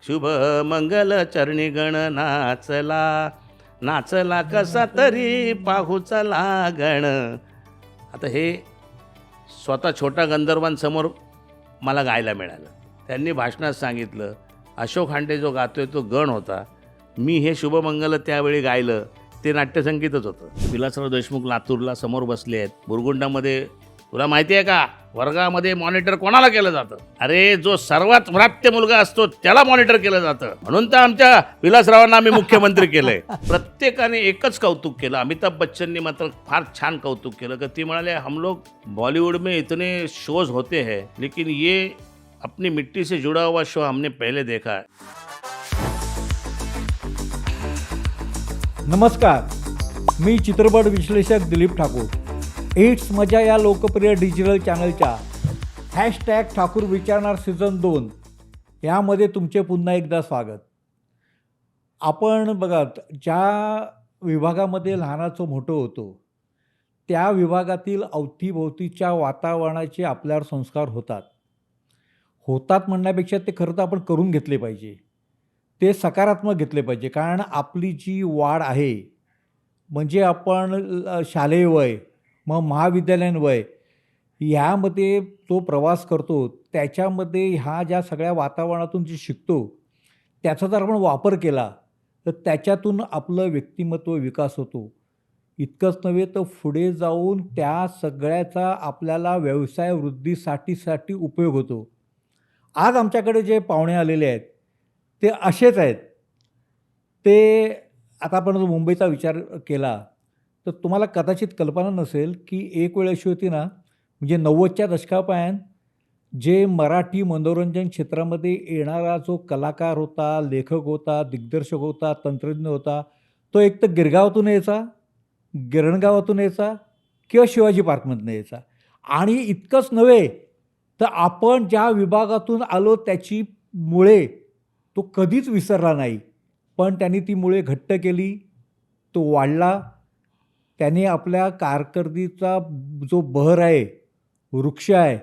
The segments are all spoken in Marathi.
शुभ मंगल चरणी गण नाचला, नाचला कसा तरी पाहू चला गण. आता हे स्वतः छोटा गंधर्वांसमोर मला गायला मिळालं. त्यांनी भाषणात सांगितलं, अशोक हांडे जो गातोय तो गण होता, मी हे शुभमंगल त्यावेळी गायलं ते नाट्यसंगीतच होतं. विलासराव देशमुख लातूरला समोर बसले आहेत. बुरगुंडामध्ये तुला माहिती आहे का, वर्गामध्ये मॉनिटर कोणाला केलं जातं? अरे जो सर्वात व्रात्य मुलगा असतो त्याला मॉनिटर केलं जातं. म्हणून तर आमच्या विलासरावांना आम्ही मुख्यमंत्री केलंय. प्रत्येकाने एकच कौतुक केलं. अमिताभ बच्चननी मात्र फार छान कौतुक केलं की ती म्हणाले, हम लोग बॉलीवुड में इतने शोज होते हैं लेकिन ये अपनी मिट्टी से जुड़ा हुआ शो हमने पहले देखा है. नमस्कार, मी चित्रपट विश्लेषक दिलीप ठाकूर. इट्स मजा या लोकप्रिय डिजिटल चॅनलच्या हॅशटॅग ठाकूर विचारणार सीझन 2 यामध्ये तुमचे पुन्हा एकदा स्वागत. आपण बघा, ज्या विभागामध्ये लहानाचं मोठं होतो त्या विभागातील अवतीभोवतीच्या वातावरणाचे आपल्यावर संस्कार होतात म्हणण्यापेक्षा ते खरं तर आपण करून घेतले पाहिजे. ते सकारात्मक घेतले पाहिजे. कारण आपली जी वाढ आहे म्हणजे आपण शालेय वय, मग महाविद्यालयीन वय, ह्यामध्ये तो प्रवास करतो, त्याच्यामध्ये ह्या ज्या सगळ्या वातावरणातून जे शिकतो त्याचा जर आपण वापर केला तर त्याच्यातून आपलं व्यक्तिमत्व विकास होतो. इतकंच नव्हे तर पुढे जाऊन त्या सगळ्याचा आपल्याला व्यवसाय वृद्धीसाठी उपयोग होतो. आज आमच्याकडे जे पाहुणे आलेले आहेत ते असेच आहेत. ते आता आपण जो मुंबईचा विचार केला तर तुम्हाला कदाचित कल्पना नसेल की एक वेळ अशी होती ना, म्हणजे 90च्या दशकापर्यंत जे मराठी मनोरंजन क्षेत्रामध्ये येणारा जो कलाकार होता, लेखक होता, दिग्दर्शक होता, तंत्रज्ञ होता, तो एक तर गिरगावातून यायचा, गिरणगावातून यायचा किंवा शिवाजी पार्कमधून यायचा. आणि इतकंच नव्हे तर आपण ज्या विभागातून आलो त्याची मुळे तो कधीच विसरला नाही. पण त्यांनी ती मुळे घट्ट केली, तो वाढला. त्याने आपल्या कारकिर्दीचा जो बहर आहे, वृक्ष आहे,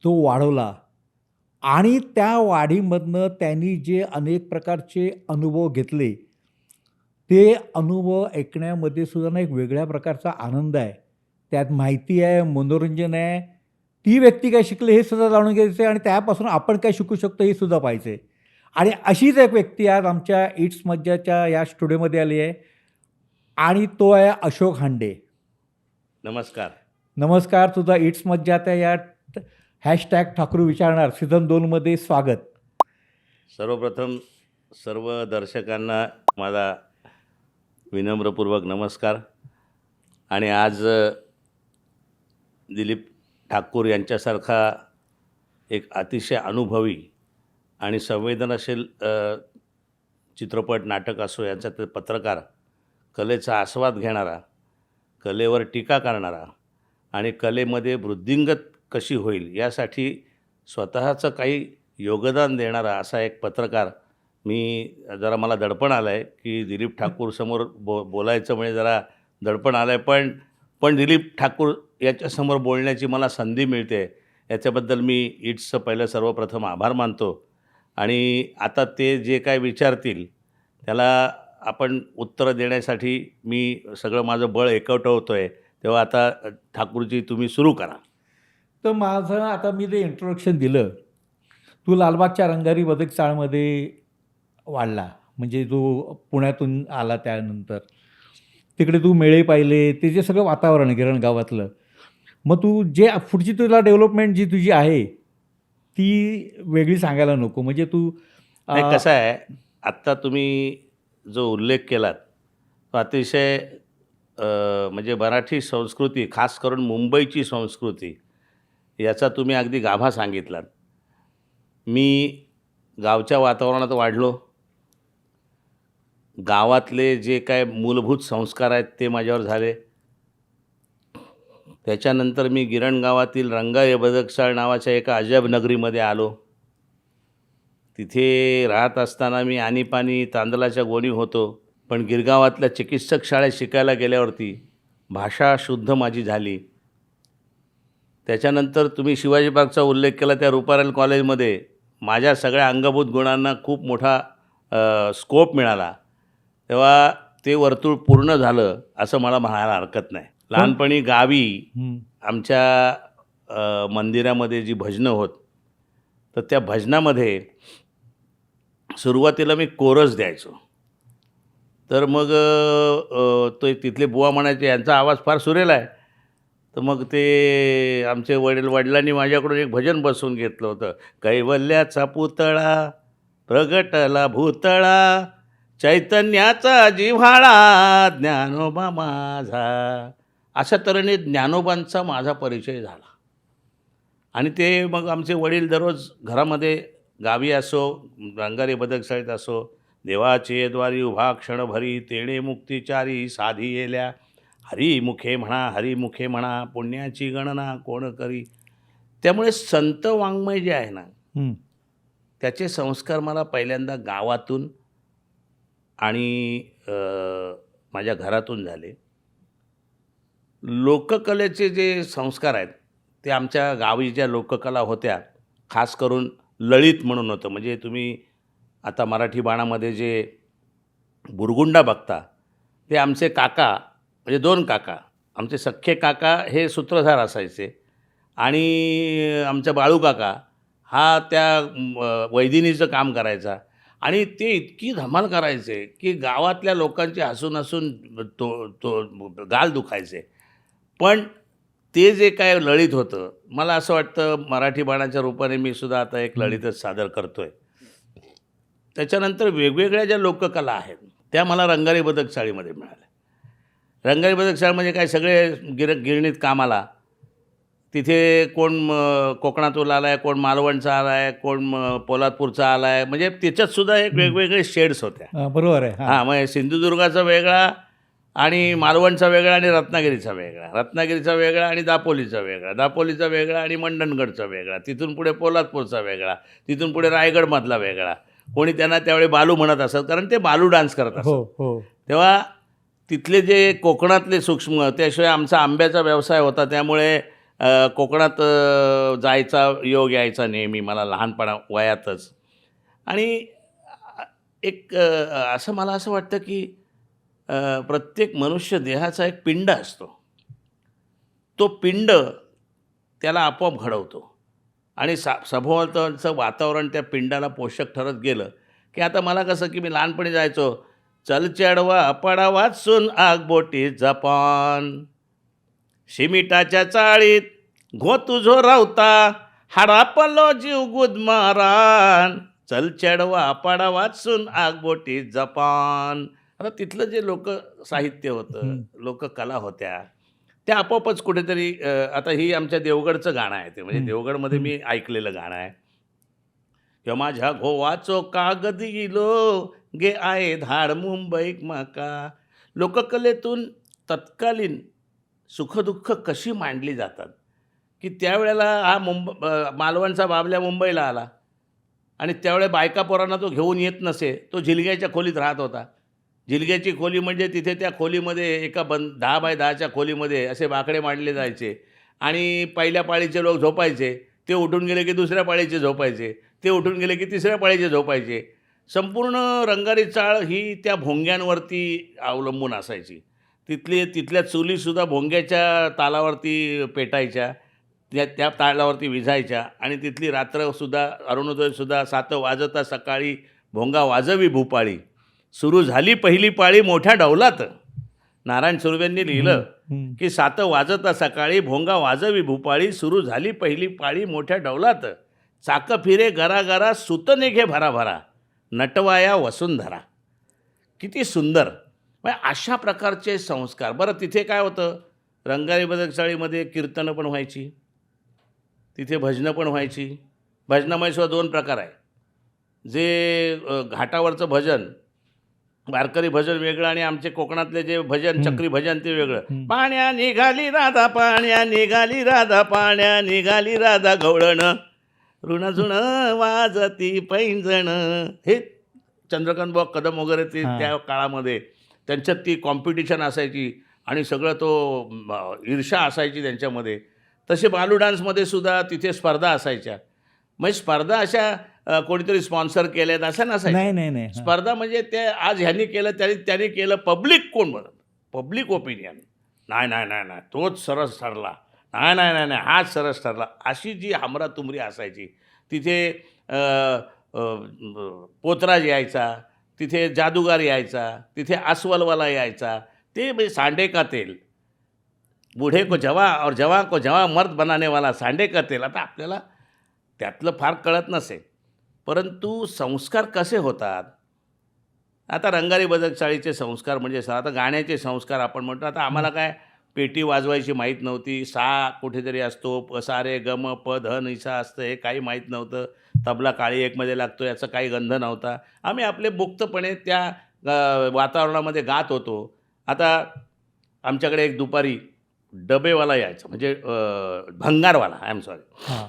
तो वाढवला. आणि त्या वाढीमधनं त्यांनी जे अनेक प्रकारचे अनुभव घेतले ते अनुभव ऐकण्यामध्ये सुद्धा ना एक वेगळ्या प्रकारचा आनंद आहे. त्यात माहिती आहे, मनोरंजन आहे. ती व्यक्ती काय शिकली हे सुद्धा जाणून घ्यायचं आहे आणि त्यापासून आपण काय शिकू शकतो हे सुद्धा पाहिजे. आणि अशीच एक व्यक्ती आज आमच्या इट्स मज्जाच्या या स्टुडिओमध्ये आली आहे आणि तो आहे अशोक हांडे. नमस्कार. नमस्कार. तुझा इट्स मज्जाच्या या हॅशटॅग ठाकूर विचारणार सीझन 2मध्ये स्वागत. सर्वप्रथम सर्व दर्शकांना माझा विनम्रपूर्वक नमस्कार. आणि आज दिलीप ठाकूर यांच्यासारखा एक अतिशय अनुभवी आणि संवेदनशील चित्रपट, नाटक असो, यांचा ते पत्रकार, कलेचा आस्वाद घेणारा, कलेवर टीका करणारा आणि कलेमध्ये वृद्धिंगत कशी होईल यासाठी स्वतःचं काही योगदान देणारा असा एक पत्रकार. जरा मला दडपण आलं आहे की दिलीप ठाकूरसमोर बोलायचं म्हणजे जरा दडपण आलं आहे, पण दिलीप ठाकूर याच्यासमोर बोलण्याची मला संधी मिळते याच्याबद्दल मी इट्सचं पहिलं सर्वप्रथम आभार मानतो. आणि आता ते जे काय विचारतील त्याला आपण उत्तरं देण्यासाठी मी सगळं माझं बळ एकवटवतो आहे. तेव्हा आता ठाकूरजी तुम्ही सुरू करा. तर माझं आता मी जे इंट्रोडक्शन दिलं, तू लालबागच्या रंगारी बदक चाळमध्ये वाढला, म्हणजे जो पुण्यातून आला त्यानंतर तिकडे तू मेळे पाहिले, ते जे सगळं वातावरण गिरण गावातलं. मग तू जे पुढची तुला डेव्हलपमेंट जी तुझी आहे ती वेगळी सांगायला नको. म्हणजे तू कसं आहे, आत्ता तुम्ही जो उल्लेख केलात तो अतिशय म्हणजे मराठी संस्कृती, खास करून मुंबईची संस्कृती, याचा तुम्ही अगदी गाभा सांगितलात. मी गावच्या वातावरणात वाढलो. गावातले जे काय मूलभूत संस्कार आहेत ते माझ्यावर झाले. त्याच्यानंतर मी गिरणगावातील रंगारी बदकशाळ नावाच्या एका अजब नगरीमध्ये आलो. तिथे राहत असताना मी आणीपाणी तांदळाच्या गोणी होतो. पण गिरगावातल्या चिकित्सक शाळेत शिकायला गेल्यावरती भाषा शुद्ध माझी झाली. त्याच्यानंतर तुम्ही शिवाजी पार्कचा उल्लेख केला, त्या रुपारेल कॉलेजमध्ये माझ्या सगळ्या अंगभूत गुणांना खूप मोठा स्कोप मिळाला, तेव्हा ते वर्तुळ पूर्ण झालं असं मला म्हणायला हरकत नाही. लहानपणी गावी आमच्या मंदिरामध्ये जी भजनं होत, तर त्या भजनामध्ये सुरुवातीला मी कोरस द्यायचो. तर मग तो तिथले बुवा म्हणायचे, यांचा आवाज फार सुरेल आहे. तर मग ते आमचे वडिलांनी माझ्याकडून एक भजन बसवून घेतलं होतं. कैवल्याचा पुतळा प्रगटला भूतळा, चैतन्याचा जिव्हाळा ज्ञानोबा माझा. अशा तऱ्हेने ज्ञानोबांचा माझा परिचय झाला. आणि ते मग आमचे वडील दररोज घरामध्ये गावी असो, रंगारी बदकशाळेत असो, देवाचे द्वारी उभा क्षणभरी तेणे मुक्तिचारी साधी येल्या, हरिमुखे म्हणा पुण्याची गणना कोण करी. त्यामुळे संत वाङ्मय जे आहे ना, त्याचे संस्कार मला पहिल्यांदा गावातून आणि माझ्या घरातून झाले. लोककलेचे जे संस्कार आहेत ते आमच्या गावी ज्या लोककला होत्या, खास करून ललित म्हणून होतं. म्हणजे तुम्ही आता मराठी बाणामध्ये जे बुरगुंडा बघता, ते आमचे काका, म्हणजे 2 काका, आमचे सख्खे काका हे सूत्रधार असायचे आणि आमचा बाळू काका हा त्या वैदिनीचं काम करायचा. आणि ते इतकी धमाल करायचे की गावातल्या लोकांचे हसून हसून तो गाल दुखायचे. पण ते जे काय ललित होतं, मला असं वाटतं मराठी बाणाच्या रूपाने मी सुद्धा आता एक ललितच सादर करतो आहे. त्याच्यानंतर वेगवेगळ्या ज्या लोककला आहेत त्या मला रंगारी बदकशाळीमध्ये मिळाल्या. रंगारी बदकशाळी म्हणजे काय, सगळे गिरणीत कामाला, तिथे कोण कोकणातून आला आहे, कोण मालवणचा आला आहे, कोण पोलादपूरचा आला आहे. म्हणजे त्याच्यातसुद्धा एक वेगवेगळे शेड्स होत्या. बरोबर आहे. हां, म्हणजे सिंधुदुर्गाचा वेगळा आणि मालवणचा वेगळा आणि रत्नागिरीचा वेगळा आणि दापोलीचा वेगळा आणि मंडणगडचा वेगळा, तिथून पुढे पोलादपूरचा वेगळा, तिथून पुढे रायगडमधला वेगळा. कोणी त्यांना त्यावेळी बालू म्हणत असत, कारण ते बालू डान्स करत असत. तेव्हा तिथले जे कोकणातले सूक्ष्म, त्याशिवाय आमचा आंब्याचा व्यवसाय होता, त्यामुळे कोकणात जायचा योग यायचा नेहमी मला लहानपणा वयातच. आणि एक असं मला असं वाटतं की प्रत्येक मनुष्य देहाचा एक पिंड असतो. तो पिंड त्याला आपोआप घडवतो आणि सभोवतालचं वातावरण त्या पिंडाला पोषक ठरत गेलं की आता मला कसं की मी लहानपणी जायचो, चल चढवा पडा वाचून आगबोटी जपान, शिमिटाच्या चाळीत घो तुझो रावता, हाडापलो जीव गुदमारान, चल चढवा पडा वाचून आगबोटी जपान. आता तिथलं जे लोक साहित्य होतं, लोककला होत्या, त्या आपोआपच कुठेतरी आता ही आमच्या देवगडचं गाणं आहे ते, म्हणजे देवगडमध्ये मी ऐकलेलं गाणं आहे, किंवा माझ्या घोवाचो कागद इलो गे आहे धाड मुंबई माका. लोककलेतून तत्कालीन सुखदुःख कशी मांडली जातात की त्यावेळेला हा मालवणचा बाबल्या मुंबईला आला आणि त्यावेळेला बायका पोरांना तो घेऊन येत नसे, तो झिलग्याच्या खोलीत राहत होता. झिलग्याची खोली म्हणजे तिथे त्या खोलीमध्ये एका 10 बाय 10च्या खोलीमध्ये असे बाकडे मांडले जायचे आणि पहिल्या पाळीचे लोक झोपायचे, ते उठून गेले की दुसऱ्या पाळीचे झोपायचे, ते उठून गेले की तिसऱ्या पाळीचे झोपायचे. संपूर्ण रंगारी चाळ ही त्या भोंग्यांवरती अवलंबून असायची. तिथल्या चुलीसुद्धा भोंग्याच्या तालावरती पेटायच्या, त्या तालावरती विझायच्या आणि तिथली रात्रसुद्धा अरुणोदयसुद्धा 7 वाजता सकाळी भोंगा वाजवी भूपाळी, सुरू झाली पहिली पाळी मोठ्या डौलात. नारायण सुर्वेंनी लिहिलं की 7 वाजता सकाळी भोंगा वाजवी भूपाळी, सुरू झाली पहिली पाळी मोठ्या डौलात, चाक फिरे घराघरा सुत निघे भराभरा, नटवाया वसुंधरा. किती सुंदर. अशा प्रकारचे संस्कार. बरं, तिथे काय होतं, रंगारी बदकशाळीमध्ये कीर्तनं पण व्हायची, तिथे भजनं पण व्हायची. भजनामध्ये सुद्धा 2 प्रकार आहे. जे घाटावरचं भजन, वारकरी भजन वेगळं आणि आमचे कोकणातले जे भजन, चक्री भजन, ते वेगळं. पाण्या निघाली राधा, पाण्या निघाली राधा, पाण्या निघाली राधा गवळण, ऋणझुण वाजती पैंजण. हे चंद्रकांत बुवा कदम वगैरे ते त्या काळामध्ये त्यांच्यात ती कॉम्पिटिशन असायची आणि सगळं तो ईर्षा असायची त्यांच्यामध्ये. तसे बालू डान्समध्ये सुद्धा तिथे स्पर्धा असायच्या. म्हणजे स्पर्धा अशा कोणीतरी स्पॉन्सर केलेत असं नसायचं. नाही नाही नाही हां. स्पर्धा म्हणजे ते आज ह्यांनी केलं त्यांनी केलं, पब्लिक कोण म्हणत, पब्लिक ओपिनियन, नाही नाही नाही नाही तोच सरस ठरला, नाही नाही नाही नाही हाच सरस ठरला, अशी जी हमरातुमरी असायची. तिथे पोतराज यायचा, तिथे जादूगार यायचा, तिथे अस्वलवाला यायचा, ते म्हणजे सांडे का तेल, बूढ़े को जवा और जवा को जवा मर्द बनाने वाला सांडे का तेल. आता आपल्याला त्यातलं फार कळत नसेल, परंतु संस्कार कसे होतात. आता रंगारी बदक चाळीचे संस्कार म्हणजे आता गाण्याचे संस्कार आपण म्हणतो. आता आम्हाला काय पेटी वाजवायची माहीत नव्हती, सा कुठेतरी असतो, सा रे ग म प ध निसा असतं, हे काही माहीत नव्हतं. तबला काळी एकमध्ये लागतो याचा काही गंध नव्हता. आम्ही आपले मुक्तपणे त्या वातावरणामध्ये गात होतो. आता आमच्याकडे एक दुपारी डबेवाला यायचा, म्हणजे भंगारवाला, आय एम सॉरी, हां.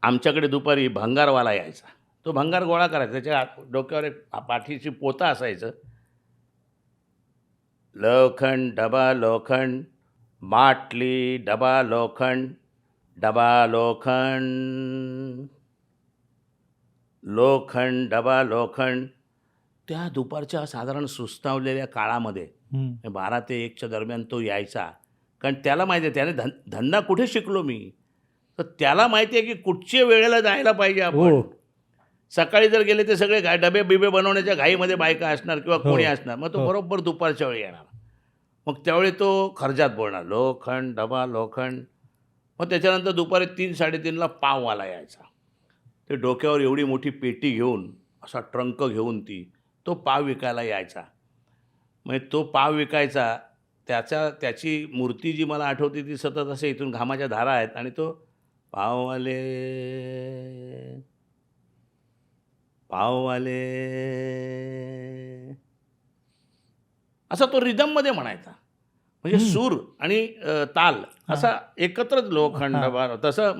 आमच्याकडे दुपारी भंगारवाला यायचा. तो भंगार गोळा करायचा, त्याच्या डोक्यावर एक पाठीची पोतं असायचं. लोखंड डबा लोखंड, बाटली डबा लोखंड, डबा लोखंड, लोखंड डबा लोखंड. त्या दुपारच्या साधारण सुस्तावलेल्या काळामध्ये हं. 12 ते 1च्या दरम्यान तो यायचा. कारण त्याला माहिती आहे, त्याने धंदा कुठे शिकलो मी, तर त्याला माहिती आहे की कुठच्या वेळेला जायला पाहिजे आपण. हो. सकाळी जर गेले ते सगळे डबे बिबे बनवण्याच्या घाईमध्ये बायका असणार किंवा हो. कोणी असणार, मग तो हो. बरोबर दुपारच्या वेळी येणार. मग त्यावेळी तो खर्जात बोलणार, लोखंड डबा लोखंड. मग त्याच्यानंतर दुपारी 3-3:30ला पाववाला यायचा. ते डोक्यावर एवढी मोठी पेटी घेऊन, असा ट्रंक घेऊन तो पाव विकायला यायचा. म्हणजे तो पाव विकायचा, त्याची मूर्ती जी मला आठवते ती सतत असे इथून घामाच्या धारा आहेत, आणि तो पाववाले पाववाले असा तो रिदममध्ये म्हणायचा. म्हणजे सूर आणि ताल असा एकत्रच लोखंड डबा. तसं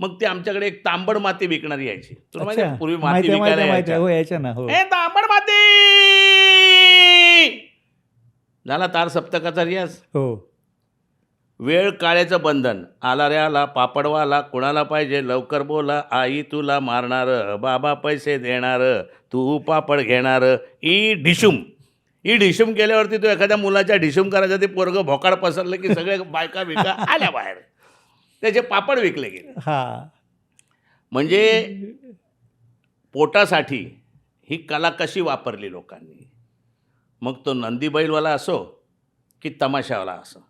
मग ते आमच्याकडे एक तांबड माती विकणारी यायची. तुला माहिती आहे, पूर्वी माती विकायला यायच्या. हो यायच्या ना. हो. ए तांबड माती झाला तार सप्तकाचा रियाज. हो. वेळ काळेचं बंधन, आला रे आला पापडवाला, कुणाला पाहिजे लवकर बोला, आई तुला मारणार, बाबा पैसे देणार, तू पापड घेणार, ई ढिशूम. ही ढिशूम केल्यावरती तो एखाद्या मुलाच्या ढिशूम करायचा, ते पोरगं भोकाड पसरलं की सगळे बायका बिका आल्या बाहेर, त्याचे पापड विकले गेले. हां. म्हणजे पोटासाठी ही कला कशी वापरली लोकांनी. मग तो नंदी बैलवाला असो की तमाशावाला असो.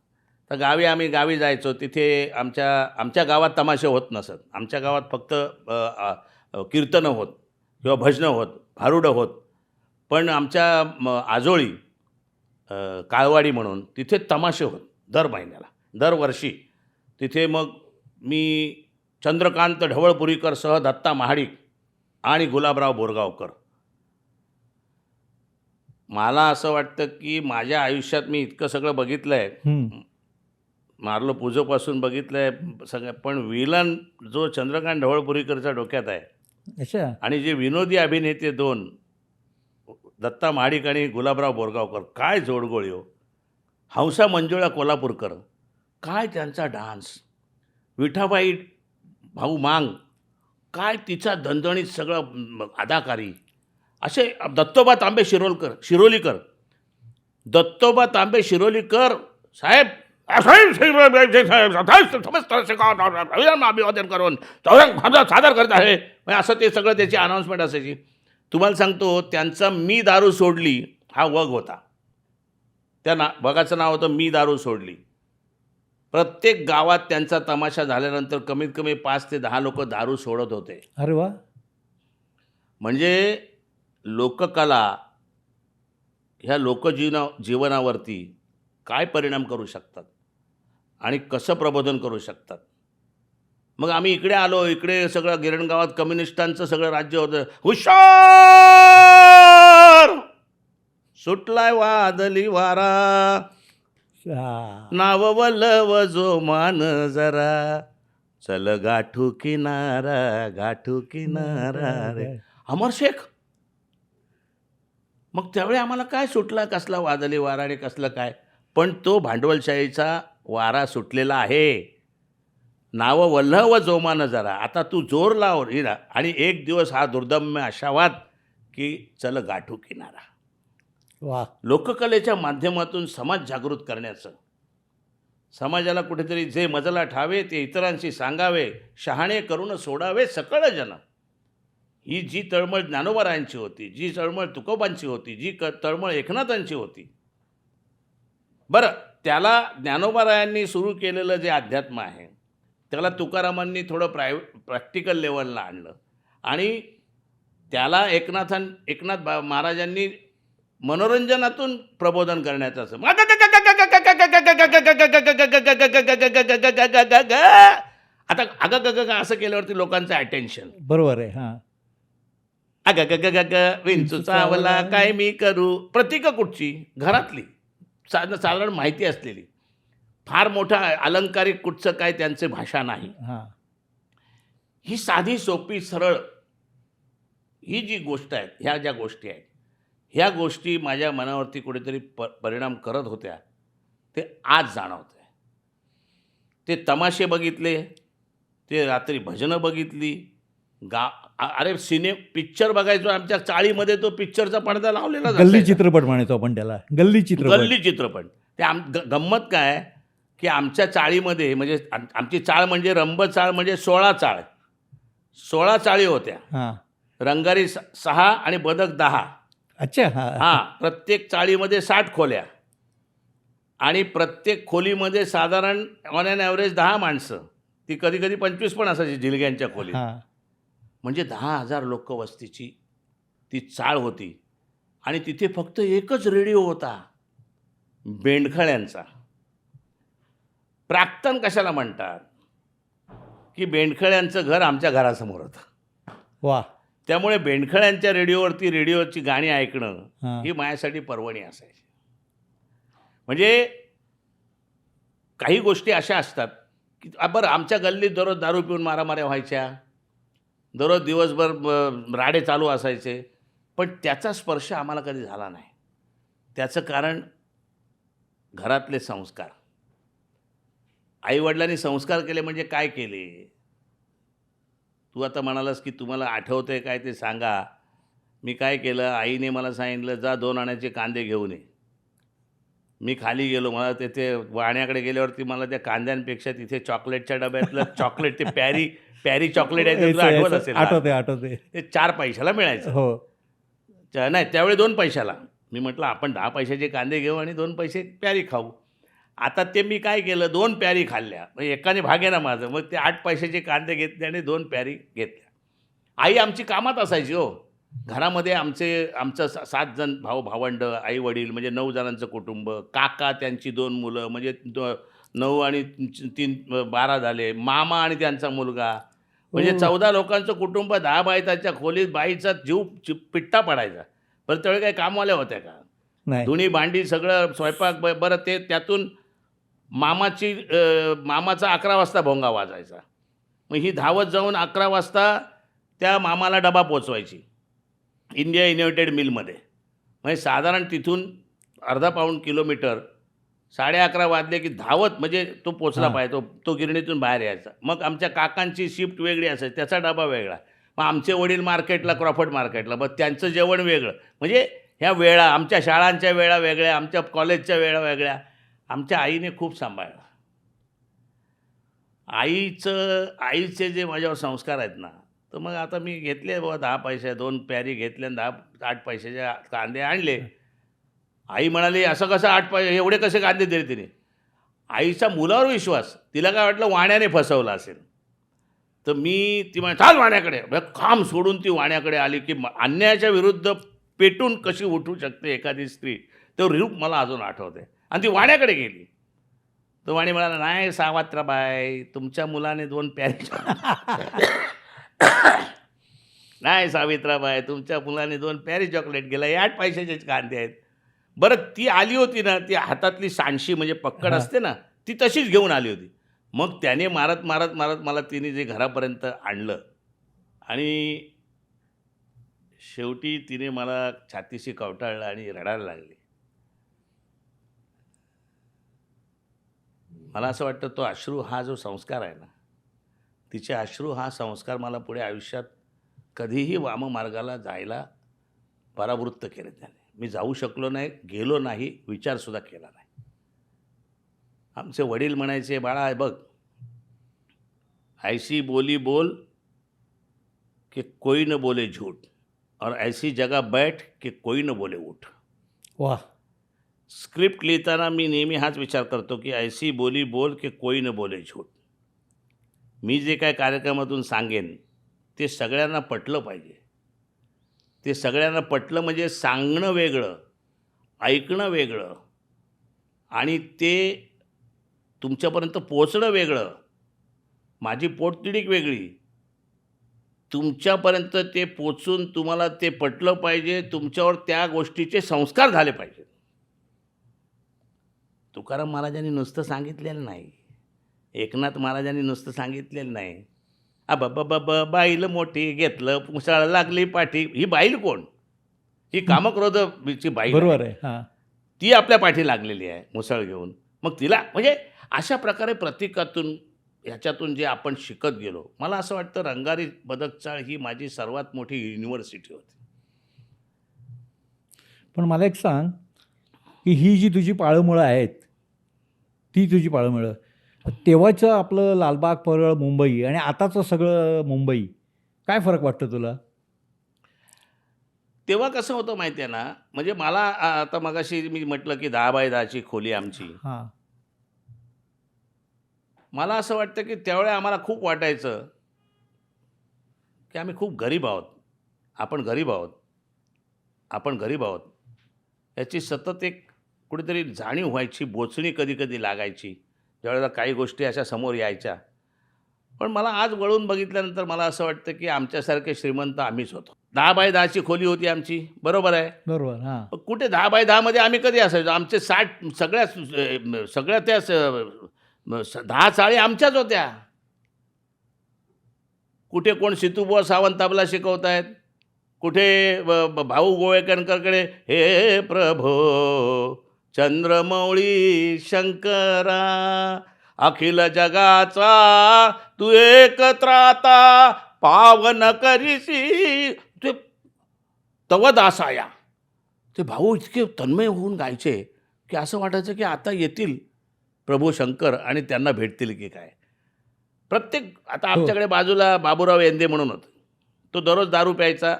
तर आम्ही गावी जायचो, तिथे आमच्या गावात तमाशे होत नसत. आमच्या गावात फक्त कीर्तनं होत किंवा भजनं होत, भारुडं होत. पण आमच्या आजोळी काळवाडी म्हणून तिथे तमाशे होत दर महिन्याला, दरवर्षी. तिथे मग मी चंद्रकांत ढवळपुरीकर सह दत्ता महाडिक आणि गुलाबराव बोरगावकर. मला असं वाटतं की माझ्या आयुष्यात मी इतकं सगळं बघितलं आहे, मार्लो पुजोपासून बघितलं आहे सगळं, पण विलन जो चंद्रकांत ढवळपुरीकरच्या डोक्यात आहे, अच्छा. आणि जे विनोदी अभिनेते 2 दत्ता महाडिक आणि गुलाबराव बोरगावकर, काय जोडगोळी हो. हंसा मंजुळा कोल्हापूरकर, काय त्यांचा डान्स. विठाबाई भाऊ मांग, काय तिचा दणदणीत सगळं अदाकारी. असे दत्तोबा तांबे शिरोलीकर दत्तोबा तांबे शिरोलीकर साहेब अभिवादन करून सादर करत आहे, असं ते सगळं त्याची अनाऊन्समेंट असायची. तुम्हाला सांगतो, त्यांचा मी दारू सोडली हा वग होता. त्या वगाचं नाव होतं मी दारू सोडली. प्रत्येक गावात त्यांचा तमाशा झाल्यानंतर कमीत कमी 5 ते 10 लोक दारू सोडत होते. अरे वा. म्हणजे लोककला ह्या जीवनावरती काय परिणाम करू शकतात आणि कसं प्रबोधन करू शकतात. मग आम्ही इकडे आलो, इकडे सगळं गिरणगावात कम्युनिस्टांचं सगळं राज्य होतं. हुशार सुटलाय वादली वारा, नाव वलव जो मान जरा, चल गाठू किनारा रे. अमर शेख. मग त्यावेळी आम्हाला काय सुटला, कसला वादली वारा आणि कसलं काय, पण तो भांडवलशाहीचा वारा सुटलेला आहे. नावं वल्ह व जोमानं जरा आता तू जोर लाव हिरा आणि एक दिवस हा दुर्दम्य आशावाद की चल गाठू किनारा. वा. लोककलेच्या माध्यमातून समाज जागृत करण्याचं, समाजाला कुठेतरी जे मजला ठावे ते इतरांशी सांगावे, शहाणे करून सोडावे सकळ जन. ही जी तळमळ ज्ञानोबारायांची होती, जी तळमळ तुकोबांची होती, जी तळमळ एकनाथांची होती. बरं, त्याला ज्ञानोबारायांनी सुरू केलेलं जे अध्यात्म आहे त्याला तुकारामांनी थोडं प्रॅक्टिकल लेवलला आणलं आणि त्याला एकनाथ महाराजांनी मनोरंजनातून प्रबोधन करण्याचं असं आता असं केल्यावरती लोकांचं अटेन्शन. बरोबर आहे. हां. विंचू चावला काय मी करू. प्रतीक कुठची घरातली साधारण माहिती असलेली, फार मोठा अलंकारिक कुठचं काय त्यांचे भाषा नाही. हां. ही साधी सोपी सरळ ही जी गोष्ट आहे, ह्या ज्या गोष्टी आहेत, ह्या गोष्टी माझ्या मनावरती कुठेतरी परिणाम करत होत्या ते आज जाणवतं आहे. ते तमाशे बघितले, ते रात्री भजनं बघितली, अरे पिक्चर बघायचो आमच्या चाळीमध्ये, तो पिक्चरचा पडदा लावलेला गल्ली चित्रपट म्हणायचो आपण त्याला. गल्ली चित्रपट. ते गंमत काय की आमच्या चाळीमध्ये म्हणजे आमची चाळ म्हणजे रंब चाळ म्हणजे 16 चाळ, 16 चाळी होत्या. हां. रंगारी 6 आणि बदक 10. अच्छा. हां, प्रत्येक चाळीमध्ये 60 खोल्या आणि प्रत्येक खोलीमध्ये साधारण ऑन ॲन ॲव्हरेज 10 माणसं. ती कधी कधी 25 पण असायची झिलग्यांच्या खोलीत. हां. म्हणजे 10,000 लोक वस्तीची ती चाळ होती आणि तिथे फक्त एकच रेडिओ होता, बेंडखळ्यांचा. प्राक्तन कशाला म्हणतात की बेंडखळ्यांचं घर आमच्या घरासमोर होतं. वा. त्यामुळे बेंडखळ्यांच्या रेडिओवरती रेडिओची गाणी ऐकणं हां. ही माझ्यासाठी पर्वणी असायची. म्हणजे काही गोष्टी अशा असतात की बरं, आमच्या गल्लीत दररोज दारू पिऊन मारामाऱ्या व्हायच्या, दररोज दिवसभर राडे चालू असायचे, पण त्याचा स्पर्श आम्हाला कधी झाला नाही. त्याचं कारण घरातले संस्कार. आईवडिलांनी संस्कार केले म्हणजे काय केले? तू आता म्हणालास की तुम्हाला आठवतं आहे काय ते सांगा. मी काय केलं, आईने मला सांगितलं जा 2 आण्याचे कांदे घेऊन ये. मी खाली गेलो, मला तिथे वाण्याकडे गेल्यावरती मला त्या कांद्यांपेक्षा तिथे चॉकलेटच्या डब्यातलं चॉकलेट, ते पॅरी चॉकलेट आहे, तुला आठवत असेल. आठवते. ते 4 पैशाला मिळायचं. हो. नाही, त्यावेळी 2 पैशाला. मी म्हटलं आपण 10 पैशाचे कांदे घेऊ आणि 2 पैसे प्यारी खाऊ. आता ते मी काय केलं, 2 प्यारी खाल्ल्या. मग एकाने भागे ना माझं. मग ते 8 पैशाचे कांदे घेतले आणि 2 प्यारी घेतल्या. आई आमची कामात असायची हो. घरामध्ये आमचं 7 जण भावंड, आई वडील म्हणजे 9 जणांचं कुटुंब, काका त्यांची 2 मुलं म्हणजे 9 आणि 3 12 झाले, मामा आणि त्यांचा मुलगा म्हणजे 14 लोकांचं कुटुंब. 10 बायताच्या खोलीत बाईचा जीव पिट्टा पडायचा. बरं, त्यावेळी काही कामवाल्या होत्या का? नाही. धुणी भांडी सगळं स्वयंपाक. बरं, ते त्यातून मामाचा 11 वाजता भोंगा वाजायचा. मग ही धावत जाऊन 11 वाजता त्या मामाला डबा पोचवायची इंडिया युनायटेड मिलमध्ये. म्हणजे साधारण तिथून अर्धा पाऊण किलोमीटर 11:30 वाजले की धावत म्हणजे तो पोचला पाहिजे, तो गिरणीतून बाहेर यायचा. मग आमच्या काकांची शिफ्ट वेगळी असायची, त्याचा डबा वेगळा. मग आमचे वडील मार्केटला, क्रॉफर्ड मार्केटला, मग त्यांचं जेवण वेगळं. म्हणजे ह्या वेळा, आमच्या शाळांच्या वेळा वेगळ्या, आमच्या कॉलेजच्या वेळा वेगळ्या. आमच्या आईने खूप सांभाळलं. आईचे जे माझ्यावर संस्कार आहेत ना, तर मग आता मी घेतले बाबा 10 पैसे 2 प्यारी घेतले आणि 8 पैशाचे कांदे आणले. आई म्हणाली असं कसं 8 पैसे एवढे कसे कांदे दिले तिने? आईचा मुलावर विश्वास. तिला काय वाटलं वाण्याने फसवलं असेल. तर ती म्हणे चाल वाण्याकडे. काम सोडून ती वाण्याकडे आली की अन्यायाच्या विरुद्ध पेटून कशी उठू शकते एखादी स्त्री, तो रूप मला अजून आठवते. आणि ती वाण्याकडे गेली. तो वाणी म्हणाला नाही सावित्राबाई, तुमच्या मुलाने 2 प्यारी नाही सावित्राबाई, तुमच्या मुलाने 2 प्यारी चॉकलेट गेला, 8 पैशाचेच कांदे आहेत. बरं, ती आली होती ना, ती हातातली सांडशी म्हणजे पक्कड असते ना, ती तशीच घेऊन आली होती. मग त्याने मारत मला तिने जे घरापर्यंत आणलं आणि शेवटी तिने मला छातीशी कवटाळलं आणि रडायला लागली. मला असं वाटतं तो अश्रू हा जो संस्कार आहे ना, तिचे अश्रू हा संस्कार मला पुढे आयुष्यात कधीही वाममार्गाला जायला परावृत्त केले त्याने. मी जाऊ शकलो नाही, गेलो नाही, विचारसुद्धा केला नाही. आमचे वडील म्हणायचे, बाळा बघ, ऐसी बोली बोल कि कोई न बोले झूठ और ऐसी जगह बैठ कि कोई न बोले उठ. वा. स्क्रिप्ट लिहिताना मी नेहमी हाच विचार करतो की ऐसी बोली बोल की कोई न बोले झूठ. मी जे काय कार्यक्रमातून सांगेन ते सगळ्यांना पटलं पाहिजे. ते सगळ्यांना पटलं म्हणजे सांगणं वेगळं, ऐकणं वेगळं आणि ते तुमच्यापर्यंत पोचणं वेगळं. माझी पोटतिडीक वेगळी. तुमच्यापर्यंत ते पोचून तुम्हाला ते पटलं पाहिजे, तुमच्यावर त्या गोष्टीचे संस्कार झाले पाहिजेत. तुकाराम महाराजांनी नुसतं सांगितलेलं नाही, एकनाथ महाराजांनी नुसतं सांगितलेलं नाही. बाईल मोठी घेतलं मुसळ लागली पाठी. ही बाईल कोण? ही कामक्रोधची बाईल बरोबर आहे. हां. ती आपल्या पाठी लागलेली आहे मुसळ घेऊन. मग तिला म्हणजे अशा प्रकारे प्रतीकातून ह्याच्यातून जे आपण शिकत गेलो, मला असं वाटतं रंगारी बदकचाळ ही माझी सर्वात मोठी युनिव्हर्सिटी होती. पण मला एक सांग की ही जी तुझी पाळंमुळं आहेत, ती तुझी पाळंमुळं, तेव्हाचं आपलं लालबाग परळ मुंबई आणि आताचं सगळं मुंबई, काय फरक वाटतं तुला? तेव्हा कसं होतं माहिती आहे ना, म्हणजे मला आता मगाशी मी म्हटलं की 10 बाय 10ची खोली आमची. हां. मला असं वाटतं की त्यावेळेला आम्हाला खूप वाटायचं की आम्ही खूप गरीब आहोत. आपण गरीब आहोत. आपण गरीब आहोत. याची सतत एक कुठेतरी जाणीव व्हायची, बोचणी कधी-कधी लागायची. ज्यावेळेला काही गोष्टी अशा समोर यायच्या. पण मला आज वळून बघितल्यानंतर मला असं वाटतं की आमच्यासारखे श्रीमंत आम्हीच होतो. 10 बाय 10ची खोली होती आमची, बरोबर आहे. बरोबर. हां. पण कुठे 10 बाय 10मध्ये आम्ही कधी असायचो? आमचे 60 सगळ्या त्या 10 चाळी आमच्याच होत्या. कुठे कोण सितूबुवा सावंत तबला शिकवतायत, कुठे भाऊ गोवेकरकडे हे प्रभो चंद्रमौळी शंकरा अखिल जगाचा तू एकत्राता पावन करीसी ते तव दासाया. ते भाऊ इतके तन्मय होऊन गायचे की असं वाटायचं की आता येतील प्रभू शंकर आणि त्यांना भेटतील की काय. प्रत्येक आता आमच्याकडे बाजूला बाबूराव येंदे म्हणून होतं. तो दररोज दारू प्यायचा,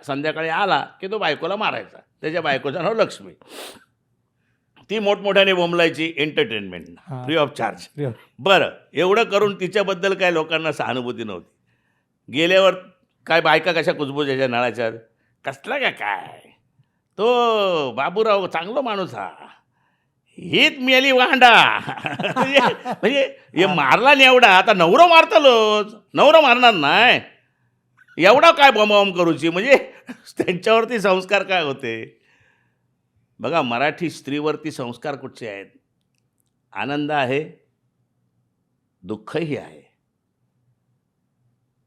संध्याकाळी आला की तो बायकोला मारायचा. त्याच्या बायकोचं नाव लक्ष्मी. ती मोठमोठ्याने बोंबलायची एंटरटेनमेंट फ्री ऑफ चार्ज. बरं, एवढं करून तिच्याबद्दल काय लोकांना सहानुभूती नव्हती. गेल्यावर काय बायका कशा कुजबुजाच्या नळाच्या, कसला का काय तो बाबूराव चांगला माणूस हा, हीच मेली वांडा. म्हणजे हे मारला नेवडा, आता नवरं मारतलोच, नवरं मारणार नाही, एवढा काय बॉम्ब करूची. म्हणजे त्यांच्यावरती संस्कार काय होते बघा. मराठी स्त्रीवरती संस्कार कुठचे आहेत? आनंद आहे, दुःखही आहे,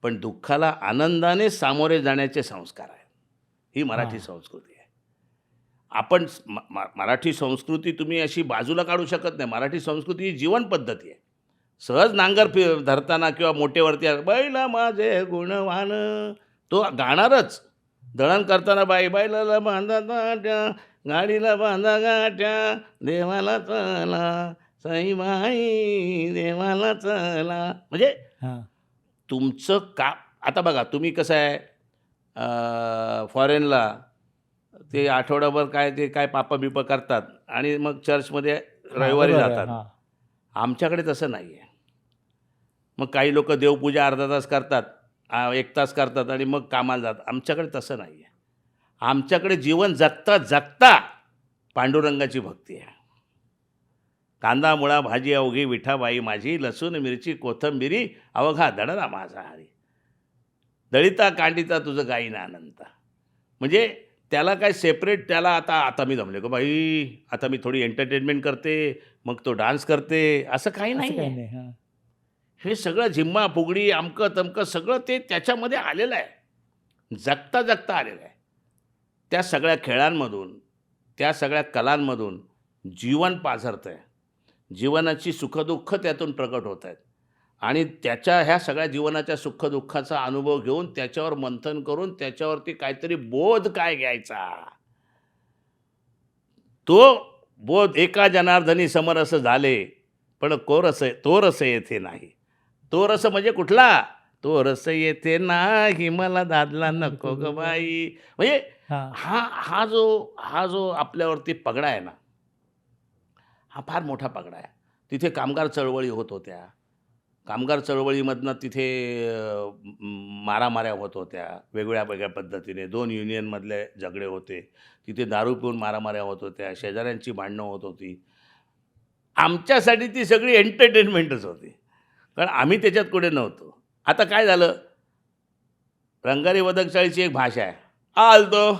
पण दुःखाला आनंदाने सामोरे जाण्याचे संस्कार आहेत. ही मराठी संस्कृती आहे. आपण मराठी संस्कृती तुम्ही अशी बाजूला काढू शकत नाही. मराठी संस्कृती ही जीवन पद्धती आहे. सहज नांगर धरताना किंवा मोठेवरती बैला माझे गुणवान तो गाणारच. दळण करताना बाई बैलाला बांधा गाठ्या, गाडीला बांधा गाठ्या, देवाला चला साई बाई देवाला चला. म्हणजे तुमचं का आता बघा, तुम्ही कसं आहे फॉरेनला ते आठवडाभर काय पापा बिपा करतात आणि मग चर्चमध्ये रविवारी जातात. आमच्याकडे तसं नाही आहे. मग काही लोक देवपूजा अर्धा तास करतात, 1 तास करतात आणि मग कामाला जातात. आमच्याकडे तसं नाही आहे. आमच्याकडे जीवन जगता जगता पांडुरंगाची भक्ती आहे. कांदा मुळा भाजी अवघी विठाबाई माझी, लसूण मिरची कोथिंबिरी अवघा दडला माझा हरी, दळिता कांडिता तुझं गाईना अनंता. म्हणजे त्याला काय सेपरेट त्याला आता मी जमले का बाई, आता मी थोडी एंटरटेनमेंट करते, मग तो डान्स करते, असं काही नाही. हे सगळं झिम्मा फुगडी अमकं तमकं सगळं ते त्याच्यामध्ये आलेलं आहे, जगता जगता आलेलं आहे. त्या सगळ्या खेळांमधून, त्या सगळ्या कलांमधून जीवन पाझरतं आहे. जीवनाची सुखदुःख त्यातून प्रकट होत आहेत. आणि त्याच्या ह्या सगळ्या जीवनाच्या सुख-दुःखाचा अनुभव घेऊन त्याच्यावर मंथन करून त्याच्यावरती काहीतरी बोध काय घ्यायचा. तो बोध एका जनार्दनी समरस झाले, पण तो रस येथे नाही. तो रस म्हणजे कुठला? तो रस येथे नाही मला दादला नको ग बाई. म्हणजे हां. हा जो आपल्यावरती पगडा आहे ना, हा फार मोठा पगडा आहे. तिथे कामगार चळवळी होत होत्या. कामगार चळवळीमधनं तिथे मारामाऱ्या होत होत्या वेगळ्या पद्धतीने. 2 युनियनमधले झगडे होते. तिथे दारू पिऊन मारामाऱ्या होत होत्या. शेजाऱ्यांची भांडणं होत होती. आमच्यासाठी ती सगळी एंटरटेनमेंटच होती. कारण आम्ही त्याच्यात कुठे नव्हतो. आता काय झालं, रंगारी वदकशाळीची एक भाषा आहे. आलतो.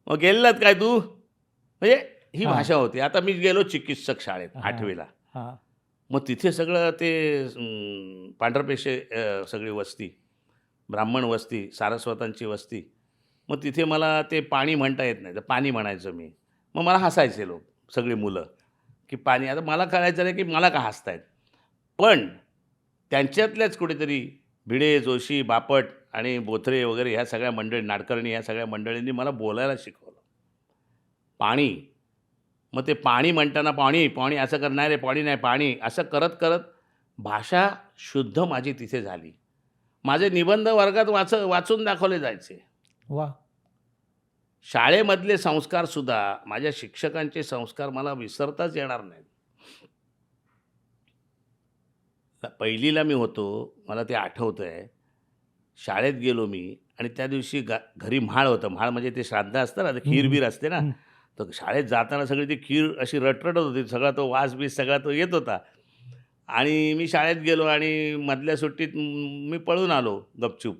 मग गेलेलात काय तू? म्हणजे ही हां. भाषा होती. आता मी गेलो चिकित्सक शाळेत हां. 8वीला. हां. मग तिथे सगळं ते पांढरपेशे सगळी वस्ती, ब्राह्मण वस्ती, सारस्वतांची वस्ती. मग तिथे मला ते पाणी म्हणता येत नाही, तर पाणी म्हणायचो मी. मग मला हसायचे लोक, सगळी मुलं, की पाणी. आता मला कळायचं नाही की मला का हसतायत. पण त्यांच्यातल्याच कुठेतरी भिडे, जोशी, बापट आणि बोथरे वगैरे ह्या सगळ्या मंडळी, नाडकर्णी ह्या सगळ्या मंडळींनी मला बोलायला शिकवलं. पाणी. मग ते पाणी म्हणताना पाणी, पाणी असं कर, नाही रे पाणी नाही, पाणी असं करत करत भाषा शुद्ध माझी तिथे झाली. माझे निबंध वर्गात वाचून दाखवले जायचे. वाह! शाळेमधले संस्कारसुद्धा, माझ्या शिक्षकांचे संस्कार मला विसरताच येणार नाहीत. पहिलीला मी होतो, मला ते आठवतंय. शाळेत गेलो मी आणि त्या दिवशी घरी म्हाळ होतं. म्हाळ म्हणजे ते श्राद्ध असतं ना, ते खीर-बीर असते ना, हं. तर शाळेत जाताना सगळी ती खीर अशी रटरटत होती. सगळा तो वास-बीस सगळा तो येत होता. आणि मी शाळेत गेलो आणि मधल्या सुट्टीत मी पळून आलो गपचूप.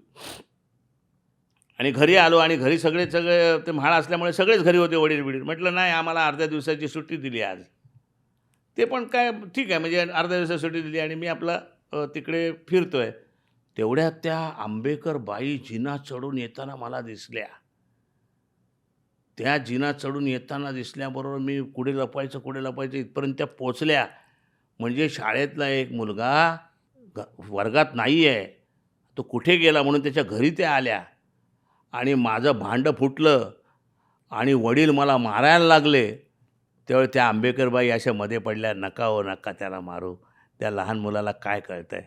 आणि घरी आलो आणि घरी सगळे ते म्हाळ असल्यामुळे सगळेच घरी होते, वडील-बिडील. म्हटलं, "नाही, आम्हाला अर्ध्या दिवसाची सुट्टी दिली आज." ते पण काय ठीक आहे, म्हणजे अर्ध्या दिवसाची सुट्टी दिली आणि मी आपला तिकडे फिरतोय. तेवढ्यात त्या आंबेकर बाई जिना चढून येताना मला दिसल्या. त्या जिना चढून येताना दिसल्याबरोबर मी कुठे लपायचं इथपर्यंत त्या पोचल्या. म्हणजे शाळेतला एक मुलगा वर्गात नाही आहे, तो कुठे गेला म्हणून त्याच्या घरी त्या आल्या. आणि माझं भांडं फुटलं आणि वडील मला मारायला लागले. त्यावेळी त्या आंबेकरबाई अशा मध्ये पडल्या, "नका हो नका त्याला मारू, त्या लहान मुलाला काय कळतंय."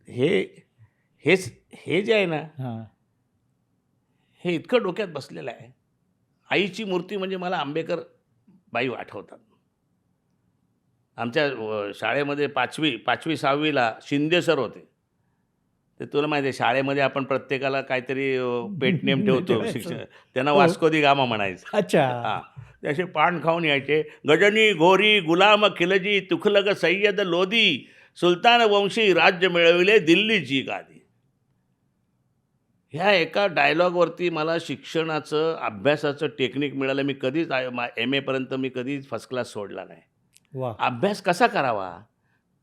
हे जे आहे ना, हां. हे इतकं डोक्यात बसलेलं आहे. आईची मूर्ती म्हणजे मला आंबेकर बाई आठवतात. आमच्या शाळेमध्ये 5वी 6वीला शिंदे सर होते. ते तुला माहिती आहे, शाळेमध्ये आपण प्रत्येकाला काहीतरी पेट नेम ठेवतो. ठेवायचं. त्यांना हो. वास्को दी गामा म्हणायचं. अच्छा. हां. ते असे पान खाऊन यायचे. गजनी घोरी गुलाम खिलजी तुखलग सय्यद लोधी सुलतान वंशी राज्य मिळविले दिल्लीची गादी. ह्या एका डायलॉगवरती मला शिक्षणाचं, अभ्यासाचं टेक्निक मिळालं. मी कधीच MA पर्यंत मी कधीच फर्स्ट क्लास सोडला नाही. वाह! अभ्यास कसा करावा?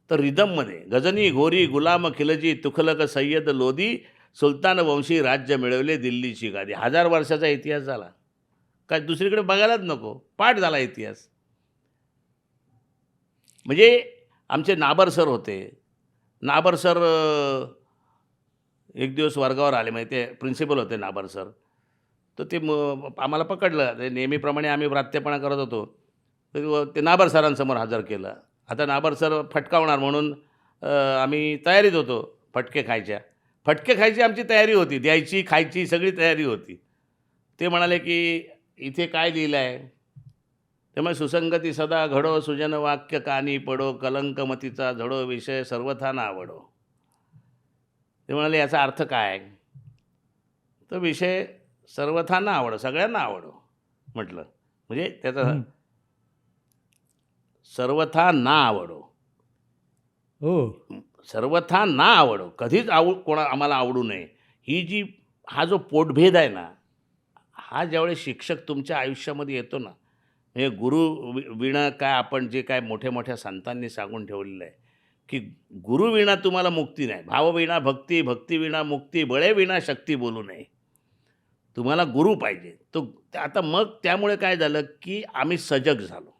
तर रिदममध्ये. गजनी घोरी गुलाम खिलजी तुखलक सय्यद लोधी सुलतान वंशी राज्य मिळवले दिल्लीची गादी. 1000 वर्षाचा इतिहास झाला. काय दुसरीकडे बघायलाच नको. पाठ झाला इतिहास. म्हणजे आमचे नाबर सर होते. नाबर सर एक दिवस वर्गावर आले. म्हणजे ते प्रिन्सिपल होते नाबर सर. तर ते आम्हाला पकडलं. ते नेहमीप्रमाणे आम्ही प्रात्यपणा करत होतो. तर ते नाबर सरांसमोर हजर केलं. आता नाबर सर फटकावणार म्हणून आम्ही तयारीत होतो फटके खायची आमची तयारी होती. द्यायची, खायची सगळी तयारी होती. ते म्हणाले की इथे काय लिहिलं आहे? त्यामुळे सुसंगती सदा घडो, सुजन वाक्य कानी पडो, कलंकमतीचा झडो, विषय सर्वथा ना आवडो. ते म्हणाले याचा अर्थ काय? तर विषय सर्वथा ना आवडो, सगळ्यांना आवडो म्हटलं. म्हणजे त्याचा हं. सर्वथा ना आवडो. हो. सर्वथा ना आवडो. कधीच आम्हाला आवडू नये. हा जो पोटभेद आहे ना, हा ज्यावेळेस शिक्षक तुमच्या आयुष्यामध्ये येतो ना, म्हणजे विणा काय आपण जे काय मोठ्या संतांनी सांगून ठेवलेलं आहे, की गुरुविणा तुम्हाला मुक्ती नाही. भावविणा भक्ती, भक्तिविणा मुक्ती, बळेविणा शक्ती बोलू नये. तुम्हाला गुरु पाहिजे. आता मग त्यामुळे काय झालं, की आम्ही सजग झालो,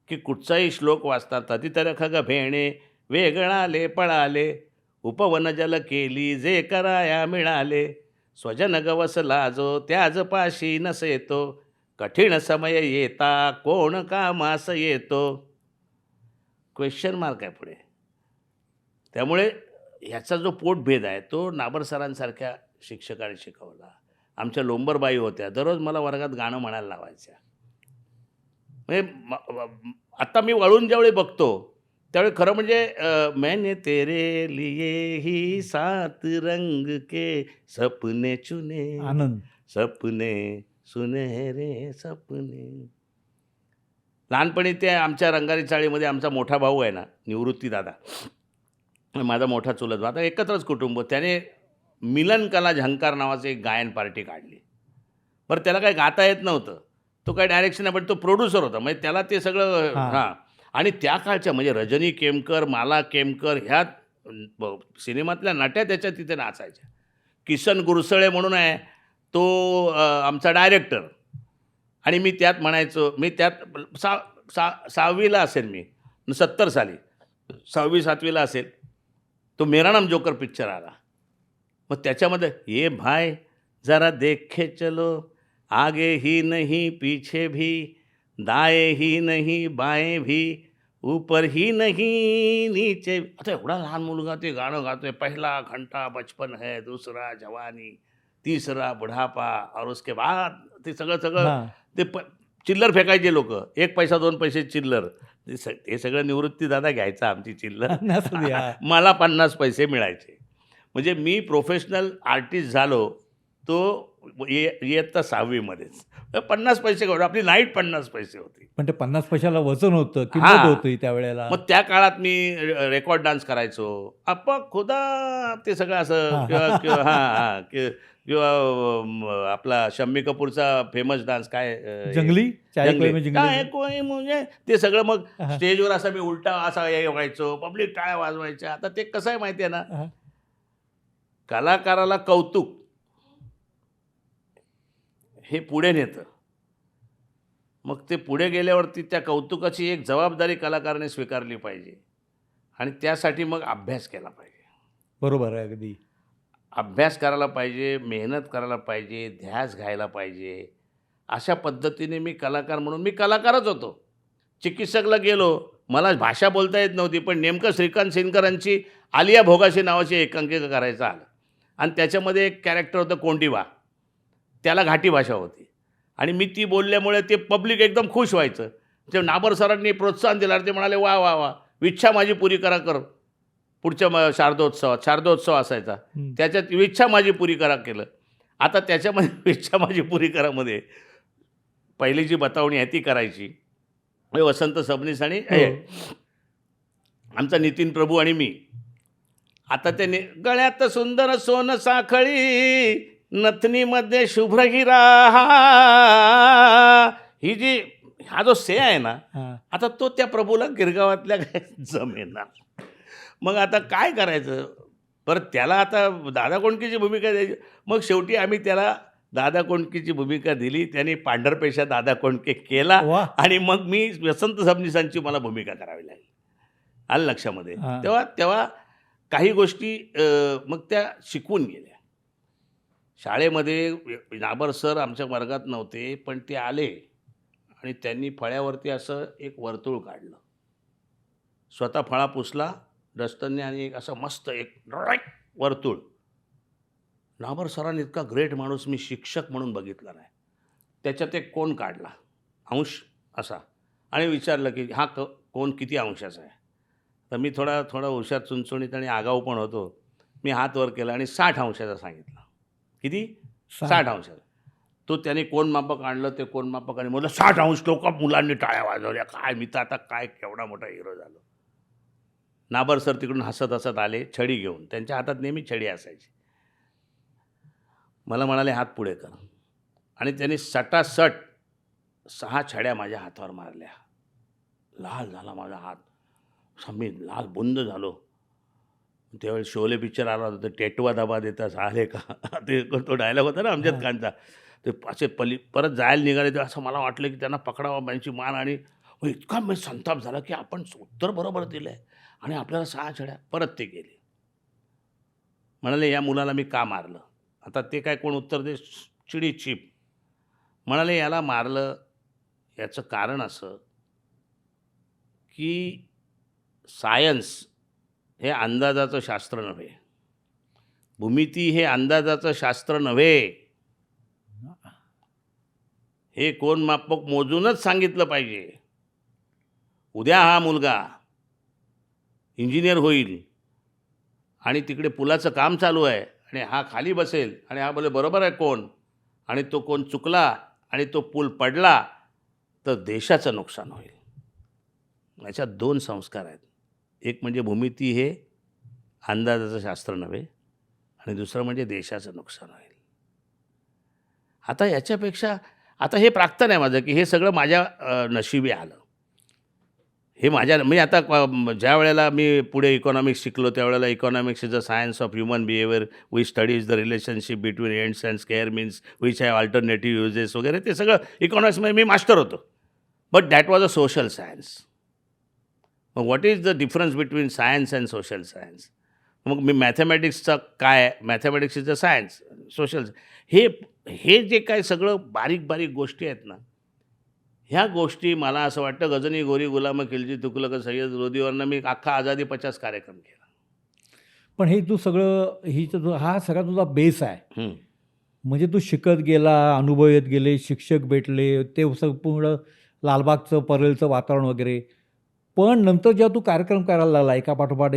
की कुठचाही श्लोक वाचता ततितरखग भेणे वेगळाले पळाले, उपवन जल केली जे कराया मिळाले, स्वजन गवसला जो त्याज पाशी नसे तो, कठीण समय येता कोण कामास येतो. क्वेश्चन मार्क आहे पुढे. त्यामुळे ह्याचा जो पोटभेद आहे तो नाबर सरांसारख्या शिक्षकांनी शिकवला. आमच्या लोंबरबाई होत्या, दररोज मला वर्गात गाणं म्हणायला लावायच्या. म्हणजे आत्ता मी वळून ज्यावेळी बघतो त्यावेळी खरं म्हणजे मैंने तेरे लिए ही सात रंग के सपने चुने, आनंद. सपने सुनहरे सपने. लहानपणी ते आमच्या रंगारी चाळीमध्ये आमचा मोठा भाऊ आहे ना, निवृत्ती दादा, माझा मोठा चुलत भाऊ, आता एकत्रच कुटुंब. त्याने मिलन कला झंकार नावाचं एक गायन पार्टी काढली. बरं त्याला काही गाता येत नव्हतं, तो काही डायरेक्शन नाही, पण तो प्रोड्युसर होता. म्हणजे त्याला ते सगळं हां. आणि त्या काळच्या म्हणजे रजनी केमकर, माला केमकर ह्या सिनेमातल्या नट्या त्याच्या तिथे नाचायच्या. किसन गुरसळे म्हणून आहे तो आमचा डायरेक्टर. आणि मी त्यात म्हणायचो, मी त्यात सहावीला असेल, मी 70 साली 6वी-7वीला असेल. तो मेरा नाम जोकर पिक्चर आला. मग त्याच्यामध्ये ये भाई जरा देखे चलो, आगे ही नहीं पीछे भी, दाएं ही नहीं बाएं भी, ऊपर ही नहीं नीचे. आता एवढा लहान मुलगा ते गाणं गातोय. पहिला घंटा बचपन है, दूसरा जवानी, तीसरा बुढ़ापा, और उसके बाद ते सगळं ते चिल्लर फेकायचे लोक. 1 पैसा 2 पैसे चिल्लर. ते सगळं निवृत्ती दादा घ्यायचा आमची चिल्लर. मला 50 पैसे मिळायचे. म्हणजे मी प्रोफेशनल आर्टिस्ट झालो तो इयत्ता 6वीमध्येच. 50 पैसे घेऊन आपली नाईट 50 पैसे होती. पण ते 50 पैशाला वजन होतं, किंमत होती त्यावेळेला. मग त्या काळात मी रेकॉर्ड डान्स करायचो. अप्पा खुदा ते सगळं असं किंवा आपला शम्मी कपूरचा फेमस डान्स काय जंगली काय कोई म्हणजे ते सगळं. मग स्टेजवर असं मी उलटा असा व्हायचो, पब्लिक टाळ्या वाजवायच्या. आता ते कसं आहे माहिती आहे ना, कलाकाराला कौतुक हे पुढे नेतं. मग ते पुढे गेल्यावरती त्या कौतुकाची एक जबाबदारी कलाकाराने स्वीकारली पाहिजे. आणि त्यासाठी मग अभ्यास केला पाहिजे. बरोबर आहे अगदी. अभ्यास करायला पाहिजे, मेहनत करायला पाहिजे, ध्यास घ्यायला पाहिजे. अशा पद्धतीने मी कलाकार म्हणून मी कलाकारच होतो. चिकित्सकला गेलो, मला भाषा बोलता येत नव्हती, पण नेमकं श्रीकांत सिनकरांची आलिया भोगाशी नावाची एकांकिका करायचं आलं. आणि त्याच्यामध्ये एक कॅरेक्टर होतं कोंडिवा, त्याला घाटी भाषा होती. आणि मी ती बोलल्यामुळे ते पब्लिक एकदम खुश व्हायचं. ते नाबर सरांनी प्रोत्साहन दिलं. ते म्हणाले वा वा वा, इच्छा माझी पुरी करा कर. पुढच्या शारदोत्सव असायचा, त्याच्यात इच्छा माझी पुरी करा केलं. आता त्याच्यामध्ये इच्छा माझी पुरी करामध्ये पहिली जी बतावणी आहे ती करायची. वसंत सबनीस आणि आमचा नितीन प्रभू आणि मी. आता त्याने गळ्यात सुंदर सोन साखळी, नथनीमध्ये शुभ्र हिरा, ही जी हा जो से आहे ना, आता तो त्या प्रभूला गिरगावातल्या जमेना. मग आता काय करायचं. परत त्याला आता दादा कोंडकेची भूमिका द्यायची. मग शेवटी आम्ही त्याला दादा कोंडकेची भूमिका दिली. त्यांनी पांढरपेशा दादा कोंडके केला. आणि मग मी वसंत सबनीसांची मला भूमिका करावी लागली. आलं लक्षामध्ये. तेव्हा काही गोष्टी मग त्या शिकवून गेल्या. शाळेमध्ये नाबर सर आमच्या वर्गात नव्हते, पण ते आले आणि त्यांनी फळ्यावरती असं एक वर्तुळ काढलं. स्वतः फळा पुसला डस्टरने आणि एक असं मस्त एक वर्तुळ. नाबर सरांनी इतका ग्रेट माणूस मी शिक्षक म्हणून बघितला नाही. त्याच्यात एक कोण काढला, अंश असा, आणि विचारलं की हा कोण किती अंशाचा आहे. तर मी थोडा हुशार चुणचुणीत आणि आगाऊ पण होतो. मी हात वर केला आणि 60 अंशाचा सांगितलं. किती? 60 अंशाचा. तो त्याने कोण मापक आणलं. ते कोण मापक आणि मला 60 अंश लोक मुलांनी टाळ्या वाजवल्या. काय मी तर आता काय केवढा मोठा हिरो झालो. नाबर सर तिकडून हसत हसत आले छडी घेऊन. त्यांच्या हातात नेहमी छडी असायची. मला म्हणाले हात पुढे कर. आणि त्यांनी सटासट 6 छड्या माझ्या हातावर मारल्या. लाल झाला माझा हात. मी लाल बुंद झालो. त्यावेळी शोले पिक्चर आला होता. ते टेटवा दबा देता झाले का, ते तो डायलॉग होता ना अमजद खानचा. ते असे परत जायला निघाले. ते असं मला वाटलं की त्यांना पकडावा त्यांची मान. आणि इतका मी संताप झाला की आपण उत्तर बरोबर दिलं आहे आणि आपल्याला 6 छड्या. परत ते गेले. म्हणाले, "या मुलाला मी का मारलं?" आता ते काय कोण उत्तर दे, चिडी चीप. म्हणाले, "याला मारलं याचं कारण असं, की सायन्स हे अंदाजाचं शास्त्र नव्हे. भूमिती हे अंदाजाचं शास्त्र नव्हे. हे कोन मापक मोजूनच सांगितलं पाहिजे. उद्या हा मुलगा इंजिनियर होईल आणि तिकडे पुलाचं काम चालू आहे आणि हा खाली बसेल आणि हा बोले बरोबर आहे कोण, आणि तो कोण चुकला आणि तो पूल पडला तर देशाचं नुकसान होईल." याच्यात 2 संस्कार आहेत. एक म्हणजे भूमिती हे अंदाजाचं शास्त्र नव्हे आणि दुसरं म्हणजे देशाचं नुकसान होईल. आता याच्यापेक्षा आता हे प्राक्तन आहे माझं, की हे सगळं माझ्या नशिबी आलं. हे माझ्या म्हणजे आता ज्या वेळेला मी पुढे इकॉनॉमिक्स शिकलो त्यावेळेला economics is the science of human behaviour which studies the relationship between ends and scarce means which have alternative uses वगैरे ते सगळं इकॉनॉमिक्समध्ये मी मास्टर होतो. But that was a social science. मग what is the difference between science and social science? मग मी मॅथमॅटिक्सचा काय, mathematics is the science, social हे हे जे काय सगळं बारीक बारीक गोष्टी आहेत ना, ह्या गोष्टी मला असं वाटतं गजनी गोरी गुलाम खिलजी तुगलक सय्यद लोधीवरनं मी अख्खा आझादी 50 कार्यक्रम केला. पण हे तू सगळं हा सगळा तुझा बेस आहे. म्हणजे तू शिकत गेला, अनुभव येत गेले, शिक्षक भेटले, ते संपूर्ण लालबागचं परेलचं वातावरण वगैरे. पण नंतर जेव्हा तू कार्यक्रम करायला लागला एकापाठोपाठ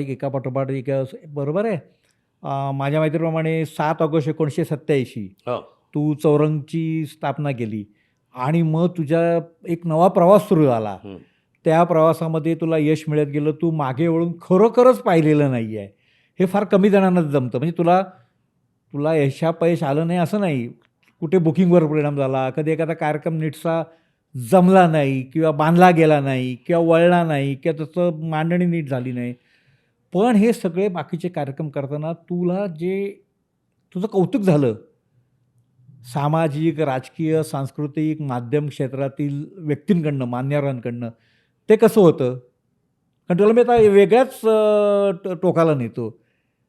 एक बरोबर आहे. माझ्या माहितीप्रमाणे 7 ऑगस्ट 1987 हो. तू चौरंगची स्थापना केली आणि मग तुझा एक नवा प्रवास सुरू झाला. त्या प्रवासामध्ये तुला यश मिळत गेलं. तू मागे वळून खरोखरच पाहिलेलं नाही आहे. हे फार कमी जणांनाच जमतं. म्हणजे तुला यशापयश आलं नाही असं नाही. कुठे बुकिंगवर परिणाम झाला, कधी एखादा कार्यक्रम नीटसा जमला नाही किंवा बांधला गेला नाही किंवा वळला नाही किंवा त्याचं मांडणी नीट झाली नाही. पण हे सगळे बाकीचे कार्यक्रम करताना तुला जे तुझं कौतुक झालं, सामाजिक, राजकीय, सांस्कृतिक, माध्यम क्षेत्रातील व्यक्तींकडनं, मान्यवरांकडनं, ते कसं होतं? कारण तुला मी आता वेगळ्याच टोकाला नेतो.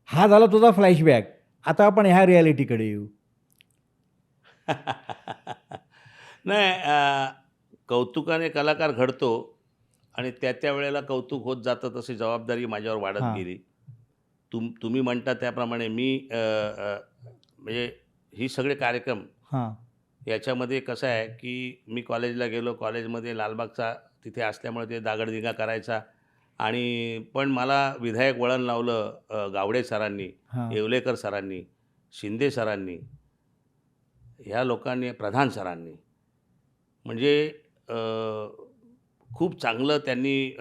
हा झाला तुझा फ्लॅशबॅक. आता आपण ह्या रिॲलिटीकडे येऊ. नाही, कौतुकाने कलाकार घडतो आणि त्या वेळेला कौतुक होत जातं, तशी जबाबदारी माझ्यावर वाढत हां. गेली. तुम्ही म्हणता त्याप्रमाणे मी म्हणजे ही सगळे कार्यक्रम हां. याच्यामध्ये कसं आहे, की मी कॉलेजला गेलो, कॉलेजमध्ये लालबागचा तिथे असल्यामुळे ते दागडदिगा करायचा आणि पण मला विधायक वळण लावलं गावडे सरांनी, हां. येवलेकर सरांनी, शिंदे सरांनी, ह्या लोकांनी, प्रधान सरांनी. म्हणजे खूप चांगलं त्यांनी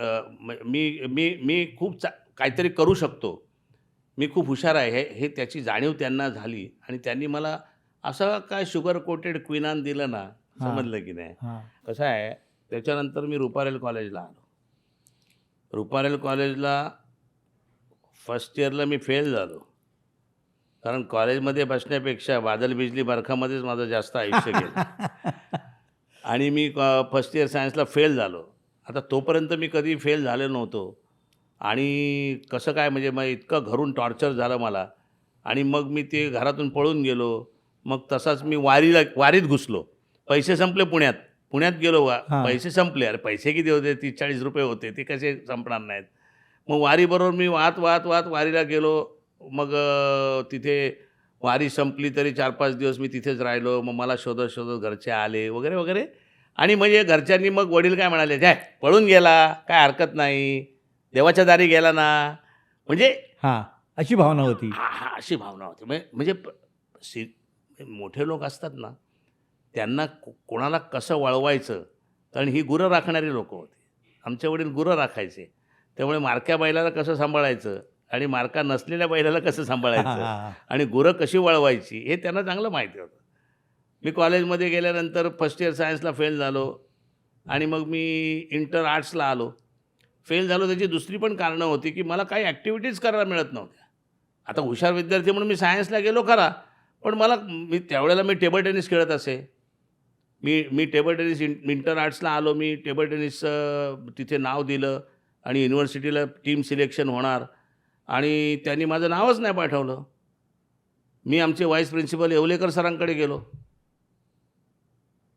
मी मी मी खूप काहीतरी करू शकतो, मी खूप हुशार आहे हे त्याची जाणीव त्यांना झाली आणि त्यांनी मला असं काय शुगर कोटेड क्विनान दिलं ना, समजलं की नाही. हां. कसं आहे, त्याच्यानंतर मी रुपारेल कॉलेजला आलो. रुपारेल कॉलेजला फर्स्ट इयरला मी फेल झालो. कारण कॉलेजमध्ये बसण्यापेक्षा बादल बिजली बरखामध्येच माझं जास्त आयुष्य गेलं. आणि मी फर्स्ट इयर सायन्सला फेल झालो. आता तोपर्यंत मी कधी फेल झालो नव्हतो आणि कसं काय म्हणजे मग इतकं घरून टॉर्चर झालं मला आणि मग मी ते घरातून पळून गेलो. मग तसाच मी वारीत घुसलो. पैसे संपले पुण्यात गेलो. हां. पैसे संपले. अरे पैसे किती होते? 30-40 रुपये होते. ते कसे संपणार नाहीत. मग वारीबरोबर मी वाहत वारीला गेलो. मग तिथे वारी संपली तरी 4-5 दिवस मी तिथेच राहिलो. मग मला शोधत घरचे आले वगैरे वगैरे. आणि म्हणजे घरच्यांनी मग वडील काय म्हणाले, "जाय पळून गेला, काय हरकत नाही, देवाच्या दारी गेला ना." म्हणजे हां. अशी भावना होती. हां, अशी भावना होती. म्हणजे मोठे लोक असतात ना, त्यांना कोणाला कसं वळवायचं, कारण ही गुरं राखणारी लोकं होती. आमचे वडील गुरं राखायचे. त्यामुळे मारक्या बैलाला कसं सांभाळायचं आणि मारका नसलेल्या बैलाला कसं सांभाळायचं आणि गुरं कशी वळवायची हे त्यांना चांगलं माहिती होतं. मी कॉलेजमध्ये गेल्यानंतर फर्स्ट इयर सायन्सला फेल झालो आणि मग मी इंटर आर्ट्सला आलो. फेल झालो त्याची दुसरी पण कारणं होती, की मला काही ॲक्टिव्हिटीज करायला मिळत नव्हत्या. आता हुशार विद्यार्थी म्हणून मी सायन्सला गेलो खरा, पण त्यावेळेला मी टेबल टेनिस खेळत असे. मी टेबल टेनिस इंटर आर्ट्सला आलो. मी टेबल टेनिस तिथे नाव दिलं आणि युनिव्हर्सिटीला टीम सिलेक्शन होणार आणि त्यांनी माझं नावच नाही पाठवलं. मी आमचे व्हाईस प्रिन्सिपल येवलेकर सरांकडे गेलो.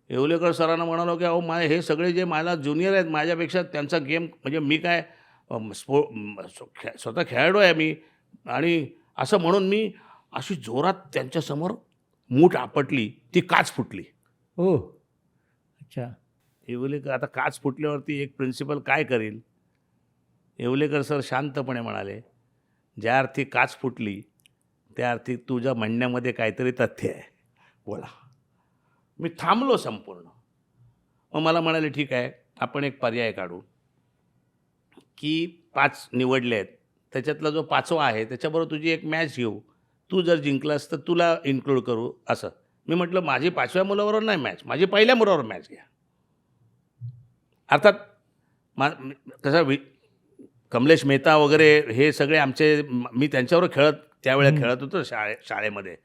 येवलेकर सरांना म्हणालो की अहो हे सगळे जे मला ज्युनियर आहेत माझ्यापेक्षा त्यांचा गेम म्हणजे मी काय स्वतः खेळाडू आहे मी आणि असं म्हणून मी अशी जोरात त्यांच्यासमोर मूठ आपटली, ती काच फुटली. हो. अच्छा. येवलेकर आता काच फुटल्यावरती एक प्रिन्सिपल काय करील? येवलेकर सर शांतपणे म्हणाले, ज्या अर्थी काच फुटली त्या अर्थी तुझ्या म्हणण्यामध्ये काहीतरी तथ्य आहे, बोला. मी थांबलो संपूर्ण. मग मला म्हणाले ठीक आहे आपण एक पर्याय काढू की 5 निवडले आहेत, त्याच्यातला जो 5वा आहे त्याच्याबरोबर तुझी एक मॅच घेऊ, तू जर जिंकलास तर तुला इन्क्लूड करू असं. मी म्हटलं माझी 5व्या मुलाबरोबर नाही मॅच, माझी पहिल्या मुलाबरोबर मॅच घ्या. अर्थात कसं कमलेश मेहता वगैरे हे सगळे आमचे मी त्यांच्यावर त्यावेळेला खेळत होतो शाळेमध्ये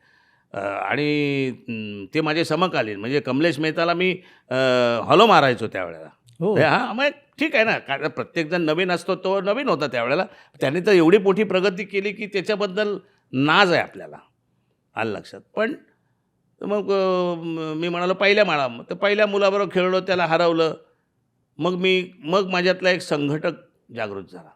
आणि ते माझे समकालीन म्हणजे कमलेश मेहताला मी हॉलो मारायचो त्यावेळेला. हो. हां मग ठीक आहे ना, कारण प्रत्येकजण नवीन असतो, तो नवीन होता त्यावेळेला. त्याने तर एवढी मोठी प्रगती केली की त्याच्याबद्दल नाज आहे आपल्याला, आलं लक्षात. पण मग मी म्हणालो तर पहिल्या मुलाबरोबर खेळलो, त्याला हरवलं. मग माझ्यातला एक संघटक जागृत झाला.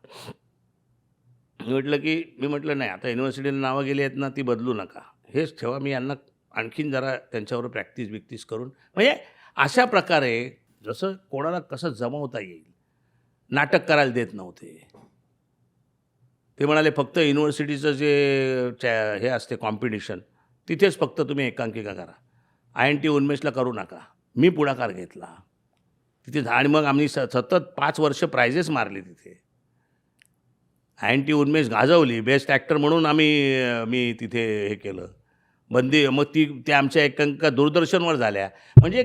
मी म्हटलं नाही आता युनिव्हर्सिटीला नावं गेली आहेत ना, ती बदलू नका, हेच ठेवा. मी यांना आणखीन जरा त्यांच्यावर प्रॅक्टिस करून म्हणजे अशा प्रकारे जसं कोणाला कसं जमवता येईल. नाटक करायला देत नव्हते. ते म्हणाले फक्त युनिव्हर्सिटीचं जे हे असते कॉम्पिटिशन तिथेच फक्त तुम्ही एकांकिका करा, INT उन्मेषला करू नका. मी पुढाकार घेतला तिथे आणि मग आम्ही सतत 5 वर्ष प्राइजेस मारली तिथे. INT उन्मेष गाजवली, बेस्ट ॲक्टर म्हणून मी तिथे हे केलं बंदी. मग त्या आमच्या एकांकिका दूरदर्शनवर झाल्या. म्हणजे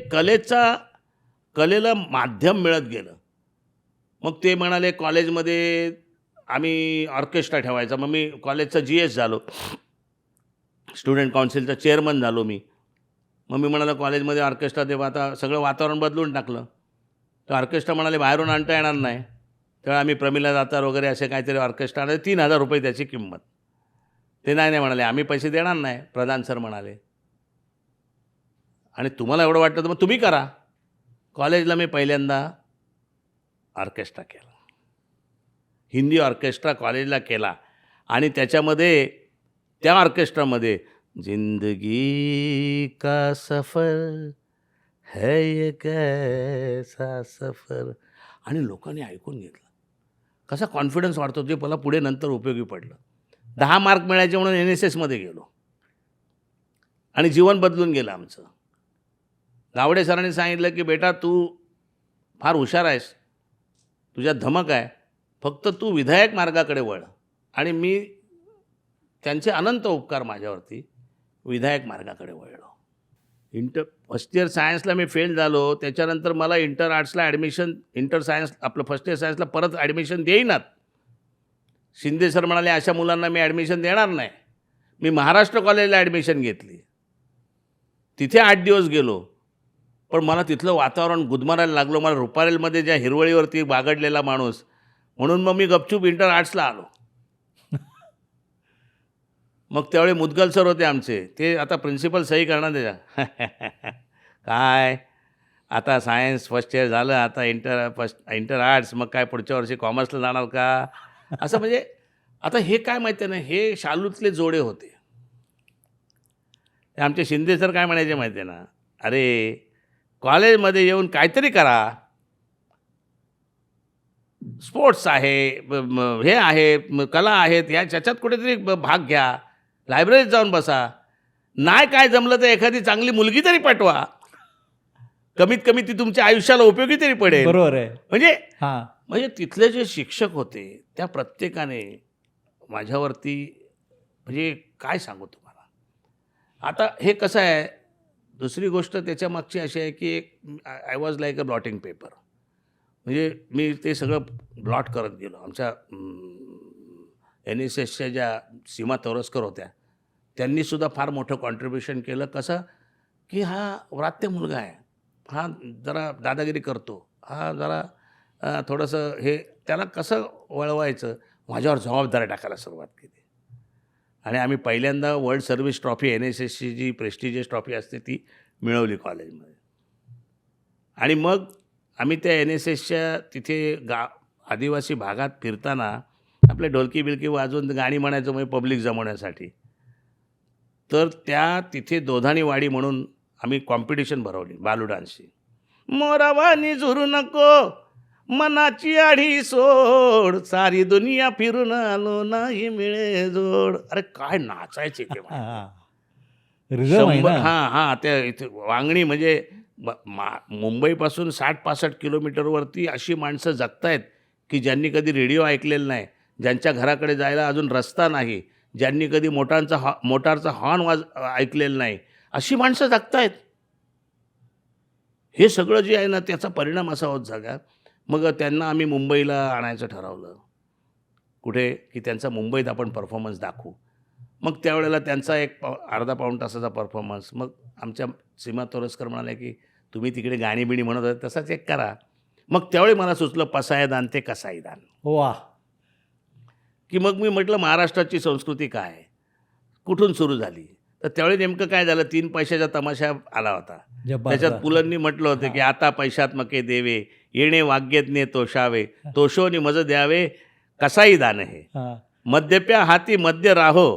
कलेला माध्यम मिळत गेलं. मग ते म्हणाले कॉलेजमध्ये आम्ही ऑर्केस्ट्रा ठेवायचा. मग मी कॉलेजचा GS झालो, स्टुडंट काउन्सिलचा चेअरमन झालो मी. मग मी म्हणालो कॉलेजमध्ये ऑर्केस्ट्रा तेव्हा आता सगळं वातावरण बदलून टाकलं. तर ऑर्केस्ट्रा म्हणाले बाहेरून आणता येणार नाही. तेव्हा आम्ही प्रमिला दातार वगैरे असे काहीतरी ऑर्केस्ट्रा आणाले, 3,000 रुपये त्याची किंमत. ते नाही म्हणाले आम्ही पैसे देणार नाही, प्रधान सर म्हणाले. आणि तुम्हाला एवढं वाटतं तर मग तुम्ही करा. कॉलेजला मी पहिल्यांदा ऑर्केस्ट्रा केला, हिंदी ऑर्केस्ट्रा कॉलेजला केला. आणि त्या ऑर्केस्ट्रामध्ये जिंदगी का सफर है ये कैसा सफर, आणि लोकांनी ऐकून घेतलं. कसा कॉन्फिडन्स वाढतो जे मला पुढे नंतर उपयोगी पडलं. 10 मार्क मिळायचे म्हणून NSSमध्ये गेलो आणि जीवन बदलून गेलं आमचं. गावडे सरांनी सांगितलं की बेटा तू फार हुशार आहेस, तुझ्यात धमक आहे, फक्त तू विधायक मार्गाकडे वळ. आणि मी त्यांचे अनंत उपकार माझ्यावरती, विधायक मार्गाकडे वळलो. फर्स्ट इयर सायन्सला मी फेल झालो. त्याच्यानंतर मला इंटर आर्ट्सला फर्स्ट इयर सायन्सला परत ॲडमिशन देईनात. शिंदे सर म्हणाले अशा मुलांना मी ॲडमिशन देणार नाही. मी महाराष्ट्र कॉलेजला ॲडमिशन घेतली. तिथे 8 दिवस गेलो, पण मला तिथलं वातावरण गुदमरायला लागलो. मला रुपारेलमध्ये ज्या हिरवळीवरती बागडलेला माणूस, म्हणून मग मी गपचूप इंटर आर्ट्सला आलो. मग त्यावेळी मुदगल सर होते आमचे, ते आता प्रिन्सिपल सही करणार त्याच्या. काय आता सायन्स फर्स्ट इयर झालं, आता इंटर आर्ट्स, मग काय पुढच्या वर्षी कॉमर्सला जाणार का, असं. म्हणजे आता हे काय माहिती आहे ना, हे शालूतले जोडे होते. आमचे शिंदे सर काय म्हणायचे माहिती आहे ना, अरे कॉलेजमध्ये येऊन काहीतरी करा, स्पोर्ट्स आहे, हे आहे, कला आहेत, याच्यात कुठेतरी भाग घ्या, लायब्ररीत जाऊन बसा, नाही काय जमलं तर एखादी चांगली मुलगी तरी पाठवा, कमीत कमी ती तुमच्या आयुष्याला उपयोगी तरी पडेल. बरोबर आहे. म्हणजे तिथले जे शिक्षक होते त्या प्रत्येकाने माझ्यावरती, म्हणजे काय सांगू तुम्हाला. आता हे कसं आहे, दुसरी गोष्ट त्याच्या मागची अशी आहे की I was like a blotting paper. म्हणजे मी ते सगळं ब्लॉट करत गेलो. आमच्या NSSच्या ज्या सीमा तोरसकर होत्या त्यांनीसुद्धा फार मोठं कॉन्ट्रीब्युशन केलं. कसं की हा व्रात्य मुलगा आहे, हा जरा दादागिरी करतो, हा जरा थोडंसं हे त्याला कसं वळवायचं माझ्यावर जबाबदारी टाकायला सुरुवात केली. आणि आम्ही पहिल्यांदा वर्ल्ड सर्व्हिस ट्रॉफी NSSची जी प्रेस्टिजियस ट्रॉफी असते ती मिळवली कॉलेजमध्ये. आणि मग आम्ही त्या NSSच्या तिथे आदिवासी भागात फिरताना आपले ढोलकी बिलकी वाजवून गाणी म्हणायचं म्हणजे पब्लिक जमवण्यासाठी. तर तिथे दोधाणी वाडी म्हणून आम्ही कॉम्पिटिशन भरवली बालू डान्सची. मोरावानी झुरू नको मनाची आढी सोड सारी दुनिया फिरून आलो नाही मिळे जोड. अरे काय नाचायचे तेव्हा. रिझम आहे ना. हां त्या इथे वांगणी म्हणजे मुंबईपासून 60-65 किलोमीटरवरती अशी माणसं जगतायत की ज्यांनी कधी रेडिओ ऐकलेला नाही, ज्यांच्या घराकडे जायला अजून रस्ता नाही, ज्यांनी कधी मोटारचा हॉर्न ऐकलेला नाही, अशी माणसं जगतायत. हे सगळं जे आहे ना त्याचा परिणाम असा होत जागा. मग त्यांना आम्ही मुंबईला आणायचं ठरवलं. कुठे की त्यांचा मुंबईत आपण परफॉर्मन्स दाखवू. मग त्यावेळेला त्यांचा एक अर्धा पाऊण तासाचा परफॉर्मन्स. मग आमच्या सीमा तोरसकर म्हणाले की तुम्ही तिकडे गाणी बिणी म्हणत होते तसाच एक करा. मग त्यावेळी मला सुचलं पसायदान ते कसाईदान. वा. की मग मी म्हटलं महाराष्ट्राची संस्कृती काय आहे, कुठून सुरू झाली. तर त्यावेळी नेमकं काय झालं 3 पैशाचा तमाशा आला होता. त्याच्यात पुलंनी म्हटलं होतं की आता पैशात्मके देवे येणे वाग्यज्ञे तोषावे तोषोनी मज द्यावे कसाई दान हे मद्यप्या हाती मद्य राहो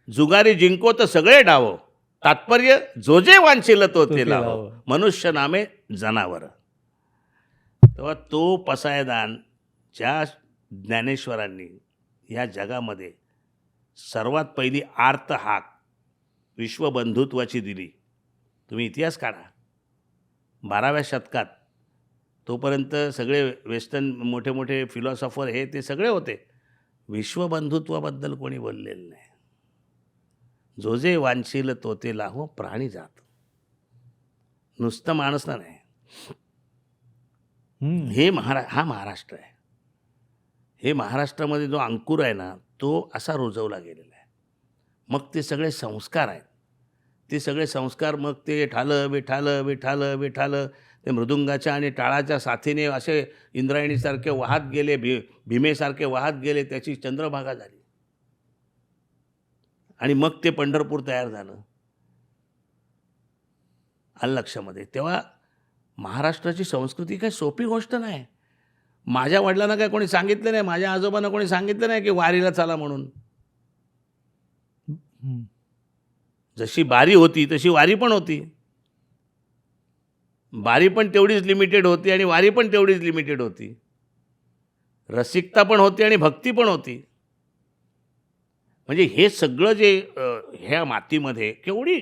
जुगारी जिंको तर सगळे डावो तात्पर्य जो जे वांछिल तो ते लावो मनुष्य नामे जनावर. तेव्हा तो पसायदान ज्या ज्ञानेश्वरांनी ह्या जगामध्ये सर्वात पहिली आर्त हाक विश्वबंधुत्वाची दिली. तुम्ही इतिहास काढा 12व्या शतकात. तोपर्यंत सगळे वेस्टर्न मोठे मोठे फिलॉसॉफर हे ते सगळे होते. विश्वबंधुत्वाबद्दल कोणी बोललेलं नाही. जो जे वांछील तो ते लाहो प्राणी जात. नुसतं माणूस नाही. हे हा महाराष्ट्र आहे. हे महाराष्ट्रामध्ये जो अंकुर आहे ना तो असा रुजवला गेलेला आहे. मग ते सगळे संस्कार आहेत. ते सगळे संस्कार मग ते ठालं विठालं विठालं विठालं ते मृदुंगाच्या आणि टाळाच्या साथीने असे इंद्रायणीसारखे वाहत गेले, भीमेसारखे वाहत गेले. त्याची चंद्रभागा झाली आणि मग ते पंढरपूर तयार झालं. आलं लक्षामध्ये. तेव्हा महाराष्ट्राची संस्कृती काही सोपी गोष्ट नाही. माझ्या वडिलांना काय कोणी सांगितलं नाही, माझ्या आजोबांना कोणी सांगितलं नाही की वारीला चला म्हणून. जशी बारी होती तशी वारी पण होती. बारी पण तेवढीच लिमिटेड होती आणि वारी पण तेवढीच लिमिटेड होती. रसिकता पण होती आणि भक्ती पण होती. म्हणजे हे सगळं जे ह्या मातीमध्ये केवढी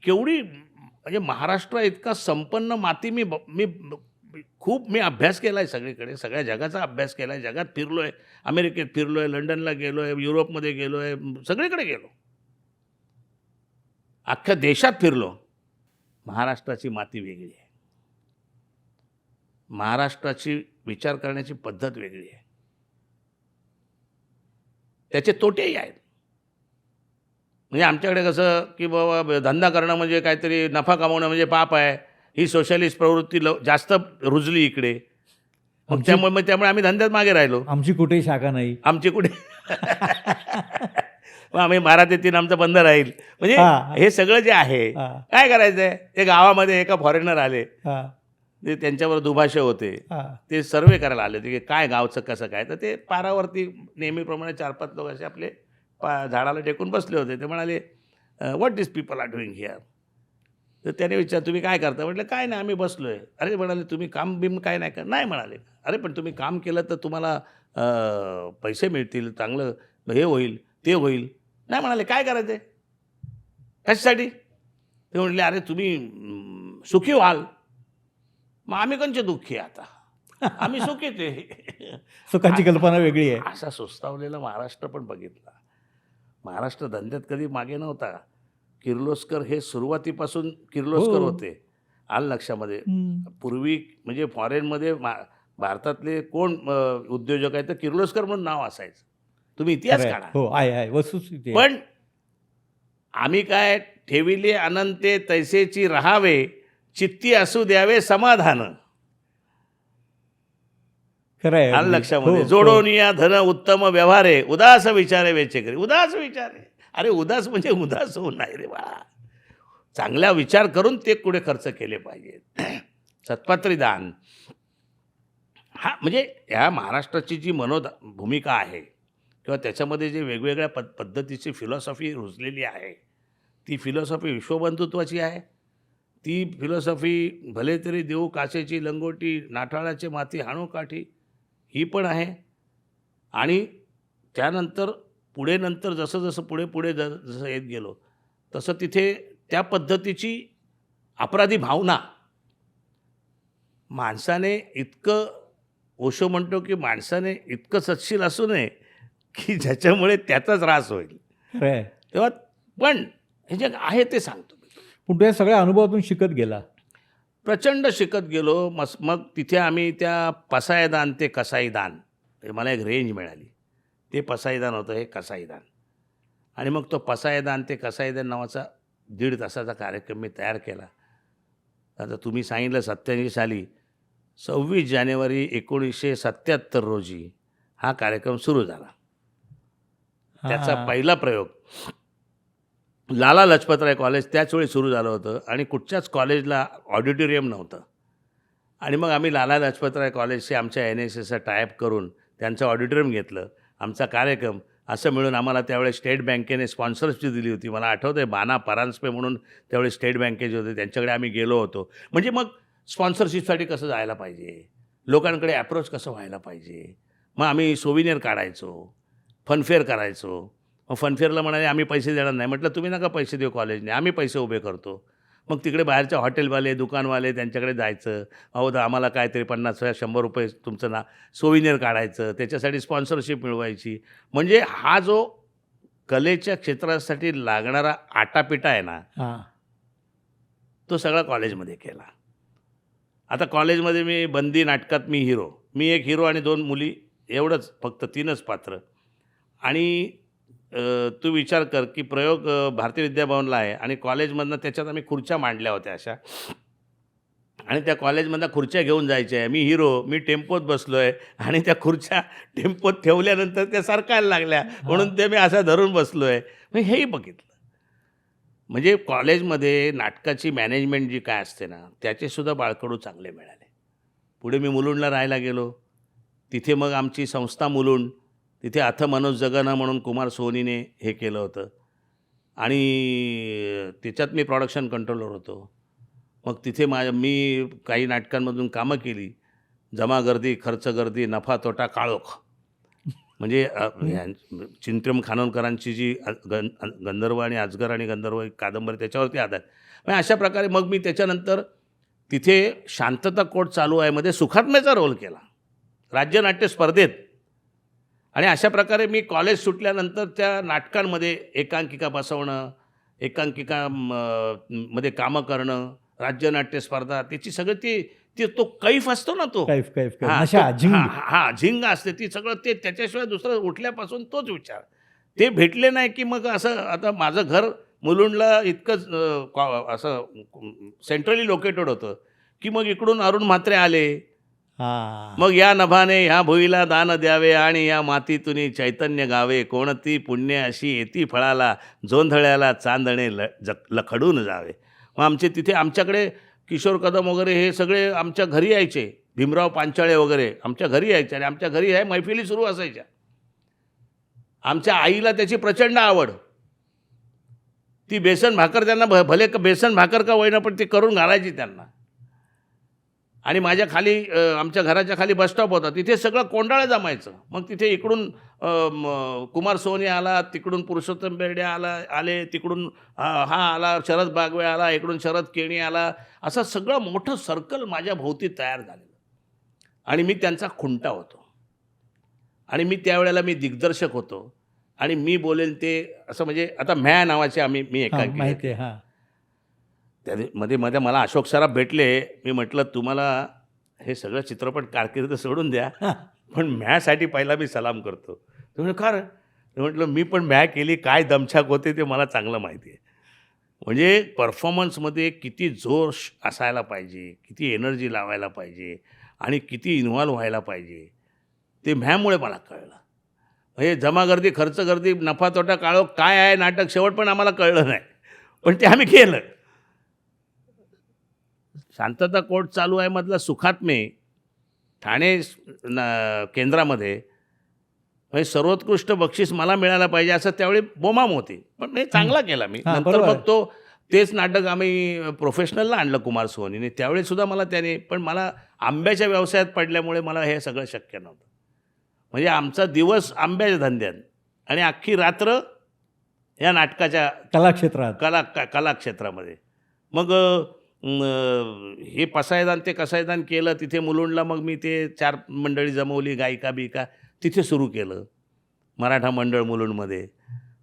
केवढी म्हणजे महाराष्ट्र इतका संपन्न माती. मी अभ्यास केला आहे सगळीकडे, सगळ्या जगाचा अभ्यास केला आहे. जगात फिरलो आहे, अमेरिकेत फिरलो आहे, लंडनला गेलो आहे, युरोपमध्ये गेलो आहे, सगळीकडे गेलो, अख्ख्या देशात फिरलो. महाराष्ट्राची माती वेगळी आहे. महाराष्ट्राची विचार करण्याची पद्धत वेगळी आहे. त्याचे तोटेही आहेत. म्हणजे आमच्याकडे कसं की बाबा धंदा करणं म्हणजे काहीतरी नफा कमावणं म्हणजे पाप आहे. ही सोशलिस्ट प्रवृत्ती जास्त रुजली इकडे. मग त्यामुळे आम्ही धंद्यात मागे राहिलो. आमची कुठेही शाखा नाही. आमची कुठे मग आम्ही 12 ते 3 आमचं बंद राहील. म्हणजे हे सगळं जे आहे काय करायचं आहे. ते गावामध्ये एका फॉरेनर आले, ते त्यांच्यावर दुभाषे होते, ते सर्वे करायला आले होते की काय गावचं कसं काय. तर ते पारावरती नेहमीप्रमाणे 4-5 लोक असे आपले झाडाला टेकून बसले होते. ते म्हणाले what this people are doing here. तर त्याने विचार तुम्ही काय करता. म्हटलं काय नाही आम्ही बसलो आहे. अरे म्हणाले तुम्ही काम बिम काय नाही का. नाही म्हणाले. अरे पण तुम्ही काम केलं तर तुम्हाला पैसे मिळतील, चांगलं हे होईल ते होईल. नाही म्हणाले काय करायचं आहे कशासाठी. ते म्हटले अरे तुम्ही सुखी व्हाल. मग आम्ही कंचे दुःखी आता, आम्ही सुखीच आहे. सुखाची कल्पना वेगळी आहे. असा सुस्तावलेला महाराष्ट्र पण बघितला. महाराष्ट्र धंद्यात कधी मागे नव्हता. किर्लोस्कर हे सुरुवातीपासून किर्लोस्कर होते. आलं लक्षामध्ये. पूर्वी म्हणजे फॉरेनमध्ये भारतातले कोण उद्योजक आहेत तर किर्लोस्कर म्हणून नाव असायचं. तुम्ही इतिहास काढा. हो आहे वस्तुस्थिती. पण आम्ही काय ठेविले अनंते तैसेची राहावे चित्ती असू द्यावे समाधान. खरं आहे आलं अगदी. लक्षामध्ये. हो, जोडून या धन उत्तम व्यवहारे, उदास विचारे वेचेकरी. उदास विचारे, अरे उदास म्हणजे उदास होऊन नाही रे बाळा, चांगला विचार करून ते कुठे खर्च केले पाहिजेत. सत्पात्री दान हा म्हणजे या महाराष्ट्राची जी भूमिका आहे किंवा त्याच्यामध्ये जे वेगवेगळ्या पद्धतीची फिलॉसॉफी रुजलेली आहे, ती फिलॉसॉफी विश्वबंधुत्वाची आहे. ती फिलॉसॉफी भले तरी देऊ काचेची लंगोटी, नाठाळाचे माती हाणू काठी, ही पण आहे. आणि त्यानंतर नंतर जसं जसं पुढे जसं येत गेलो तसं तिथे त्या पद्धतीची अपराधी भावना माणसाने इतकं, ओशो म्हणतो की माणसाने इतकं सत्शील असू नये की ज्याच्यामुळे त्याचाच ऱ्हास होईल. खरं आहे. तेव्हा पण हे जे आहे ते सांगतो मी. पण तू या सगळ्या अनुभवातून शिकत गेला. प्रचंड शिकत गेलो. मग तिथे आम्ही त्या पसायदान ते कसाईदान, हे मला एक रेंज मिळाली. ते पसाईदान होतं, हे कसाईदान. आणि मग तो पसायदान ते कसाईदान नावाचा 1.5 तासाचा कार्यक्रम मी तयार केला. आता तुम्ही सांगितलं 87 साली 26 जानेवारी 1977 रोजी हा कार्यक्रम सुरू झाला. त्याचा हां. पहिला प्रयोग लाला लजपतराय कॉलेज त्याच वेळी सुरू झालं होतं आणि कुठच्याच कॉलेजला ऑडिटोरियम नव्हतं. आणि मग आम्ही लाला लजपतराय कॉलेजशी आमच्या NSSचा टायअप करून त्यांचं ऑडिटोरियम घेतलं. आमचा कार्यक्रम असं मिळून आम्हाला त्यावेळेस स्टेट बँकेने स्पॉन्सरशिप दिली होती. मला आठवतं आहे, बाना परांजपे म्हणून त्यावेळेस स्टेट बँकेचे होते, त्यांच्याकडे आम्ही गेलो होतो. म्हणजे मग स्पॉन्सरशिपसाठी कसं जायला पाहिजे, लोकांकडे ॲप्रोच कसं व्हायला पाहिजे. मग आम्ही सोविनियर काढायचो, फनफेअर करायचो. मग फनफेअरला म्हणाले आम्ही पैसे देणार नाही. म्हटलं तुम्ही नका पैसे देऊ कॉलेजने, आम्ही पैसे उभे करतो. मग तिकडे बाहेरच्या हॉटेलवाले, दुकानवाले त्यांच्याकडे जायचं, अहो आम्हाला काहीतरी 50-100 रुपये तुमचं ना सोविनियर काढायचं, त्याच्यासाठी स्पॉन्सरशिप मिळवायची. म्हणजे हा जो कलेच्या क्षेत्रासाठी लागणारा आटापिटा आहे ना, हां. तो सगळा कॉलेजमध्ये केला. आता कॉलेजमध्ये मी बंदी नाटकात मी हिरो, मी एक हिरो आणि 2 मुली, एवढंच, फक्त 3च पात्र. आणि तू विचार कर की प्रयोग भारतीय विद्याभवनला आहे आणि कॉलेजमधनं त्याच्यात आम्ही खुर्च्या मांडल्या होत्या अशा, आणि त्या कॉलेजमधनं खुर्च्या घेऊन जायच्या आहे. मी हिरो, मी टेम्पोत बसलो आहे आणि त्या खुर्च्या टेम्पोत ठेवल्यानंतर त्या सरकायला लागल्या, म्हणून ते मी असा धरून बसलो आहे. मी हेही बघितलं. म्हणजे कॉलेजमध्ये नाटकाची मॅनेजमेंट जी काय असते ना, त्याचेसुद्धा बाळकडू चांगले मिळाले. पुढे मी मुलुंडला राहायला गेलो. तिथे मग आमची संस्था मुलुंड, तिथे अथ मनोज जगना म्हणून कुमार सोनीने हे केलं होतं आणि त्याच्यात मी प्रोडक्शन कंट्रोलर होतो. मग तिथे मी काही नाटकांमधून कामं केली. जमा गर्दी, खर्च गर्दी, नफा तोटा काळोख, म्हणजे चिंत्रम खानोलकरांची जी गंधर्व आणि अजगर आणि गंधर्व एक कादंबरी, त्याच्यावरती आधारित. म्हणजे अशा प्रकारे मग मी त्याच्यानंतर तिथे शांतता कोर्ट चालू आहे मध्ये सुखात्म्याचा रोल केला राज्यनाट्य स्पर्धेत. आणि अशा प्रकारे मी कॉलेज सुटल्यानंतर त्या नाटकांमध्ये एकांकिका बसवणं, एकांकिका मध्ये कामं करणं, राज्यनाट्य स्पर्धा, त्याची सगळं ती तो कैफ असतो ना, तो कैफ हां, नशा, झिंग. हां, झिंग असते ती, सगळं ते त्याच्याशिवाय दुसरं उठल्यापासून तोच विचार. ते भेटले नाही की मग असं, आता माझं घर मुलुंडला इतकंच असं सेंट्रली लोकेटेड होतं की मग इकडून अरुण म्हात्रे आले. हां. मग या नभाने ह्या भुईला दान द्यावे आणि या मातीतून चैतन्य गावे, कोणती पुण्य अशी येती फळाला, जोंधळ्याला चांदणे लखडून जावे. मग आमचे तिथे आमच्याकडे किशोर कदम वगैरे हे सगळे आमच्या घरी यायचे, भीमराव पांचाळे वगैरे आमच्या घरी यायचे आणि आमच्या घरी ह्या मैफिली सुरू असायच्या. आमच्या आईला त्याची प्रचंड आवड. ती बेसन भाकर त्यांना भले बेसन भाकर का होईना पण ती करून घालायची त्यांना. आणि माझ्या खाली आमच्या घराच्या खाली बसस्टॉप होता, तिथे सगळं कोंडाळं जमायचं. मग तिथे इकडून कुमार सोनी आला, तिकडून पुरुषोत्तम बेर्डे आले, तिकडून हा आला, शरद बागवे आला, इकडून शरद केणी आला, असं सगळं मोठं सर्कल माझ्या भोवती तयार झालेलं. आणि मी त्यांचा खुंटा होतो आणि मी त्यावेळेला मी दिग्दर्शक होतो आणि मी बोलेल ते असं, म्हणजे आता म्या नावाचे मी एकांकिका माहिती आहे. हां. मध्ये मला अशोक सराफ भेटले. मी म्हटलं तुम्हाला हे सगळं चित्रपट कारकीर्द सोडून द्या, पण म्यासाठी पहिला मी सलाम करतो. ते म्हणजे का रे? म्हटलं मी पण म्या केली, काय दमछाक होते ते मला चांगलं माहिती आहे. म्हणजे परफॉर्मन्समध्ये किती जोश असायला पाहिजे, किती एनर्जी लावायला पाहिजे आणि किती इन्व्हॉल्व व्हायला पाहिजे. ते म्ह्यामुळे मला कळलं. म्हणजे जमागर्दी, खर्चगर्दी, नफा तोटा काळो काय आहे नाटक शेवट पण आम्हाला कळलं नाही. पण ते आम्ही केलं. शांतता कोर्ट चालू आहे मधला सुखात्मे ठाणे केंद्रामध्ये म्हणजे सर्वोत्कृष्ट बक्षीस मला मिळायला पाहिजे असं त्यावेळी बोमाम होती. पण मी चांगला केला मी. हां, नंतर बरोबर मग आहे. तो तेच नाटक आम्ही प्रोफेशनलला आणलं कुमार सोनीने. त्यावेळी सुद्धा मला त्याने पण मला आंब्याच्या व्यवसायात पडल्यामुळे मला हे सगळं शक्य नव्हतं. म्हणजे आमचा दिवस आंब्याच्या धंद्यात आणि अख्खी रात्र या नाटकाच्या कलाक्षेत्रात. कलाक्षेत्रामध्ये. मग हे पसायदान ते कसायदान केलं तिथे मुलुंडला. मग मी ते 4 मंडळी जमवली, गायिका बिका तिथे सुरू केलं मराठा मंडळ मुलुंडमध्ये.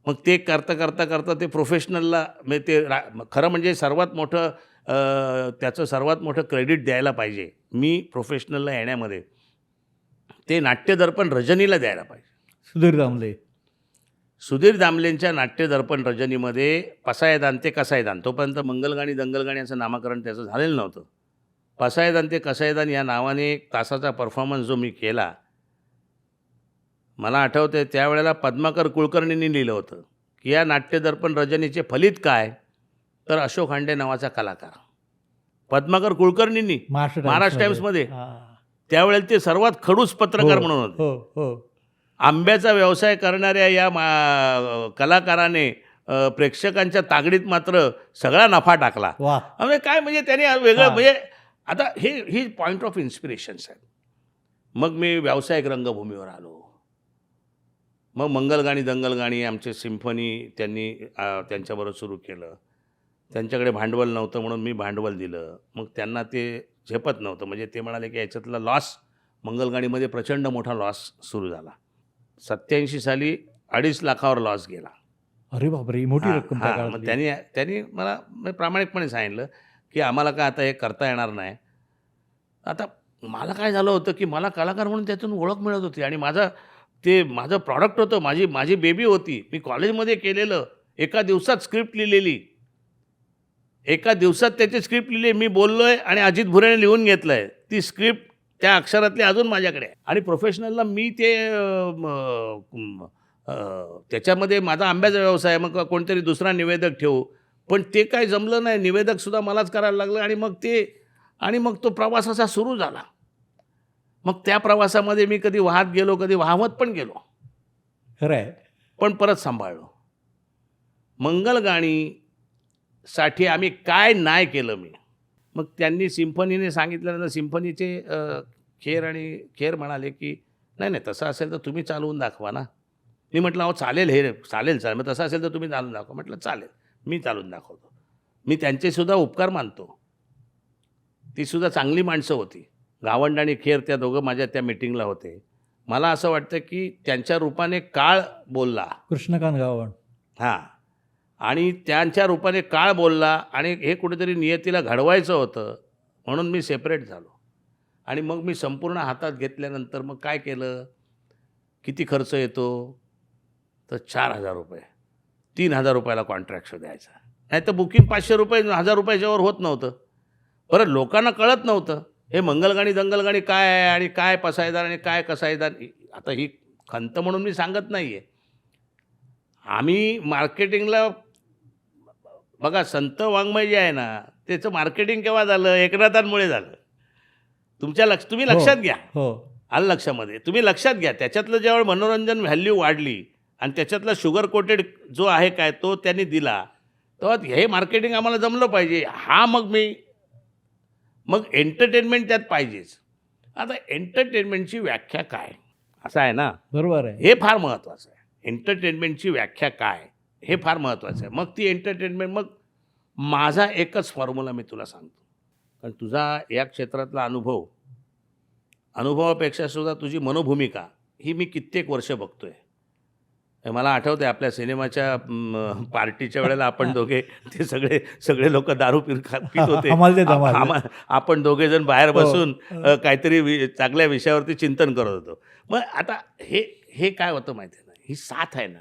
मग ते करता ते प्रोफेशनलला म्हणजे ते खरं म्हणजे सर्वात मोठं त्याचं सर्वात मोठं क्रेडिट द्यायला पाहिजे मी प्रोफेशनलला येण्यामध्ये ते नाट्यदर्पण रजनीला द्यायला पाहिजे. सुधीर दामले. सुधीर दामलेंच्या नाट्यदर्पण रजनीमध्ये पसायदान ते कसायदान तोपर्यंत मंगलगाणी दंगलगाणी असं नामकरण त्याचं झालेलं नव्हतं. पसायदान ते कसायदान या नावाने एक तासाचा परफॉर्मन्स जो मी केला, मला आठवतं त्यावेळेला पद्माकर कुलकर्णींनी लिहिलं होतं की या नाट्यदर्पण रजनीचे फलित काय, तर अशोक हांडे नावाचा कलाकार. पद्माकर कुलकर्णींनी महाराष्ट्र टाइम्समध्ये त्यावेळेला ते सर्वात खडूस पत्रकार म्हणून होते. हो. आंब्याचा व्यवसाय करणाऱ्या या कलाकाराने प्रेक्षकांच्या तागडीत मात्र सगळा नफा टाकला. वा. म्हणजे काय म्हणजे त्याने वेगळं म्हणजे आता ही पॉईंट ऑफ इन्स्पिरेशन्स आहेत. मग मी व्यावसायिक रंगभूमीवर आलो. मग मंगलगाणी दंगलगाणी आमचे सिम्फनी त्यांनी त्यांच्याबरोबर सुरू केलं. त्यांच्याकडे भांडवल नव्हतं म्हणून मी भांडवल दिलं. मग त्यांना ते झेपत नव्हतं. म्हणजे ते म्हणाले की याच्यातला लॉस मंगलगाणीमध्ये प्रचंड मोठा लॉस सुरू झाला. 87 साली 2.5 लाखावर लॉस गेला. अरे बापरे, मोठी रक्कम त्या मग काळातली. त्यांनी मला प्रामाणिकपणे सांगितलं की आम्हाला काय आता हे करता येणार नाही. आता मला काय झालं होतं की मला कलाकार म्हणून त्यातून ओळख मिळत होती आणि माझं प्रॉडक्ट होतं, माझी बेबी होती. मी कॉलेजमध्ये केलेलं, एका दिवसात स्क्रिप्ट लिहिलेली, एका दिवसात त्याची स्क्रिप्ट लिहिली. मी बोललो आहे आणि अजित भुरेने लिहून घेतलं आहे. ती स्क्रिप्ट त्या अक्षरातली अजून माझ्याकडे आहे. आणि प्रोफेशनलला मी ते त्याच्यामध्ये माझा आंब्याचा व्यवसाय आहे. मग कोणतरी दुसरा निवेदक ठेवू, पण ते काय जमलं नाही. निवेदकसुद्धा मलाच करायला लागलं आणि मग तो प्रवास असा सुरू झाला. मग त्या प्रवासामध्ये मी कधी वाहत गेलो, कधी वाहवत पण गेलो, खरं आहे. पण परत सांभाळलो. मंगलगाणीसाठी आम्ही काय नाही केलं मी. मग त्यांनी सिम्फनीने सांगितल्यानंतर सिम्फनीचे खेर म्हणाले की नाही तसं असेल तर तुम्ही चालवून दाखवा ना. मी म्हटलं अहो चालेल मग तसं असेल तर तुम्ही चालवून दाखवा. म्हटलं चालेल, मी चालवून दाखवतो. मी त्यांचेसुद्धा उपकार मानतो. तीसुद्धा चांगली माणसं होती. गावंड आणि खेर त्या दोघं माझ्या त्या मिटिंगला होते. मला असं वाटतं की त्यांच्या रूपाने काळ बोलला. कृष्णकांत गावंड. हां, आणि त्यांच्या रूपाने काळ बोलला आणि हे कुठेतरी नियतीला घडवायचं होतं म्हणून मी सेपरेट झालो. आणि मग मी संपूर्ण हातात घेतल्यानंतर मग काय केलं, किती खर्च येतो तर 4,000 रुपये, 3,000 रुपयाला कॉन्ट्रॅक्ट द्यायचा. नाही तर बुकिंग 500 रुपये 1,000 रुपयाच्यावर होत नव्हतं. बरं लोकांना कळत नव्हतं हे मंगलगाणी दंगलगाणी काय आहे आणि काय पसायदान आणि काय कसायदान. आता ही खंत म्हणून मी सांगत नाही आहे. आम्ही मार्केटिंगला बघा, संत वाङ्मय जे आहे ना त्याचं मार्केटिंग केव्हा झालं, एकनाथांमुळे झालं. तुम्ही लक्षात घ्या. हो. आलं लक्षामध्ये, तुम्ही लक्षात घ्या. त्याच्यातलं ज्यावेळी मनोरंजन व्हॅल्यू वाढली आणि त्याच्यातला शुगर कोटेड जो आहे काय तो त्यांनी दिला, तेव्हा हे मार्केटिंग आम्हाला जमलं पाहिजे. मग एंटरटेनमेंट त्यात पाहिजेच. आता एंटरटेनमेंटची व्याख्या काय असं आहे ना, बरोबर आहे. हे फार महत्त्वाचं आहे. एंटरटेनमेंटची व्याख्या काय हे फार महत्त्वाचं आहे. मग ती एंटरटेनमेंट, मग माझा एकच फॉर्म्युला मी तुला सांगतो. कारण तुझा या क्षेत्रातला अनुभवापेक्षा सुद्धा तुझी मनोभूमिका ही मी कित्येक वर्ष बघतोय. मला आठवतं आहे आपल्या सिनेमाच्या पार्टीच्या वेळेला आपण दोघे ते सगळे लोक दारू पीत होते. आपण दोघेजण बाहेर बसून काहीतरी चांगल्या विषयावरती चिंतन करत होतो. मग आता हे काय होतं माहिती आहे ना, ही साथ आहे ना,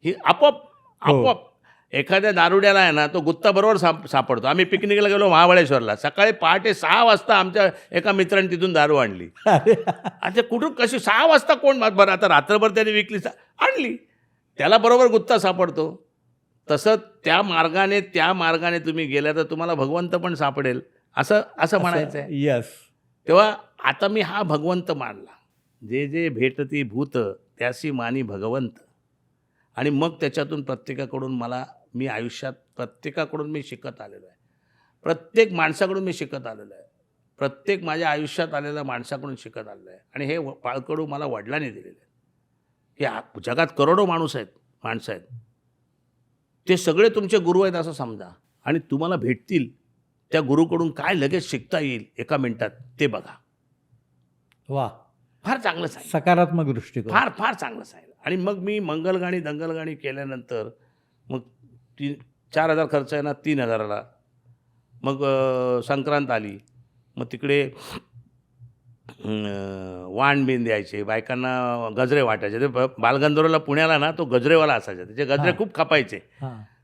ही आपोआप एखाद्या दारुड्याला आहे ना तो गुत्ता बरोबर सापडतो. आम्ही पिकनिकला गेलो महाबळेश्वरला, सकाळी पहाटे 6 वाजता आमच्या एका मित्राने तिथून दारू आणली. आणि ते कुठून कशी 6 वाजता कोण बरं आता रात्रभर त्याने विकली आणली, त्याला बरोबर गुत्ता सापडतो. तसं त्या मार्गाने तुम्ही गेल्या तर तुम्हाला भगवंत पण सापडेल असं म्हणायचं आहे. यस. तेव्हा आता मी हा भगवंत मानला, जे जे भेटती भूत त्यासी मानी भगवंत. आणि मग त्याच्यातून प्रत्येकाकडून मी आयुष्यात प्रत्येकाकडून मी शिकत आलेलो आहे. प्रत्येक माणसाकडून मी शिकत आलेलो आहे. प्रत्येक माझ्या आयुष्यात आलेल्या माणसाकडून शिकत आलेलं आहे. आणि हे पाळकडू मला वडिलांनी दिलेले आहे. या जगात करोडो माणसं आहेत, ते सगळे तुमचे गुरु आहेत असं समजा. आणि तुम्हाला भेटतील त्या गुरुकडून काय लगेच शिकता येईल एका मिनिटात ते बघा. वा, फार चांगलं सांगितलं, सकारात्मक दृष्टिकोन. फार फार चांगलं सांगितलं. आणि मग मी मंगलगाणी दंगलगाणी केल्यानंतर मग 4,000 खर्च आहे ना 3,000ला. मग संक्रांत आली, मग तिकडे वाण बिन द्यायचे, बायकांना गजरे वाटायचे. ते बालगंधर्वला पुण्याला ना तो गजरेवाला असायचा, त्याचे गजरे खूप खपायचे.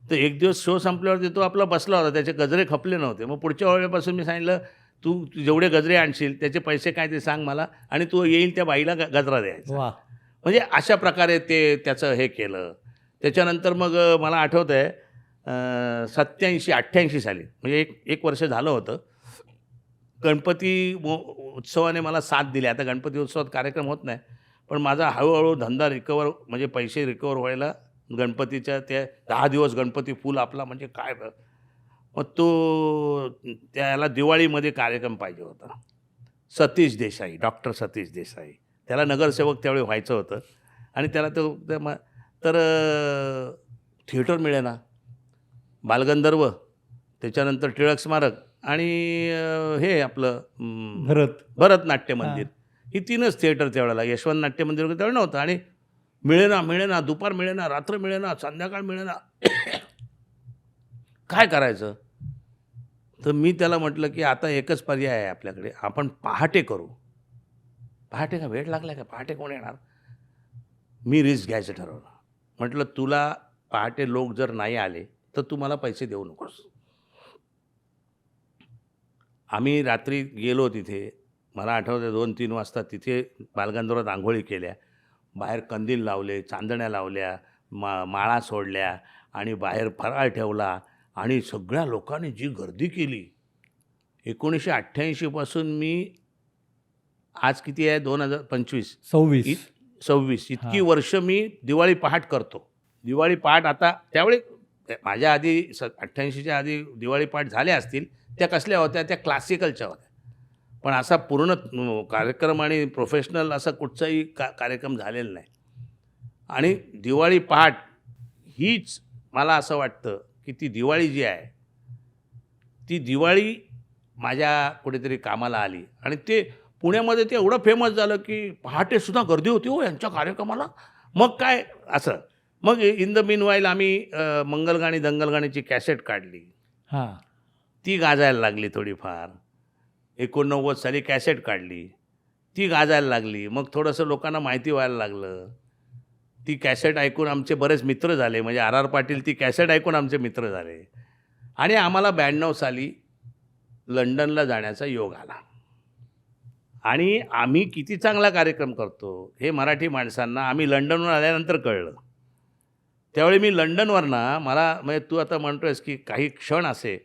तर एक दिवस शो संपल्यावरती तो आपला बसला होता, त्याचे गजरे खपले नव्हते. मग पुढच्या वेळेपासून मी सांगितलं, तू जेवढे गजरे आणशील त्याचे पैसे काय ते सांग मला, आणि तू येईल त्या बाईला गजरा द्यायचा. म्हणजे अशा प्रकारे त्याचं हे केलं. त्याच्यानंतर मग मला आठवतं आहे 87-88 साली, म्हणजे एक वर्ष झालं होतं, गणपती उत्सवाने मला साथ दिली. आता गणपती उत्सवात कार्यक्रम होत नाही, पण माझा हळूहळू धंदा रिकवर, म्हणजे पैसे रिकवर व्हायला गणपतीच्या ते 10 दिवस गणपती फुल आपला म्हणजे काय. मग त्याला दिवाळीमध्ये कार्यक्रम पाहिजे होता. सतीश देसाई, डॉक्टर सतीश देसाई, त्याला नगरसेवक त्यावेळी व्हायचं होतं. आणि त्याला तर थिएटर मिळेना. बालगंधर्व, त्याच्यानंतर टिळक स्मारक आणि हे आपलं भरतनाट्य मंदिर, ही 3च थिएटर त्यावेळेला. यशवंत नाट्य मंदिर वगैरे त्यावेळेला नव्हतं. आणि मिळेना, दुपार मिळेना, रात्र मिळेना, संध्याकाळ मिळेना. काय करायचं? तर मी त्याला म्हटलं की आता एकच पर्याय आहे आपल्याकडे, आपण पहाटे करू. पहाटे का वेळ लागला का? पहाटे कोण येणार? मी रिस्क घ्यायचं ठरवलं. म्हटलं तुला पहाटे लोक जर नाही आले तर तू मला पैसे देऊ नकोस. आम्ही रात्री गेलो तिथे, मला आठवतं 2-3 वाजता तिथे बालगंधर्वात आंघोळी केल्या, बाहेर कंदील लावले, चांदण्या लावल्या, माळा सोडल्या आणि बाहेर फराळ ठेवला. आणि सगळ्या लोकांनी जी गर्दी केली. 1988 पासून मी आज किती आहे 2026 इतकी वर्ष मी दिवाळी पहाट करतो. दिवाळी पहाट आता त्यावेळी माझ्या आधी 88च्या आधी दिवाळी पहाट झाल्या असतील, त्या कसल्या होत्या? त्या क्लासिकलच्या होत्या. पण असा पूर्ण कार्यक्रम आणि प्रोफेशनल असा कुठचाही कार्यक्रम झालेला नाही. आणि दिवाळी पहाट हीच मला असं वाटतं की ती दिवाळी जी आहे, ती दिवाळी माझ्या कुठेतरी कामाला आली. आणि ते पुण्यामध्ये ते एवढं फेमस झालं की पहाटेसुद्धा गर्दी होती हो यांच्या कार्यक्रमाला. मग काय असं, मग इन द मीन वाईल आम्ही मंगलगाणी दंगलगाणीची कॅसेट काढली. ती गाजायला लागली थोडीफार. 89 साली कॅसेट काढली, ती गाजायला लागली. मग थोडंसं लोकांना माहिती व्हायला लागलं. ती कॅसेट ऐकून आमचे बरेच मित्र झाले, म्हणजे R.R. पाटील ती कॅसेट ऐकून आमचे मित्र झाले. आणि आम्हाला 92 साली लंडनला जाण्याचा योग आला. आणि आम्ही किती चांगला कार्यक्रम करतो हे मराठी माणसांना आम्ही लंडनवरून आल्यानंतर कळलं. त्यावेळी मी लंडनवरनं मला, म्हणजे तू आता म्हणतो आहेस की काही क्षण असे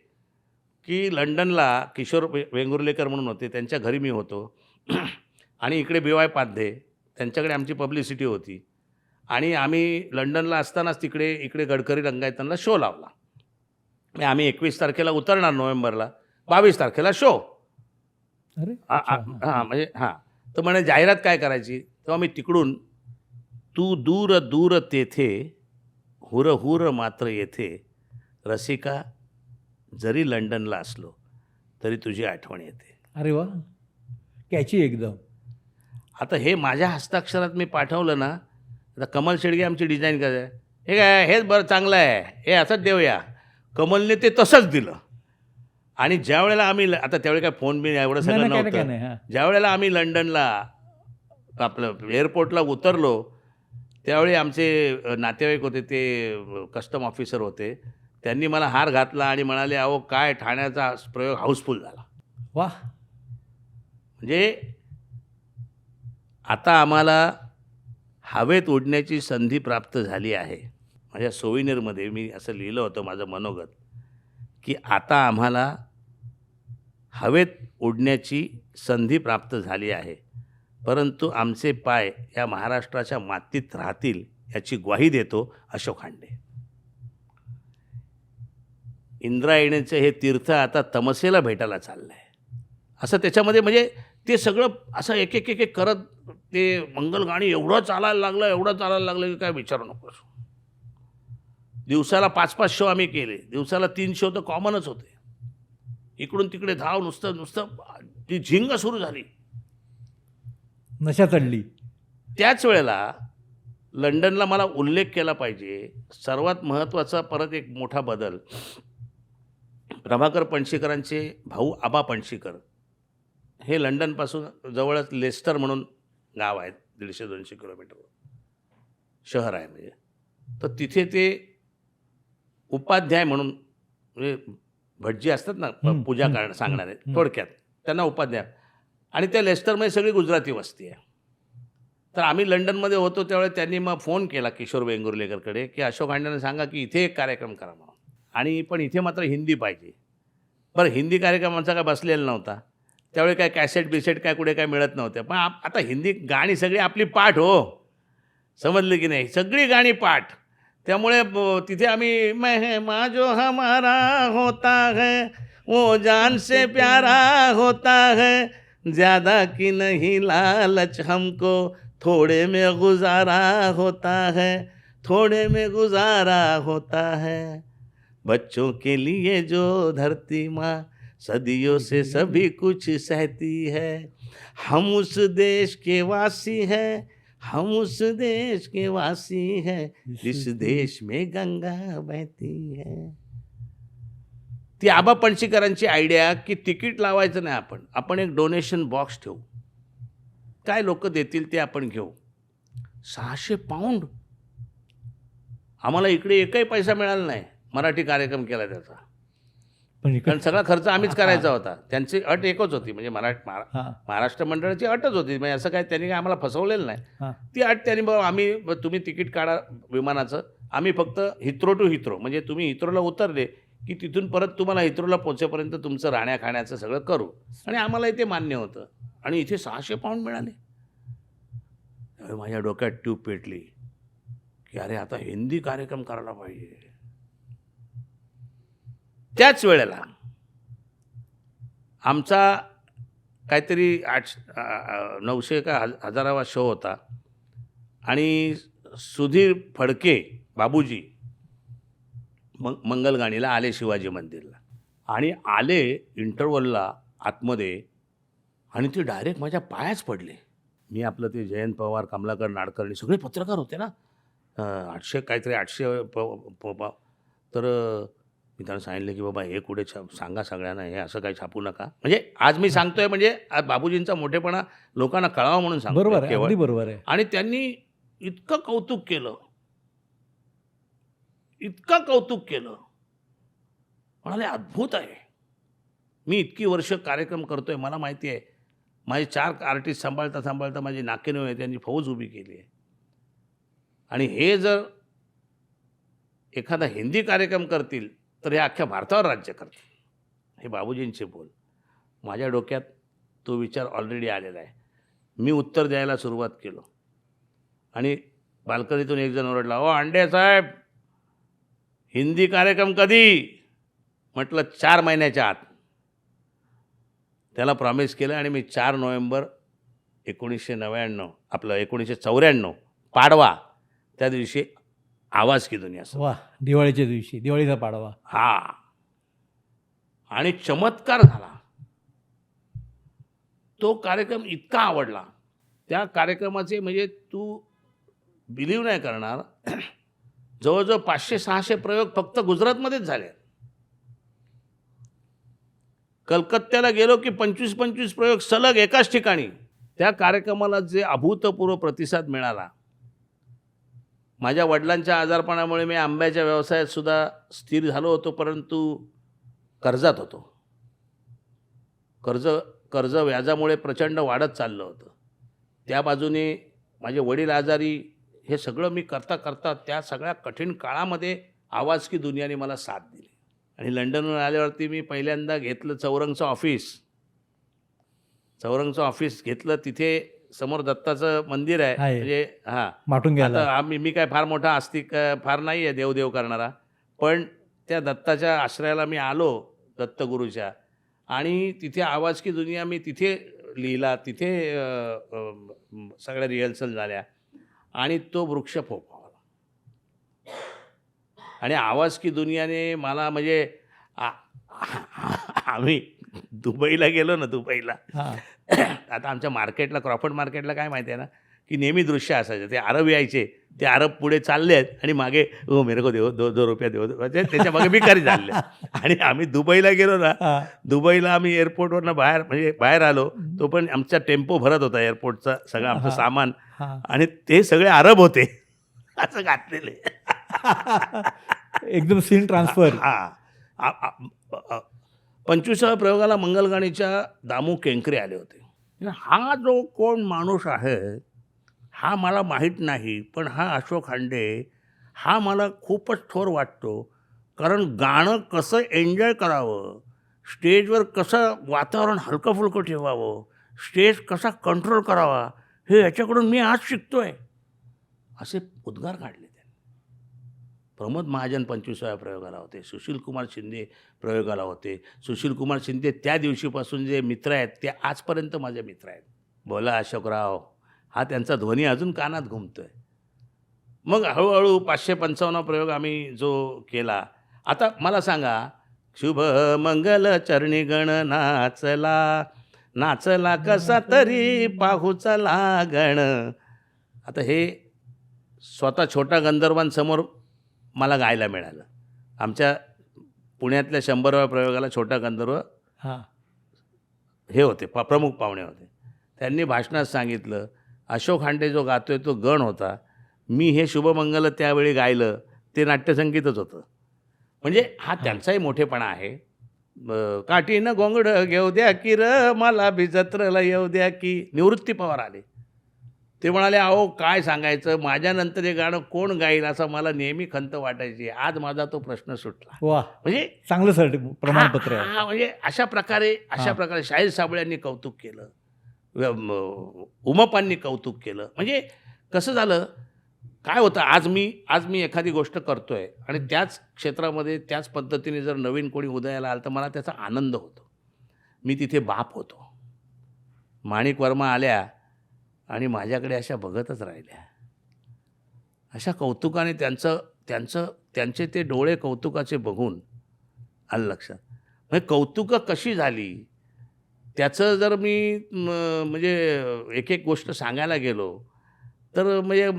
की लंडनला किशोर वेंगुर्लेकर म्हणून होते, त्यांच्या घरी मी होतो. आणि इकडे BY पाध्ये त्यांच्याकडे आमची पब्लिसिटी होती. आणि आम्ही लंडनला असतानाच इकडे गडकरी रंगायतांना शो लावला. आम्ही 21 तारखेला उतरणार नोव्हेंबरला, 22 तारखेला शो. म्हणजे तर म्हणे जाहिरात काय करायची? तेव्हा मी तिकडून तू दूर दूर तेथे हुर हुर मात्र येथे रसिका जरी लंडनला असलो तरी तुझी आठवण येते. अरे वा, कॅची एकदम. आता हे माझ्या हस्ताक्षरात मी पाठवलं ना, आता कमल शेडगे आमची डिझाईन करायचं आहे, हे काय हेच बरं चांगलं आहे, हे असंच देऊया. कमलने ते तसंच दिलं. आणि ज्या वेळेला आम्ही आता त्यावेळी काय फोन बिन एवढं सगळं नव्हतं. ज्या वेळेला आम्ही लंडनला आपलं एअरपोर्टला उतरलो त्यावेळी आमचे नातेवाईक होते, ते कस्टम ऑफिसर होते. त्यांनी मला हार घातला आणि म्हणाले, अहो काय ठाण्याचा प्रयोग हाऊसफुल झाला. वाह! म्हणजे आता आम्हाला हवेत उडण्याची संधी प्राप्त झाली आहे. माझ्या सोविनिरमध्ये मी असं लिहिलं होतं माझं मनोगत, की आता आम्हाला हवेत उडण्याची संधी प्राप्त झाली आहे, परंतु आमचे पाय या महाराष्ट्राच्या मातीत राहतील याची ग्वाही देतो अशोक हांडे. इंद्रायणीचं हे तीर्थ आता तमसेला भेटायला चाललं आहे, असं त्याच्यामध्ये म्हणजे ते सगळं असं एक एक एक एक करत ते मंगलगाणी एवढं चालायला लागलं की काय विचारू नकोस. दिवसाला 5-5 शो आम्ही केले, दिवसाला 3 शो तर कॉमनच होते. इकडून तिकडे धाव, नुसतं ती झिंग सुरू झाली. नशा चढली. त्याच वेळेला लंडनला मला उल्लेख केला पाहिजे. सर्वात महत्त्वाचा परत एक मोठा बदल, प्रभाकर पणशीकरांचे भाऊ आबा पणशीकर हे लंडनपासून जवळच लेस्टर म्हणून गाव आहे, 150-200 किलोमीटरवर शहर आहे म्हणजे. तर तिथे ते उपाध्याय म्हणून, म्हणजे भटजी असतात ना पूजा सांगणारे, थोडक्यात त्यांना उपाध्याय. आणि त्या लेस्टरमध्ये सगळी गुजराती वस्ती आहे. तर आम्ही लंडनमध्ये होतो त्यावेळेस त्यांनी मग फोन केला किशोर वेंगुर्लेकरकडे, की अशोक हांडेंना सांगा की इथे एक कार्यक्रम करा म्हणून, आणि पण इथे मात्र हिंदी पाहिजे. बरं, हिंदी कार्यक्रम आमचा काय बसलेला नव्हता त्यावेळी, काय कॅसेट बिसेट काय कुठे काय मिळत नव्हते. पण आता हिंदी गाणी सगळी आपली पाठ हो, समजलं की नाही, सगळी गाणी पाठ. त्यामुळे तिथे आम्ही मेहमा जो हमारा होता है वो जान से प्यारा होता है, ज़्यादा की नहीं लालच हमको थोड़े में गुजारा होता है, थोड़े में गुजारा होता है, बच्चों के लिए जो धरती माँ सदियों से सभी कुछ सहती है, हम उस देश के वासी हैं, हम उस देश के वासी हैं, जिस देश में गंगा बहती है. ती आबा पणशीकरांची आयडिया की तिकीट लावायचं नाही, आपण एक डोनेशन बॉक्स ठेवू, काय लोक देतील ते आपण घेऊ. 600 पाऊंड. आम्हाला इकडे एकही पैसा मिळाला नाही मराठी कार्यक्रम केला त्याचा, कारण सगळा खर्च आम्हीच करायचा होता. त्यांची अट एकच होती, म्हणजे महाराष्ट्र मंडळाची अटच होती, म्हणजे असं काय त्यांनी काय आम्हाला फसवलेलं नाही. ती अट त्यांनी तुम्ही तिकीट काढा विमानाचं, आम्ही फक्त हिथ्रो टू हिथ्रो, म्हणजे तुम्ही हिथ्रोला उतरले की तिथून परत तुम्हाला हिथ्रोला पोहोचेपर्यंत तुमचं राहण्या खाण्याचं सगळं करू. आणि आम्हालाही ते मान्य होतं. आणि इथे 600 पाऊंड मिळाले. त्यावेळी माझ्या डोक्यात ट्यूब पेटली की अरे आता हिंदी कार्यक्रम करायला पाहिजे. त्याच वेळेला आमचा काहीतरी 900 का 1000वा शो होता, आणि सुधीर फडके बाबूजी मंगलगाणीला आले शिवाजी मंदिरला, आणि आले इंटरवलला आतमध्ये, आणि ते डायरेक्ट माझ्या पायाच पडले. मी आपलं ते जयंत पवार, कमलाकर नाडकर्णी सगळे पत्रकार होते ना, 800 तर मी त्यांना सांगितलं की बाबा हे कुठे सांगा सगळ्यांना, हे असं काही छापू नका. म्हणजे आज मी सांगतोय, म्हणजे आज बाबूजींचा मोठेपणा लोकांना कळावा म्हणून सांगतो. बरोबर आहे, अगदी बरोबर आहे. आणि त्यांनी इतकं कौतुक केलं, इतकं कौतुक केलं, म्हणाले अद्भुत आहे. मी इतकी वर्ष कार्यक्रम करतोय, मला माहिती आहे, माझे 4 आर्टिस्ट सांभाळता माझी नाकेनऊ आहे, त्यांनी फौज उभी केली आहे. आणि हे जर एखादा हिंदी कार्यक्रम करतील तर हे अख्ख्या भारतावर राज्य करतील. हे बाबूजींचे बोल. माझ्या डोक्यात तो विचार ऑलरेडी आलेला आहे. मी उत्तर द्यायला सुरुवात केलो, आणि बाल्कनीतून एक जण ओरडला, ओ हांडे साहेब, हिंदी कार्यक्रम कधी? म्हटलं 4 महिन्याच्या आत. त्याला प्रॉमिस केलं, आणि मी 4 नोव्हेंबर 1999 आपलं 1994 पाडवा त्या दिवशी आवाज की दुनिया. वा, दिवाळीच्या दिवशी, दिवाळीचा पाडवा. हा, आणि चमत्कार झाला. तो कार्यक्रम इतका आवडला. त्या कार्यक्रमाचे म्हणजे तू बिलीव्ह नाही करणार, जवळजवळ 500-600 प्रयोग फक्त गुजरातमध्येच झाले. कलकत्त्याला गेलो की 25-25 प्रयोग सलग एकाच ठिकाणी. त्या कार्यक्रमाला जे अभूतपूर्व प्रतिसाद मिळाला माझ्या वडिलांच्या आजारपणामुळे मी आंब्याच्या व्यवसायात सुद्धा स्थिर झालो होतो, परंतु कर्जात होतो. कर्ज व्याजामुळे प्रचंड वाढत चाललं होतं. त्या बाजूने माझे वडील आजारी, हे सगळं मी करता करता त्या सगळ्या कठीण काळामध्ये आवाज की दुनियाने मला साथ दिली. आणि लंडनहून आल्यावरती मी पहिल्यांदा घेतलं चौरंगचं ऑफिस घेतलं. तिथे समोर दत्ताचं मंदिर आहे. आहे. म्हणजे माटून घ्यायला. आता मी काय फार मोठा आस्तिक फार नाही आहे, देवदेव करणारा, पण त्या दत्ताच्या आश्रयाला मी आलो, दत्तगुरूच्या, आणि तिथे आवाज की दुनिया मी तिथे लिहिला. तिथे सगळ्या रिहर्सल झाल्या आणि तो वृक्ष फोफावला. आणि आवाज की दुनियाने मला म्हणजे आम्ही दुबईला गेलो ना, दुबईला हां. आता आमच्या मार्केटला, क्रॉफर्ड मार्केटला काय माहिती आहे ना, की नेहमी दृश्य असायचं. ते अरब यायचे, ते अरब पुढे चालले आहेत आणि मागे ओ मेरे को देव 2 रुपया देव, त्याच्या मागे भिकारी चालले. आणि आम्ही दुबईला गेलो ना, हां. दुबईला आम्ही एअरपोर्टवरनं बाहेर आलो, तो पण आमचा टेम्पो भरत होता एअरपोर्टचा सगळं आमचं सामान, हां. आणि ते सगळे अरब होते असं घातलेले. एकदम सीन ट्रान्सफर. 25व्या प्रयोगाला मंगलगाणीच्या दामू केंकरे आले होते. हा जो कोण माणूस आहे हा मला माहीत नाही, पण हा अशोक हांडे हा मला खूपच थोर वाटतो. कारण गाणं कसं एन्जॉय करावं, स्टेजवर कसं वातावरण हलकं फुलकं ठेवावं, स्टेज कसा कंट्रोल करावा, हे याच्याकडून मी आज शिकतोय, असे उद्गार काढले. प्रमोद महाजन 25व्या प्रयोगाला होते, सुशीलकुमार शिंदे प्रयोगाला होते. सुशीलकुमार शिंदे त्या दिवशीपासून जे मित्र आहेत ते आजपर्यंत माझे मित्र आहेत. बोला अशोकराव, हा त्यांचा ध्वनी अजून कानात घुमतोय. मग हळूहळू 555 प्रयोग आम्ही जो केला. आता मला सांगा, शुभ मंगल चरणी गण नाचला, नाचला कसा तरी पाहू चला गण. आता हे स्वतः छोटा गंधर्वांसमोर मला गायला मिळालं. आमच्या पुण्यातल्या 100व्या प्रयोगाला छोटा गंधर्व हां. हे होते, प्रमुख पाहुणे होते. त्यांनी भाषणात सांगितलं, अशोक हांडे जो गातोय तो गण होता, मी हे शुभमंगल त्यावेळी गायलं ते नाट्यसंगीतच होतं. म्हणजे हा त्यांचाही मोठेपणा आहे. काठीनं गोंगडं घेऊ द्या की र, मला बी जत्रेला येऊ द्या की. निवृत्ती पवार आले, ते म्हणाले, अहो काय सांगायचं, माझ्यानंतर हे गाणं कोण गाईल असं मला नेहमी खंत वाटायची. आज माझा तो प्रश्न सुटला. वा, म्हणजे चांगलं प्रमाणपत्र आहे. म्हणजे अशा प्रकारे शाहीर साबळ्यांनी कौतुक केलं, उमापांनी कौतुक केलं. म्हणजे कसं झालं, काय होतं, आज मी एखादी गोष्ट करतोय आणि त्याच क्षेत्रामध्ये त्याच पद्धतीने जर नवीन कोणी उदयाला आलं तर मला त्याचा आनंद होतो. मी तिथे बाप होतो. माणिक वर्मा आल्या आणि माझ्याकडे अशा बघतच राहिल्या. अशा कौतुकाने त्यांचे ते डोळे कौतुकाचे बघून आलं लक्षात. म्हणजे कौतुकं कशी झाली त्याचं जर मी म्हणजे एक एक गोष्ट सांगायला गेलो तर म्हणजे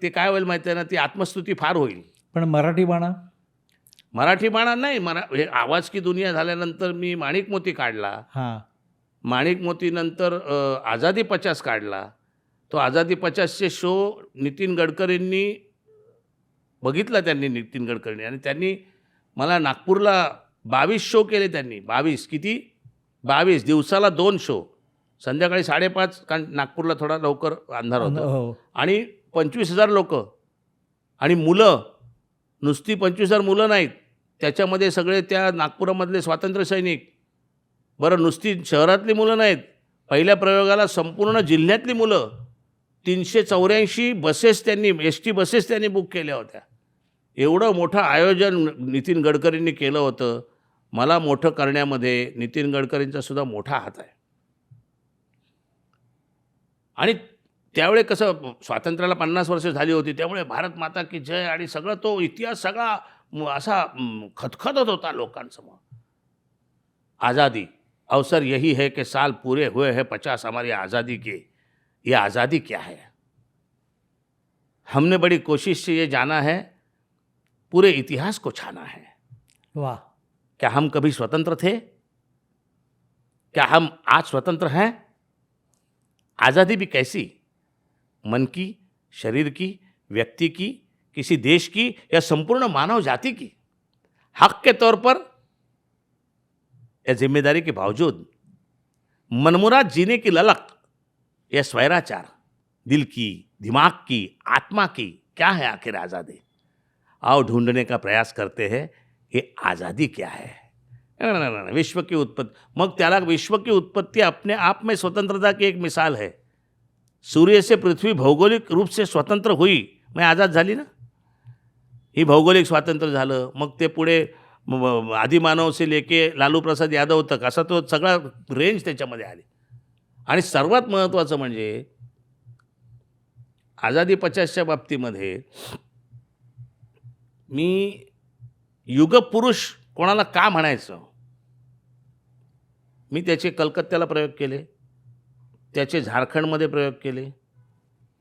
ते काय होईल माहिती आहे ना, ती आत्मस्तुती फार होईल. पण मराठी बाणा नाही, हे आवाज की दुनिया झाल्यानंतर मी माणिक मोती काढला. हां. माणिक मोतीनंतर आझादी 50 काढला. तो आझादी 50चे शो नितीन गडकरींनी बघितला, नितीन गडकरींनी, आणि त्यांनी मला नागपूरला 22 शो केले. त्यांनी 22 दिवसाला 2 शो, संध्याकाळी 5:30, कारण नागपूरला थोडा लवकर अंधार होतो, आणि 25,000 लोक आणि मुलं, नुसती 25,000 मुलं नाहीत, त्याच्यामध्ये सगळे त्या नागपुरामधले स्वातंत्र्य सैनिक. बरं, नुसती शहरातली मुलं नाहीत, पहिल्या प्रयोगाला संपूर्ण जिल्ह्यातली मुलं. 384 बसेस त्यांनी, ST बसेस त्यांनी बुक केल्या होत्या. एवढं मोठं आयोजन नितीन गडकरींनी केलं होतं. मला मोठं करण्यामध्ये नितीन गडकरींचा सुद्धा मोठा हात आहे. आणि त्यावेळी कसं स्वातंत्र्याला 50 वर्ष झाली होती, त्यामुळे भारत माता की जय आणि सगळं तो इतिहास सगळा असा खदखदत होता लोकांसमोर. आज़ादी, अवसर यही है कि साल पूरे हुए हैं 50 हमारी आज़ादी के. ये आज़ादी क्या है? हमने बड़ी कोशिश से ये जाना है, पूरे इतिहास को छाना है. वाह. क्या हम कभी स्वतंत्र थे? क्या हम आज स्वतंत्र हैं? आज़ादी भी कैसी? मन की, शरीर की, व्यक्ति की, किसी देश की या संपूर्ण मानव जाति की हक के तौर पर या जिम्मेदारी के बावजूद मनमुराद जीने की ललक या स्वैराचार, दिल की, दिमाग की, आत्मा की क्या है आखिर आज़ादी? आओ ढूंढने का प्रयास करते हैं ये आज़ादी क्या है. नहीं, विश्व की उत्पत्ति, मग त्याला विश्व की उत्पत्ति अपने आप में स्वतंत्रता की एक मिसाल है. सूर्य से पृथ्वी भौगोलिक रूप से स्वतंत्र हुई, मग आझाद झाली ना. ही भौगोलिक स्वातंत्र्य झालं. मग ते पुढे आदिमानव से लेके लालू प्रसाद यादव तक असा तो सगळा रेंज त्याच्यामध्ये आली. आणि सर्वात महत्त्वाचं म्हणजे आझादी 50च्या बाबतीमध्ये मी युगपुरुष कोणाला का म्हणायचं, मी त्याचे कलकत्त्याला प्रयोग केले, त्याचे झारखंडमध्ये प्रयोग केले,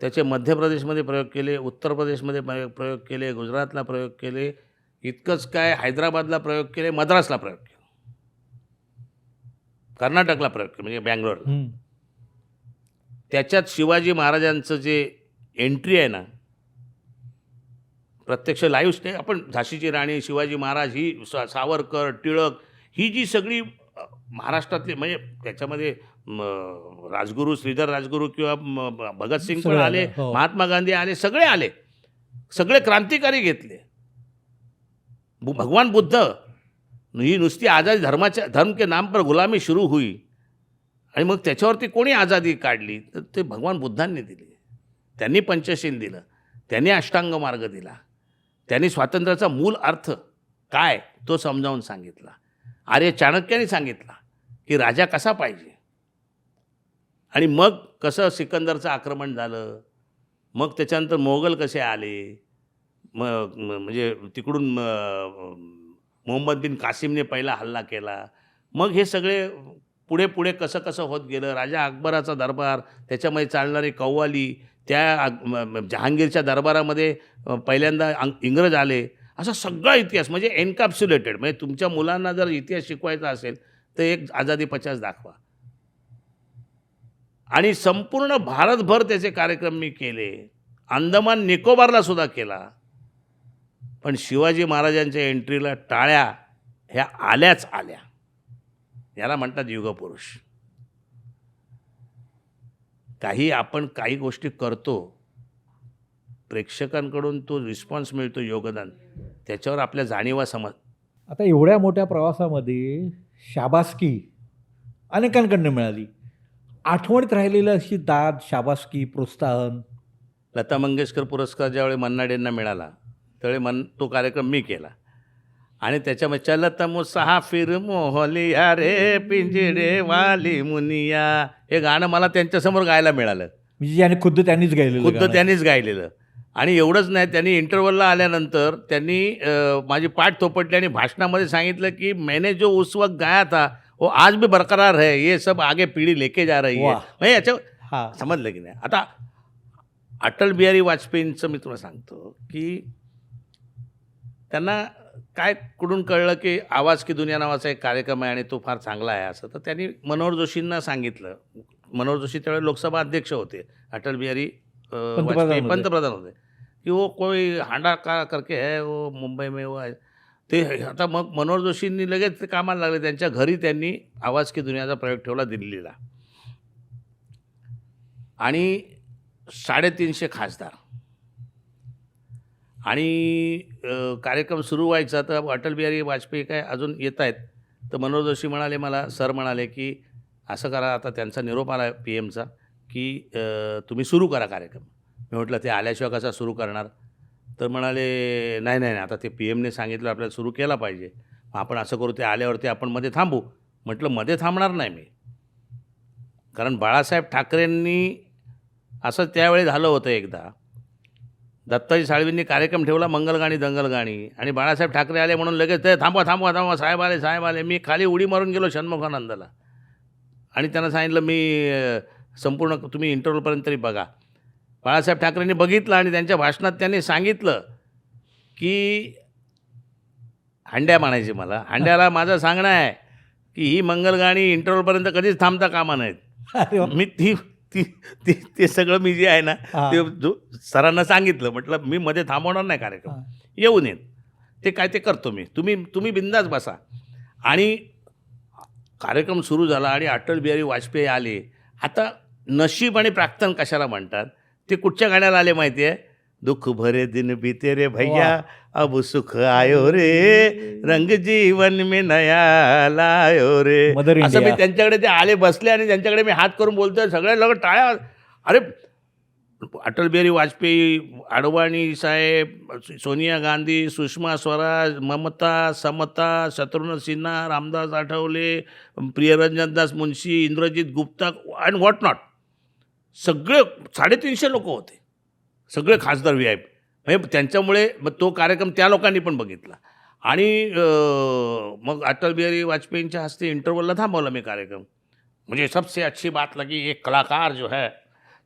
त्याचे मध्य प्रदेशमध्ये प्रयोग केले, उत्तर प्रदेशमध्ये प्रयोग केले, गुजरातला प्रयोग केले, इतकंच काय हैदराबादला प्रयोग केले, मद्रासला प्रयोग केले, कर्नाटकला प्रयोग केले, म्हणजे बँगलोरला. त्याच्यात शिवाजी महाराजांचं जे एंट्री आहे ना, प्रत्यक्ष लाईव्ह स्टे, आपण झाशीची राणी, शिवाजी महाराज, ही सावरकर, टिळक, ही जी सगळी महाराष्ट्रातली, म्हणजे त्याच्यामध्ये राजगुरू, श्रीधर राजगुरू किंवा भगतसिंग पण आले, महात्मा गांधी आले, सगळे आले, सगळे क्रांतिकारी घेतले. भगवान बुद्ध, ही नुसती आझादी धर्म के नाम पर गुलामी सुरू हुई आणि मग त्याच्यावरती कोणी आझादी काढली तर ते भगवान बुद्धांनी दिली. त्यांनी पंचशील दिलं, त्यांनी अष्टांग मार्ग दिला, त्यांनी स्वातंत्र्याचा मूल अर्थ काय तो समजावून सांगितला. आर्य चाणक्याने सांगितला की राजा कसा पाहिजे, आणि मग कसं सिकंदरचं आक्रमण झालं, मग त्याच्यानंतर मोगल कसे आले, मग म्हणजे तिकडून मोहम्मद बिन कासिमने पहिला हल्ला केला, मग हे सगळे पुढे पुढे कसं कसं होत गेलं. राजा अकबराचा दरबार, त्याच्यामध्ये चालणारी कव्वाली, त्या जहांगीरच्या दरबारामध्ये पहिल्यांदा इंग्रज आले, असा सगळा इतिहास म्हणजे एन्कॅप्सुलेटेड. म्हणजे तुमच्या मुलांना जर इतिहास शिकवायचा असेल तर एक आझादी 50 दाखवा. आणि संपूर्ण भारतभर त्याचे कार्यक्रम मी केले, अंदमान निकोबारला सुद्धा केला. पण शिवाजी महाराजांच्या एंट्रीला टाळ्या ह्या आल्याच आल्या. याला म्हणतात युगपुरुष. आपण काही गोष्टी करतो, प्रेक्षकांकडून तो रिस्पॉन्स मिळतो, योगदान, त्याच्यावर आपल्या जाणीवा समज. आता एवढ्या मोठ्या प्रवासामध्ये शाबासकी अनेकांकडनं मिळाली. आठवणीत राहिलेलं अशी दाद, शाबासकी, प्रोत्साहन. लता मंगेशकर पुरस्कार ज्यावेळी मन्ना डेंना मिळाला त्यावेळी तो कार्यक्रम मी केला, आणि त्याच्यामध्ये चलत मुसाफिर मोहलिया रे पिंजरे वाली मुनिया, हे गाणं मला त्यांच्यासमोर गायला मिळालं. म्हणजे ज्याने खुद्द त्यांनीच गायलेलं. आणि एवढंच नाही, त्यांनी इंटरव्हलला आल्यानंतर त्यांनी माझी पाठ थोपटली आणि भाषणामध्ये सांगितलं की मैंने जो उस वक्त गाया था वो आज भी बरकरार है, ये सब आगे पिढी लेके जा रही है. म्हणजे याच्या समजलं की नाही. आता अटल बिहारी वाजपेयींचं मी तुला सांगतो की त्यांना काय कुठून कळलं की आवाज की दुनिया नावाचा एक कार्यक्रम आहे आणि तो फार चांगला आहे असं, तर त्यांनी मनोहर जोशींना सांगितलं. मनोहर जोशी त्यावेळेस लोकसभा अध्यक्ष होते, अटल बिहारी वाजपेयी पंतप्रधान होते, की वो कोई हांडा का करके है वो मुंबई में वो आहे ते. आता मग मनोहर जोशींनी लगेच ते कामाला लागले. त्यांच्या घरी त्यांनी आवाज की दुनियाचा प्रयोग ठेवला दिल्लीला, आणि 350 खासदार, आणि कार्यक्रम सुरू व्हायचा तर अटल बिहारी वाजपेयी काय अजून येत आहेत, तर मनोहर जोशी म्हणाले, मला सर म्हणाले की असं करा, आता त्यांचा निरोप आला PM चा की तुम्ही सुरू करा कार्यक्रम. मी म्हटलं ते आल्याशिवाय कसा सुरू करणार, तर म्हणाले नाही आता ते PMने सांगितलं आपल्याला सुरू केला पाहिजे, मग आपण असं करू, ते आल्यावरती आपण मध्ये थांबू. म्हटलं मध्ये थांबणार नाही मी, कारण बाळासाहेब ठाकरेंनी असं त्यावेळी झालं होतं एकदा. दत्ताजी साळवींनी कार्यक्रम ठेवला मंगलगाणी दंगलगाणी, आणि बाळासाहेब ठाकरे आले म्हणून लगेच ते थांबवा साहेब आले. मी खाली उडी मारून गेलो षण्मुखानंदला, आणि त्यांना सांगितलं मी संपूर्ण तुम्ही इंटरव्ह्यूपर्यंत तरी बघा. बाळासाहेब ठाकरेंनी बघितलं आणि त्यांच्या भाषणात त्यांनी सांगितलं की हांड्या म्हणायचे मला. हांड्याला माझं सांगणं आहे की ही मंगलगाणी इंटरव्ह्यूपर्यंत कधीच थांबता कामा नाहीत. मी ती ते ते सगळं मी जे आहे ना हां. ते सरांना सांगितलं, म्हटलं मी मध्ये थांबवणार नाही कार्यक्रम, हां. येऊन येईन, ते काय ते करतो मी, तुम्ही बिंदास बसा. आणि कार्यक्रम सुरू झाला आणि अटल बिहारी वाजपेयी आले. आता नशीब आणि प्राक्तन कशाला म्हणतात, ते कुठच्या गाण्याला आले माहिती आहे? दुःख भरे दिन बीते रे भैया, अब सुख आयो रे, रंग जीवन में नया लायो रे. मदर असं मी इंडिया. त्यांच्याकडे ते आले, बसले आणि त्यांच्याकडे मी हात करून बोलतोय, सगळ्या लोक टाळ्या. अरे अटल बिहारी वाजपेयी, अडवाणी साहेब, Sonia Gandhi, Sushma Swaraj, Mamata, Samata, Shatrughan Sinha, Ramdas Athawale, Priyaranjan Das Munshi, Indrajit Gupta and what not, सगळे 350 लोक होते, सगळे खासदार VIP. म्हणजे त्यांच्यामुळे मग तो कार्यक्रम त्या लोकांनी पण बघितला. आणि मग अटल बिहारी वाजपेयींच्या हस्ते इंटरव्हलला थांबवला मी कार्यक्रम. म्हणजे सबसे अच्छी बात लगी एक कलाकार जो है,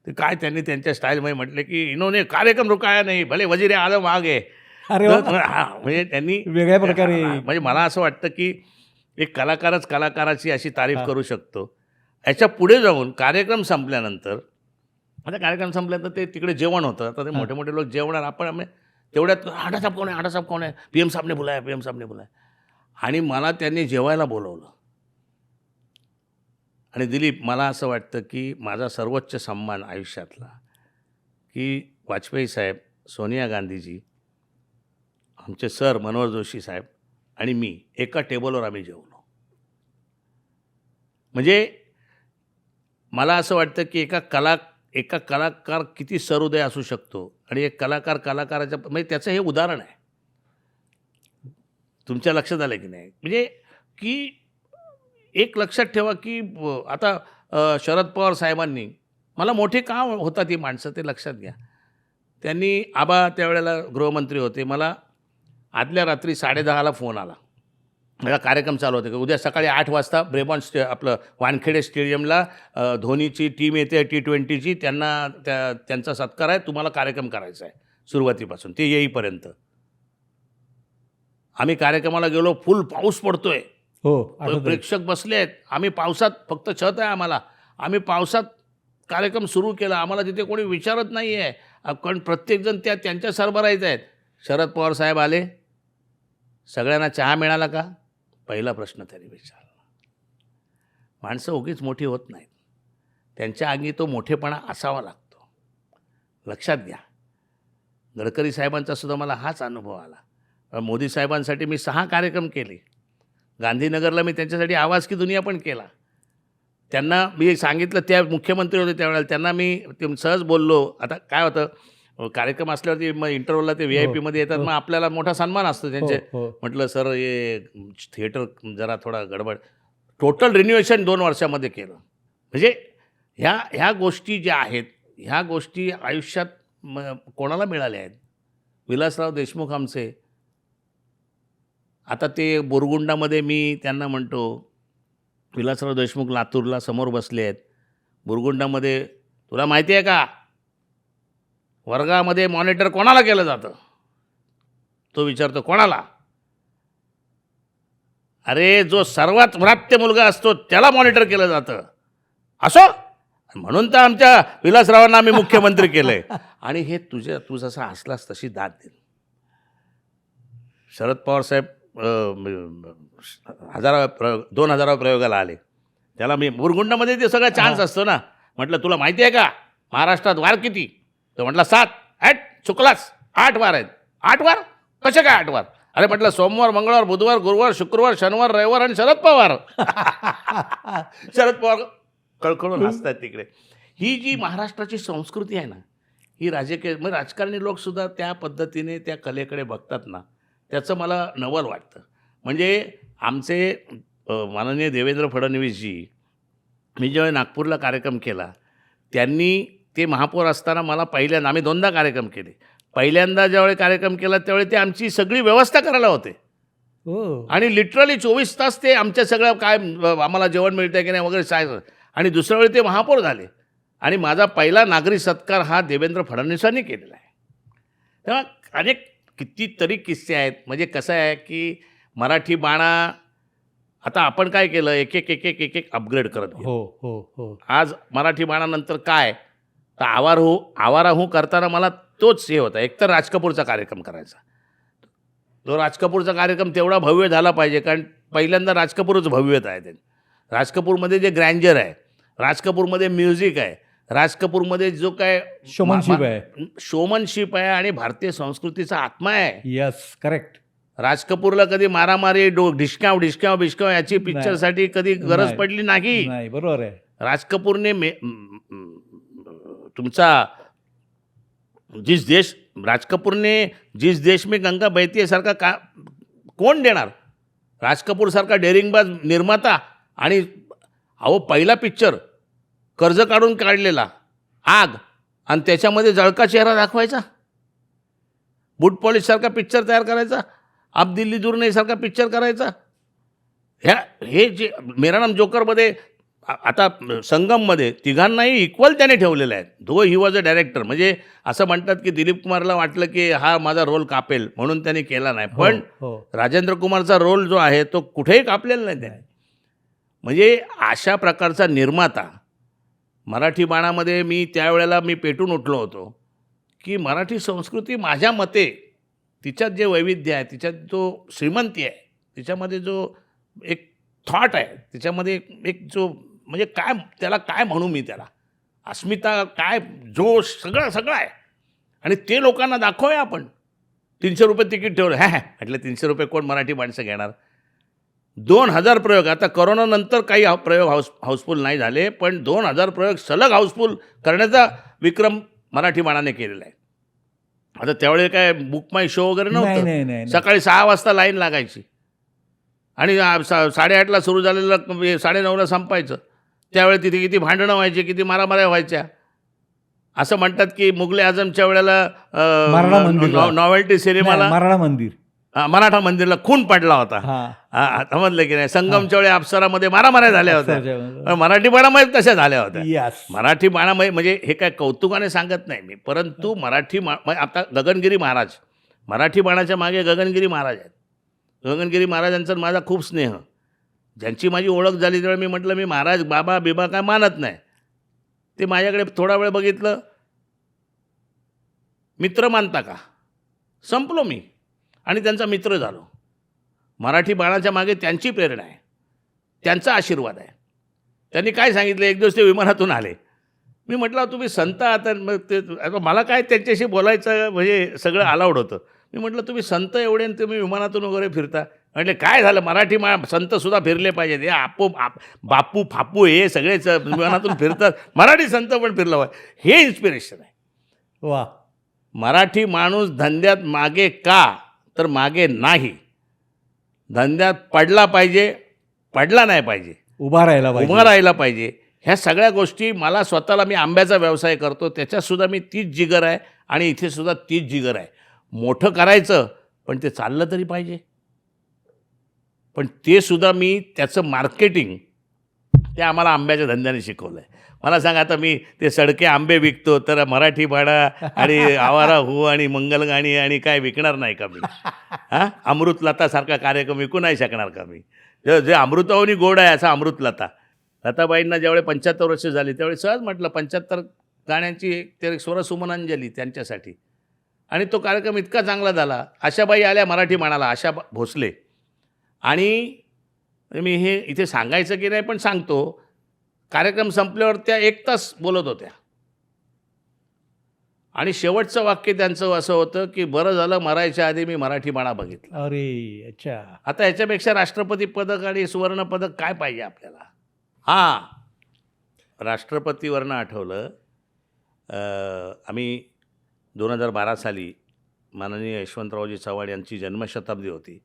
ते काय त्यांनी त्यांच्या स्टाईलमध्ये म्हटले की इन्होंने कार्यक्रम रुकाया नाही, भले वजीर आलम आ गए. अरे वा. हां, म्हणजे त्यांनी वेगळ्या प्रकारे. म्हणजे मला असं वाटतं की एक कलाकारच कलाकाराची अशी तारीफ हां. करू शकतो. याच्या पुढे जाऊन कार्यक्रम संपल्यानंतर, आता कार्यक्रम संपल्यानंतर ते तिकडे जेवण होतं. आता ते हां. मोठे मोठे लोक जेवणार, आपण तेवढ्यात हाडा साहेब कोण आहे, हाडा साहेब कोण आहे, PM साहेबने बुलाया, PM साहेबने बुलाया. आणि मला त्यांनी जेवायला बोलवलं. आणि दिलीप, मला असं वाटतं की माझा सर्वोच्च सन्मान आयुष्यातला की वाजपेयी साहेब, सोनिया गांधीजी, आमचे सर मनोहर जोशी साहेब आणि मी एका टेबलवर आम्ही जेवलो. म्हणजे मला असं वाटतं की एका कलाकार किती सहृदय असू शकतो आणि एक कलाकार कलाकाराच्या, म्हणजे त्याचं हे उदाहरण आहे. तुमच्या लक्षात आलं की नाही? म्हणजे की एक लक्षात ठेवा की आता शरद पवार साहेबांनी, मला मोठे का होतात ही माणसं ते लक्षात घ्या. त्यांनी आबा त्यावेळेला गृहमंत्री होते. मला आदल्या रात्री 10:30ला फोन आला. माझा कार्यक्रम चालू होता की उद्या सकाळी 8 वाजता ब्रेबॉर्न आपलं वानखेडे स्टेडियमला धोनीची टीम येते T20ची, त्यांचा सत्कार आहे, तुम्हाला कार्यक्रम करायचा आहे सुरुवातीपासून ते येईपर्यंत. आम्ही कार्यक्रमाला गेलो, फुल पाऊस पडतोय, हो, आठवतंय. प्रेक्षक बसले आहेत, आम्ही पावसात, फक्त छत आहे आम्हाला, आम्ही पावसात कार्यक्रम सुरू केला. आम्हाला तिथे कोणी विचारत नाही आहे, कारण प्रत्येकजण त्यांच्या सरबराईत आहेत. शरद पवार साहेब आले, सगळ्यांना चहा मिळाला का, पहिला प्रश्न त्यांनी विचारला. माणसं उगीच मोठी होत नाहीत, त्यांच्या अंगी तो मोठेपणा असावा लागतो. लक्षात घ्या. गडकरी साहेबांचा सुद्धा मला हाच अनुभव आला. मोदी साहेबांसाठी मी 6 कार्यक्रम केले. गांधीनगरला मी त्यांच्यासाठी आवाज की दुनिया पण केला. त्यांना मी सांगितलं, त्या मुख्यमंत्री होते त्यावेळेला, त्यांना मी सहज बोललो. आता काय होतं, कार्यक्रम असल्यावरती मग इंटरव्ह्यूला ते VIP मध्ये येतात, मग आपल्याला मोठा सन्मान असतो त्यांचे. म्हटलं सर, हे थिएटर जरा थोडा गडबड, टोटल रिन्युएशन 2 वर्षामध्ये केलं. म्हणजे ह्या गोष्टी ज्या आहेत, ह्या गोष्टी आयुष्यात कोणाला मिळाल्या आहेत? विलासराव देशमुख आमचे, आता ते बोरगुंडामध्ये मी त्यांना म्हणतो, विलासराव देशमुख लातूरला समोर बसले आहेत. बोरगुंडामध्ये तुला माहिती आहे का, वर्गामध्ये मॉनिटर कोणाला केलं जातं? तो विचारतो, कोणाला? अरे, जो सर्वात व्रात्य मुलगा असतो त्याला मॉनिटर केलं जातं. असो, म्हणून तर आमच्या विलासरावांना आम्ही मुख्यमंत्री केलंय. आणि हे तू जसा हसलास तशी दाद दिली. शरद पवार साहेब 2000 प्रयोगाला आले. त्याला मी बोरगुंडामध्ये ते सगळा चान्स असतो ना. म्हटलं, तुला माहिती आहे का महाराष्ट्रात वार किती? तो म्हटला 7. चुकलास, 8 वार आहेत. 8 वार? कसे काय 8 वार? अरे म्हटलं, सोमवार, मंगळवार, बुधवार, गुरुवार, शुक्रवार, शनिवार, रविवार आणि शरद पवार. शरद पवार कळकळून हसतात तिकडे. ही जी महाराष्ट्राची संस्कृती आहे ना, ही राजकारणी लोकसुद्धा त्या पद्धतीने त्या कलेकडे बघतात ना, त्याचं मला नवल वाटतं. म्हणजे आमचे माननीय देवेंद्र फडणवीसजी, मी जेव्हा नागपूरला कार्यक्रम केला, त्यांनी ते महापौर असताना मला पहिल्यांदा, आम्ही 2दा कार्यक्रम केले, पहिल्यांदा ज्यावेळी कार्यक्रम केला त्यावेळी ते आमची सगळी व्यवस्था करायला होते. आणि लिटरली 24 तास ते आमच्या सगळं काय आम्हाला जेवण मिळतं की नाही वगैरे सांगायचं. आणि दुसऱ्या वेळी ते महापौर झाले आणि माझा पहिला नागरी सत्कार हा देवेंद्र फडणवीसांनी केलेला आहे. तेव्हा अनेक कितीतरी किस्से आहेत. म्हणजे कसं आहे की मराठी बाणा आता आपण काय केलं, एक एक अपग्रेड करत गेलो. हो हो हो आज मराठी बाणानंतर काय, तर आवारा हूँ करताना मला तोच हे होता. एकतर राज कपूरचा कार्यक्रम करायचा. तो राज कपूरचा कार्यक्रम तेवढा भव्य झाला पाहिजे, कारण पहिल्यांदा राज कपूरच भव्यता आहे. राज कपूरमध्ये जे ग्रँजर आहे, राज कपूरमध्ये म्युझिक आहे, राज कपूरमध्ये जो काय शोमनशिप आहे. शोमनशिप आहे आणि भारतीय संस्कृतीचा आत्मा आहे. Yes correct. राज कपूरला कधी मारामारी ढिशकाव बिशकाव याची पिक्चरसाठी कधी गरज नाही. पडली नाही. नाही बरोबर आहे. राज कपूरने तुमचा राज कपूरने जिस देश में गंगा बहती है सारखा का कोण देणार? राज कपूर सारखा डेअरिंगबाज निर्माता. आणि अहो पहिला पिक्चर कर्ज काढून काढलेला आग, आणि त्याच्यामध्ये जळका चेहरा दाखवायचा. बूट पॉलिशसारखा पिक्चर तयार करायचा. अब दिल्ली दूर नाही सारखा पिक्चर करायचा. हे जे मेरा नाम जोकरमध्ये आता संगममध्ये तिघांनाही इक्वल त्याने ठेवलेलं आहे. दो ही वॉज अ डायरेक्टर. म्हणजे असं म्हणतात की दिलीप कुमारला वाटलं की हा माझा रोल कापेल म्हणून त्याने केला नाही, पण हो राजेंद्र कुमारचा रोल जो आहे तो कुठेही कापलेला नाही त्याने. म्हणजे अशा प्रकारचा निर्माता मराठी बाणामध्ये मी त्यावेळेला पेटून उठलो होतो की मराठी संस्कृती माझ्या मते तिच्यात जे वैविध्य आहे, तिच्यात जो श्रीमंती आहे, तिच्यामध्ये जो एक थॉट आहे, तिच्यामध्ये एक जो म्हणजे काय त्याला काय म्हणू मी, त्याला अस्मिता काय जोश सगळं आहे. आणि ते लोकांना दाखवूया आपण. 300 रुपये तिकीट ठेवलं. म्हटलं 300 रुपये कोण मराठी माणसं घेणार? 2000 प्रयोग. आता करोनानंतर काही प्रयोग हाऊसफुल नाही झाले, पण 2000 प्रयोग सलग हाऊसफुल करण्याचा विक्रम मराठी बाणाने केलेला आहे. आता त्यावेळी काय बुक माय शो वगैरे नाही. नव्हतं. सकाळी 6 वाजता लाईन लागायची आणि 8:30ला सुरू झालेलं 9:30ला संपायचं. त्यावेळी तिथे किती भांडणं व्हायची, किती मारामाऱ्या व्हायच्या. असं म्हणतात की मुघले आझमच्या वेळेला नॉवेल्टी सिनेमाला मराठा मंदिरला खून पडला होता. समजलं की नाही? संगमच्या वेळी अप्सरामध्ये मारामाऱ्या झाल्या होत्या. मराठी बाणामध्ये तशा झाल्या होत्या. मराठी बाणामध्ये म्हणजे हे काय कौतुकाने सांगत नाही मी, परंतु आता गगनगिरी महाराज, मराठी बाणाच्या मागे गगनगिरी महाराज आहेत. गगनगिरी महाराजांचा माझा खूप स्नेह. ज्यांची माझी ओळख झाली त्यावेळी मी म्हटलं मी महाराज बाबा बिबा काय मानत नाही. ते माझ्याकडे थोडा वेळ बघितलं, मित्र मानता का? संपलो मी आणि त्यांचा मित्र झालो. मराठी बाणाच्या मागे त्यांची प्रेरणा आहे, त्यांचा आशीर्वाद आहे. त्यांनी काय सांगितलं, एक दिवस ते विमानातून आले. मी म्हटलं तुम्ही संत आता मग ते मला काय त्यांच्याशी बोलायचं म्हणजे सगळं अलाउड होतं. मी म्हटलं तुम्ही संत एवढे आणि तुम्ही विमानातून वगैरे फिरता. म्हटले काय झालं, मराठी संतसुद्धा फिरले पाहिजेत. हे बापू फापू हे सगळेच विमानातून फिरतात, मराठी संत पण फिरलं पाहिजे. हे इन्स्पिरेशन आहे. वा. मराठी माणूस धंद्यात मागे का, तर मागे नाही. धंद्यात पडला पाहिजे, पडला नाही पाहिजे, उभा राहायला पाहिजे. ह्या सगळ्या गोष्टी मला स्वतःला, मी आंब्याचा व्यवसाय करतो त्याच्यातसुद्धा मी तीच जिगर आहे आणि इथेसुद्धा तीच जिगर आहे. मोठं करायचं पण ते चाललं तरी पाहिजे. पण ते सुद्धा मी त्याचं मार्केटिंग ते आम्हाला आंब्याच्या धंद्याने शिकवलं आहे. मला सांगा, आता मी ते सडके आंबे विकतो तर मराठी बाणा आणि आवारा हो आणि मंगलगाणी आणि काय विकणार नाही का मी? अमृतलतासारखा कार्यक्रम विकू नाही शकणार का मी? जे अमृताहून गोड आहे असा अमृतलता. लताबाईंना ज्यावेळी 75 वर्ष झाली त्यावेळी सहज म्हटलं 75 गाण्यांची ते स्वरसुमनांजली त्यांच्यासाठी. आणि तो कार्यक्रम इतका चांगला झाला. आशाबाई आल्या मराठी बाणाला, आशा भोसले. आणि मी हे इथे सांगायचं की नाही पण सांगतो, कार्यक्रम संपल्यावर त्या 1 तास बोलत होत्या आणि शेवटचं वाक्य त्यांचं असं होतं की बरं झालं मरायच्या आधी मी मराठी बाणा बघितला. अरे अच्छा. आता याच्यापेक्षा राष्ट्रपती पदक आणि सुवर्ण पदक काय पाहिजे आपल्याला? राष्ट्रपतीवरनं आठवलं, आम्ही 2012 साली माननीय यशवंतरावजी चव्हाण यांची जन्मशताब्दी होती.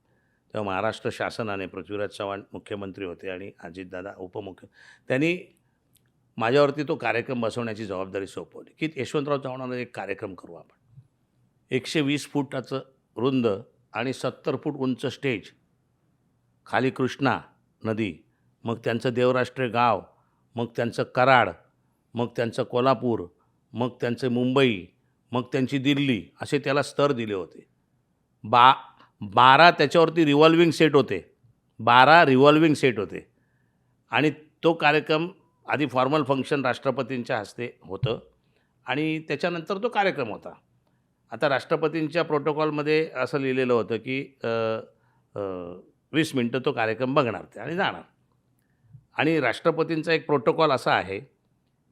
तेव्हा महाराष्ट्र शासनाने, पृथ्वीराज चव्हाण मुख्यमंत्री होते आणि अजितदादा त्यांनी माझ्यावरती तो कार्यक्रम बसवण्याची जबाबदारी सोपवली की यशवंतराव चव्हाणांना एक कार्यक्रम करू आपण. 120 फुटाचं रुंद आणि 70 फूट उंच स्टेज, खाली कृष्णा नदी, मग त्यांचं देवराष्ट्रीय गाव, मग त्यांचं कराड, मग त्यांचं कोल्हापूर, मग त्यांचे मुंबई, मग त्यांची दिल्ली, असे त्याला स्तर दिले होते. 12 त्याच्यावरती रिव्हॉल्विंग सेट होते. 12 रिव्हॉल्विंग सेट होते आणि तो कार्यक्रम आधी फॉर्मल फंक्शन राष्ट्रपतींच्या हस्ते होतं आणि त्याच्यानंतर तो कार्यक्रम होता. आता राष्ट्रपतींच्या प्रोटोकॉलमध्ये असं लिहिलेलं होतं की 20 मिनटं तो कार्यक्रम बघणार ते आणि जाणार. आणि राष्ट्रपतींचा एक प्रोटोकॉल असा आहे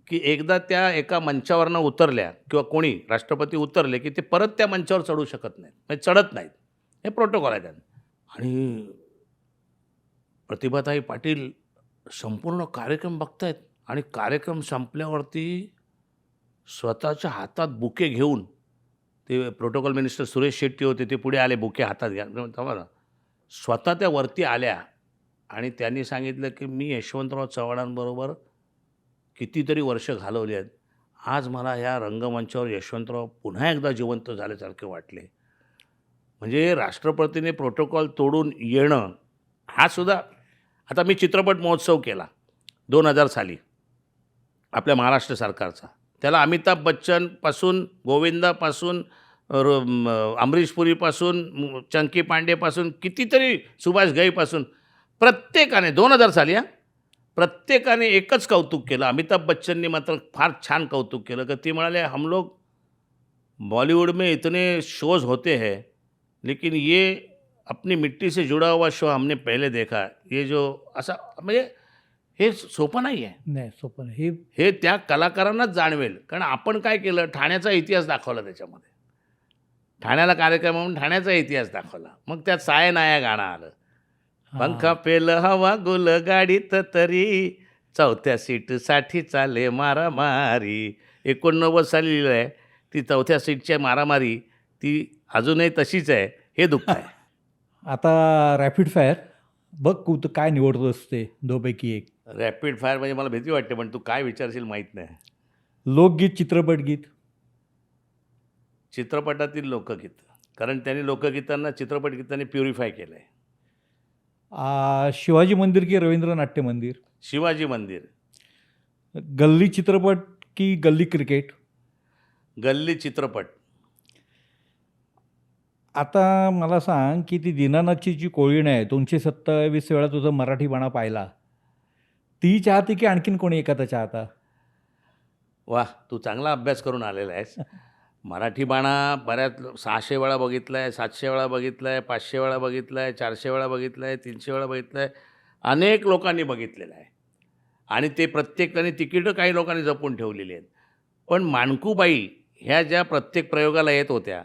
की एकदा त्या एका मंचावरनं उतरल्या किंवा कोणी राष्ट्रपती उतरले की ते परत त्या मंचावर चढू शकत नाहीत, म्हणजे चढत नाहीत. हे प्रोटोकॉल आहे त्यांना. आणि प्रतिभाताई पाटील संपूर्ण कार्यक्रम बघतायत आणि कार्यक्रम संपल्यावरती स्वतःच्या हातात बुके घेऊन, ते प्रोटोकॉल मिनिस्टर सुरेश शेट्टी होते, ते पुढे आले बुके हातात घ्या. थांबा ना. स्वतः त्या वरती आल्या आणि त्यांनी सांगितलं की मी यशवंतराव चव्हाणांबरोबर कितीतरी वर्ष घालवली आहेत. आज मला या रंगमंचावर यशवंतराव पुन्हा एकदा जिवंत झाल्यासारखे वाटले. म्हणजे राष्ट्रपतीने प्रोटोकॉल तोडून येणं हा सुद्धा. आता मी चित्रपट महोत्सव केला 2000 साली आपल्या महाराष्ट्र सरकारचा. त्याला अमिताभ बच्चनपासून, गोविंदापासून, अमरीश पुरीपासून, चंकी पांडेपासून, कितीतरी सुभाष घईपासून प्रत्येकाने 2000 साली प्रत्येकाने एकच कौतुक केलं. अमिताभ बच्चननी मात्र फार छान कौतुक केलं की ते म्हणाले, हम लोग बॉलीवुड में इतने शोज होते हैं लेकिन ये अपनी मिट्टी से जुड़ा हुआ शो हमने पहले देखा. ये जो असा म्हणजे हे सोपं नाही आहे. नाही सोपं हे त्या कलाकारांनाच जाणवेल. कारण आपण काय केलं, ठाण्याचा इतिहास दाखवला त्याच्यामध्ये. ठाण्याला कार्यक्रम म्हणून ठाण्याचा इतिहास दाखवला. मग त्यात सायनाया गाणं आलं. पंखा पेल हवा गुल गाडीत तरी, चौथ्या सीटसाठी चाले मारामारी. 89 साली लिहिलं आहे. ती चौथ्या सीटची मारामारी ती अजूनही तशीच आहे. हे दुःख आहे. आता रॅपिड फायर बघ, तू काय निवडतो असते दोपैकी एक. रॅपिड फायर म्हणजे मला भीती वाटते, पण तू काय विचारशील माहीत नाही. लोकगीत, चित्रपट गीत. चित्रपटातील लोकगीत, कारण त्यांनी लोकगीतांना चित्रपट गीतांनी प्युरिफाय केलं आहे. शिवाजी मंदिर की रवींद्र नाट्य मंदिर. शिवाजी मंदिर. गल्ली चित्रपट की गल्ली क्रिकेट. गल्ली चित्रपट. आता मला सांग की ती दीनानाथची जी कोळी आहे 227 वेळा तुझा मराठी बाणा पाहिला, ती चाहती की आणखीन कोणी एखादा चाहता? वा, तू चांगला अभ्यास करून आलेला आहेस. मराठी बाणा बऱ्याच 600 वेळा बघितला आहे, 700 वेळा बघितला आहे, 500 वेळा बघितला आहे, 400 वेळा बघितला आहे, 300 वेळा बघितला आहे. अनेक लोकांनी बघितलेलं आहे आणि ते प्रत्येकाने तिकीटं काही लोकांनी जपून ठेवलेली आहेत. पण माणकूबाई ह्या ज्या प्रत्येक प्रयोगाला येत होत्या,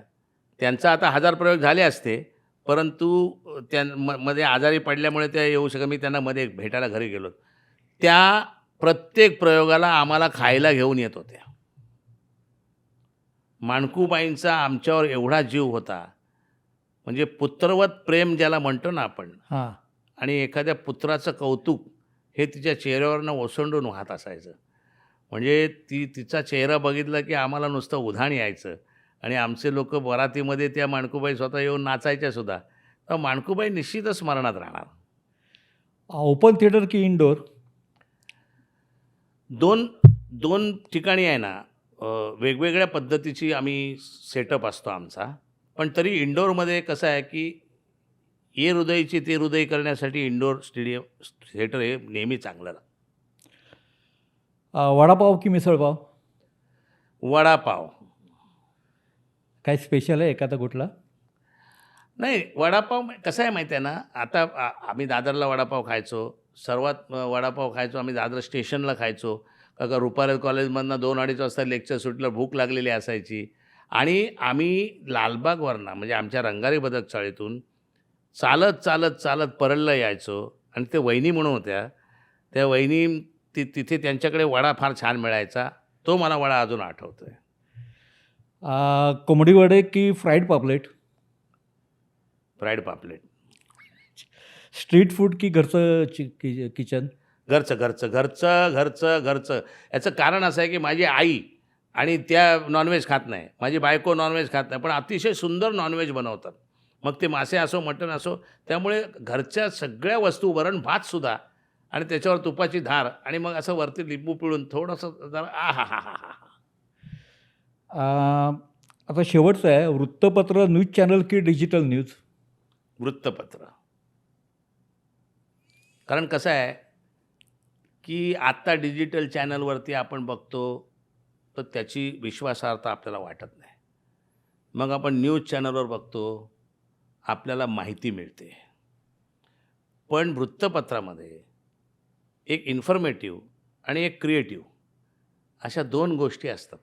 त्यांचा आता 1000 प्रयोग झाले असते, परंतु मध्ये आजारी पडल्यामुळे त्या येऊ शकत. मी त्यांना मध्ये भेटायला घरी गेलो. त्या प्रत्येक प्रयोगाला आम्हाला खायला घेऊन येत होत्या. माणकूबाईंचा आमच्यावर एवढा जीव होता, म्हणजे पुत्रवत प्रेम ज्याला म्हणतो ना आपण. हां. आणि एखाद्या पुत्राचं कौतुक हे तिच्या चेहऱ्यावरनं ओसंडून वाहत असायचं. म्हणजे तिचा चेहरा बघितला की आम्हाला नुसतं उधाण यायचं. आणि आमचे लोक वरातीमध्ये त्या माणकूबाई स्वतः येऊन नाचायच्या सुद्धा. तर माणकूबाई निश्चितच स्मरणात राहणार. ओपन थिएटर की इनडोर? दोन ठिकाणी आहे ना, वेगवेगळ्या पद्धतीची आम्ही सेटअप असतो आमचा. पण तरी इंडोरमध्ये कसं आहे की ये हृदयची ते हृदय करण्यासाठी इंडोर थिएटर हे नेहमी चांगलं. वडापाव की मिसळपाव? वडापाव. काय स्पेशल आहे एखादा कुठला? नाही, वडापाव कसं आहे माहिती आहे ना, आता आम्ही दादरला वडापाव खायचो. सर्वात वडापाव खायचो आम्ही दादर स्टेशनला खायचो. का रुपारेल कॉलेजमधनं 2-2:30 वाजता लेक्चर सुटलं, भूक लागलेली असायची आणि आम्ही लालबागवरनं म्हणजे आमच्या रंगारी बदक चाळीतून चालत चालत चालत परळला यायचो. आणि ते वहिनी म्हणून होत्या, त्या वहिनी तिथे त्यांच्याकडे वडा फार छान मिळायचा. तो मला वडा अजून आठवतो आहे. कोंबडी वडे की फ्राईड पापलेट? फ्राईड पापलेट. स्ट्रीट फूड की घरचं किचन? घरचं घरचं घरचं घरचं घरचं. याचं कारण असं आहे की माझी आई आणि त्या नॉनव्हेज खात नाही, माझी बायको नॉनव्हेज खात नाही, पण अतिशय सुंदर नॉनव्हेज बनवतात. मग ते मासे असो मटण असो. त्यामुळे घरच्या सगळ्या वस्तू, वरण भातसुद्धा, आणि त्याच्यावर तुपाची धार आणि मग असं वरती लिंबू पिळून थोडंसं जरा हा हा हा हा. आता शेवटचं आहे, वृत्तपत्र न्यूज चॅनल की डिजिटल न्यूज? वृत्तपत्र. कारण कसं आहे की आत्ता डिजिटल चॅनलवरती आपण बघतो तर त्याची विश्वासार्हता आपल्याला वाटत नाही. मग आपण न्यूज चॅनलवर बघतो, आपल्याला माहिती मिळते. पण वृत्तपत्रामध्ये एक इन्फॉर्मेटिव्ह आणि एक क्रिएटिव्ह अशा 2 गोष्टी असतात.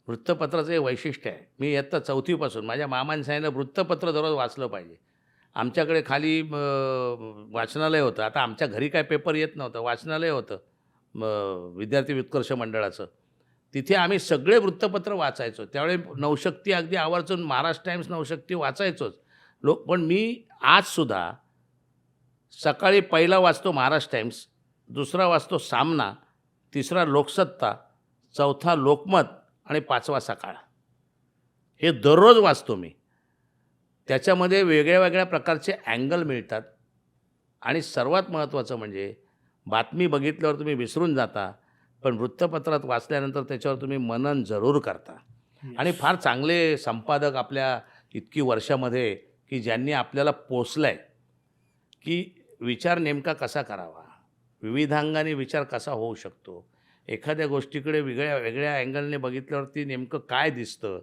वृत्तपत्राचं हे वैशिष्ट्य आहे. मी इयत्ता 4थीपासून माझ्या मामाने सांगितलं वृत्तपत्र दररोज वाचलं पाहिजे. आमच्याकडे खाली वाचनालय होतं. आता आमच्या घरी काय पेपर येत नव्हतं. वाचनालय होतं विद्यार्थी उत्कर्ष मंडळाचं. तिथे आम्ही सगळे वृत्तपत्र वाचायचो. त्यावेळी नवशक्ती अगदी आवर्जून महाराष्ट्र टाइम्स, नवशक्ती वाचायचोच. पण मी आजसुद्धा सकाळी पहिला वाचतो महाराष्ट्र टाइम्स, दुसरा वाचतो सामना, तिसरा लोकसत्ता, चौथा लोकमत आणि 5वा सकाळ. हे दररोज वाचतो मी. त्याच्यामध्ये वेगळ्या वेगळ्या प्रकारचे अँगल मिळतात आणि सर्वात महत्त्वाचं म्हणजे बातमी बघितल्यावर तुम्ही विसरून जाता, पण वृत्तपत्रात वाचल्यानंतर त्याच्यावर तुम्ही मनन जरूर करता. आणि फार चांगले संपादक आपल्या इतकी वर्षामध्ये की ज्यांनी आपल्याला पोचलं आहे की विचार नेमका कसा करावा, विविधांगाने विचार कसा होऊ शकतो, एखाद्या गोष्टीकडे वेगळ्या वेगळ्या अँगलने बघितल्यावरती नेमकं काय दिसतं,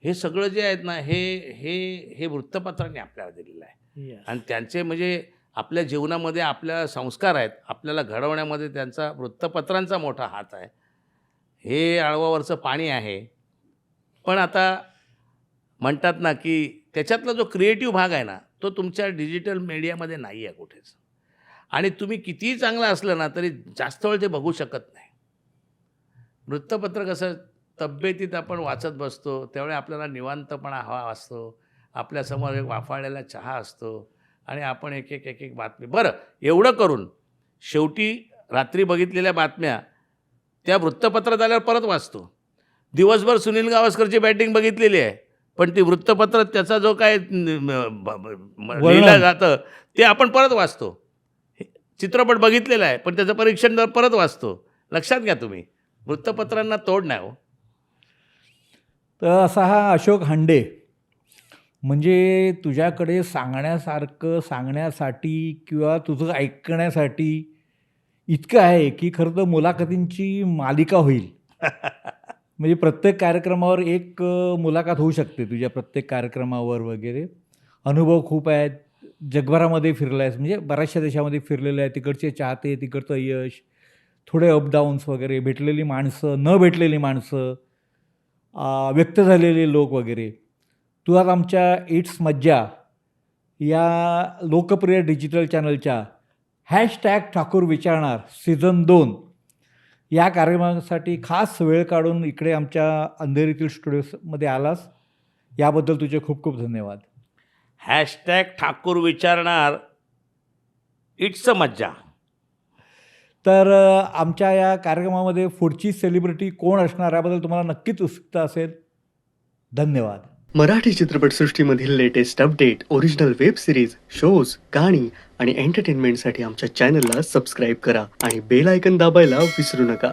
हे सगळं जे आहेत ना हे हे हे वृत्तपत्रांनी आपल्याला दिलेलं आहे. आणि त्यांचे म्हणजे आपल्या जीवनामध्ये आपल्या संस्कार आहेत, आपल्याला घडवण्यामध्ये त्यांचा वृत्तपत्रांचा मोठा हात आहे. हे आळवावरचं पाणी आहे. पण आता म्हणतात ना की त्याच्यातला जो क्रिएटिव्ह भाग आहे ना तो तुमच्या डिजिटल मीडियामध्ये नाही आहे कुठेच. आणि तुम्ही कितीही चांगलं असलं ना तरी जास्त वेळ ते बघू शकत नाही. वृत्तपत्र कसं तब्येतीत आपण वाचत बसतो, त्यावेळी आपल्याला निवांतपणा हवा असतो, आपल्यासमोर एक वाफाळलेला चहा असतो आणि आपण एक एक बातमी. बरं, एवढं करून शेवटी रात्री बघितलेल्या बातम्या त्या वृत्तपत्रात आल्यावर परत वाचतो. दिवसभर सुनील गावस्करची बॅटिंग बघितलेली आहे, पण ती वृत्तपत्रात त्याचा जो काय लिहिलं जातं ते आपण परत वाचतो. चित्रपट बघितलेला आहे पण त्याचं परीक्षण परत वाचतो. लक्षात घ्या तुम्ही, वृत्तपत्रांना तोड नाही हो. तर असा हा अशोक हांडे, म्हणजे तुझ्याकडे सांगण्यासारखं सांगण्यासाठी किंवा तुझं ऐकण्यासाठी इतकं आहे की खरं तर मुलाखतींची मालिका होईल. म्हणजे प्रत्येक कार्यक्रमावर एक मुलाखत होऊ शकते तुझ्या प्रत्येक कार्यक्रमावर वगैरे. अनुभव खूप आहेत. जगभरामध्ये फिरला आहेस, म्हणजे बऱ्याचशा देशामध्ये फिरलेलं आहे. तिकडचे चाहते, तिकडचं यश, थोडे अपडाऊन्स वगैरे, भेटलेली माणसं, न भेटलेली माणसं, व्यक्त झालेले लोक वगैरे. तू आज आमच्या इट्स मज्जा या लोकप्रिय डिजिटल चॅनलच्या #ठाकूर विचारणार सीझन 2 या कार्यक्रमासाठी खास वेळ काढून इकडे आमच्या अंधेरीतील स्टुडिओमध्ये आलास, याबद्दल तुझे खूप खूप धन्यवाद. #ठाकूर विचारणार, इट्स मज्जा. तर आमच्या या कार्यक्रमामध्ये पुढची सेलिब्रिटी कोण असणार याबद्दल तुम्हाला नक्कीच उत्सुकता असेल. धन्यवाद. मराठी चित्रपटसृष्टीमधील latest update, original web series, shows, गाणी आणि एंटरटेनमेंटसाठी आमच्या चॅनलला सबस्क्राईब करा आणि बेल आयकन दाबायला विसरू नका.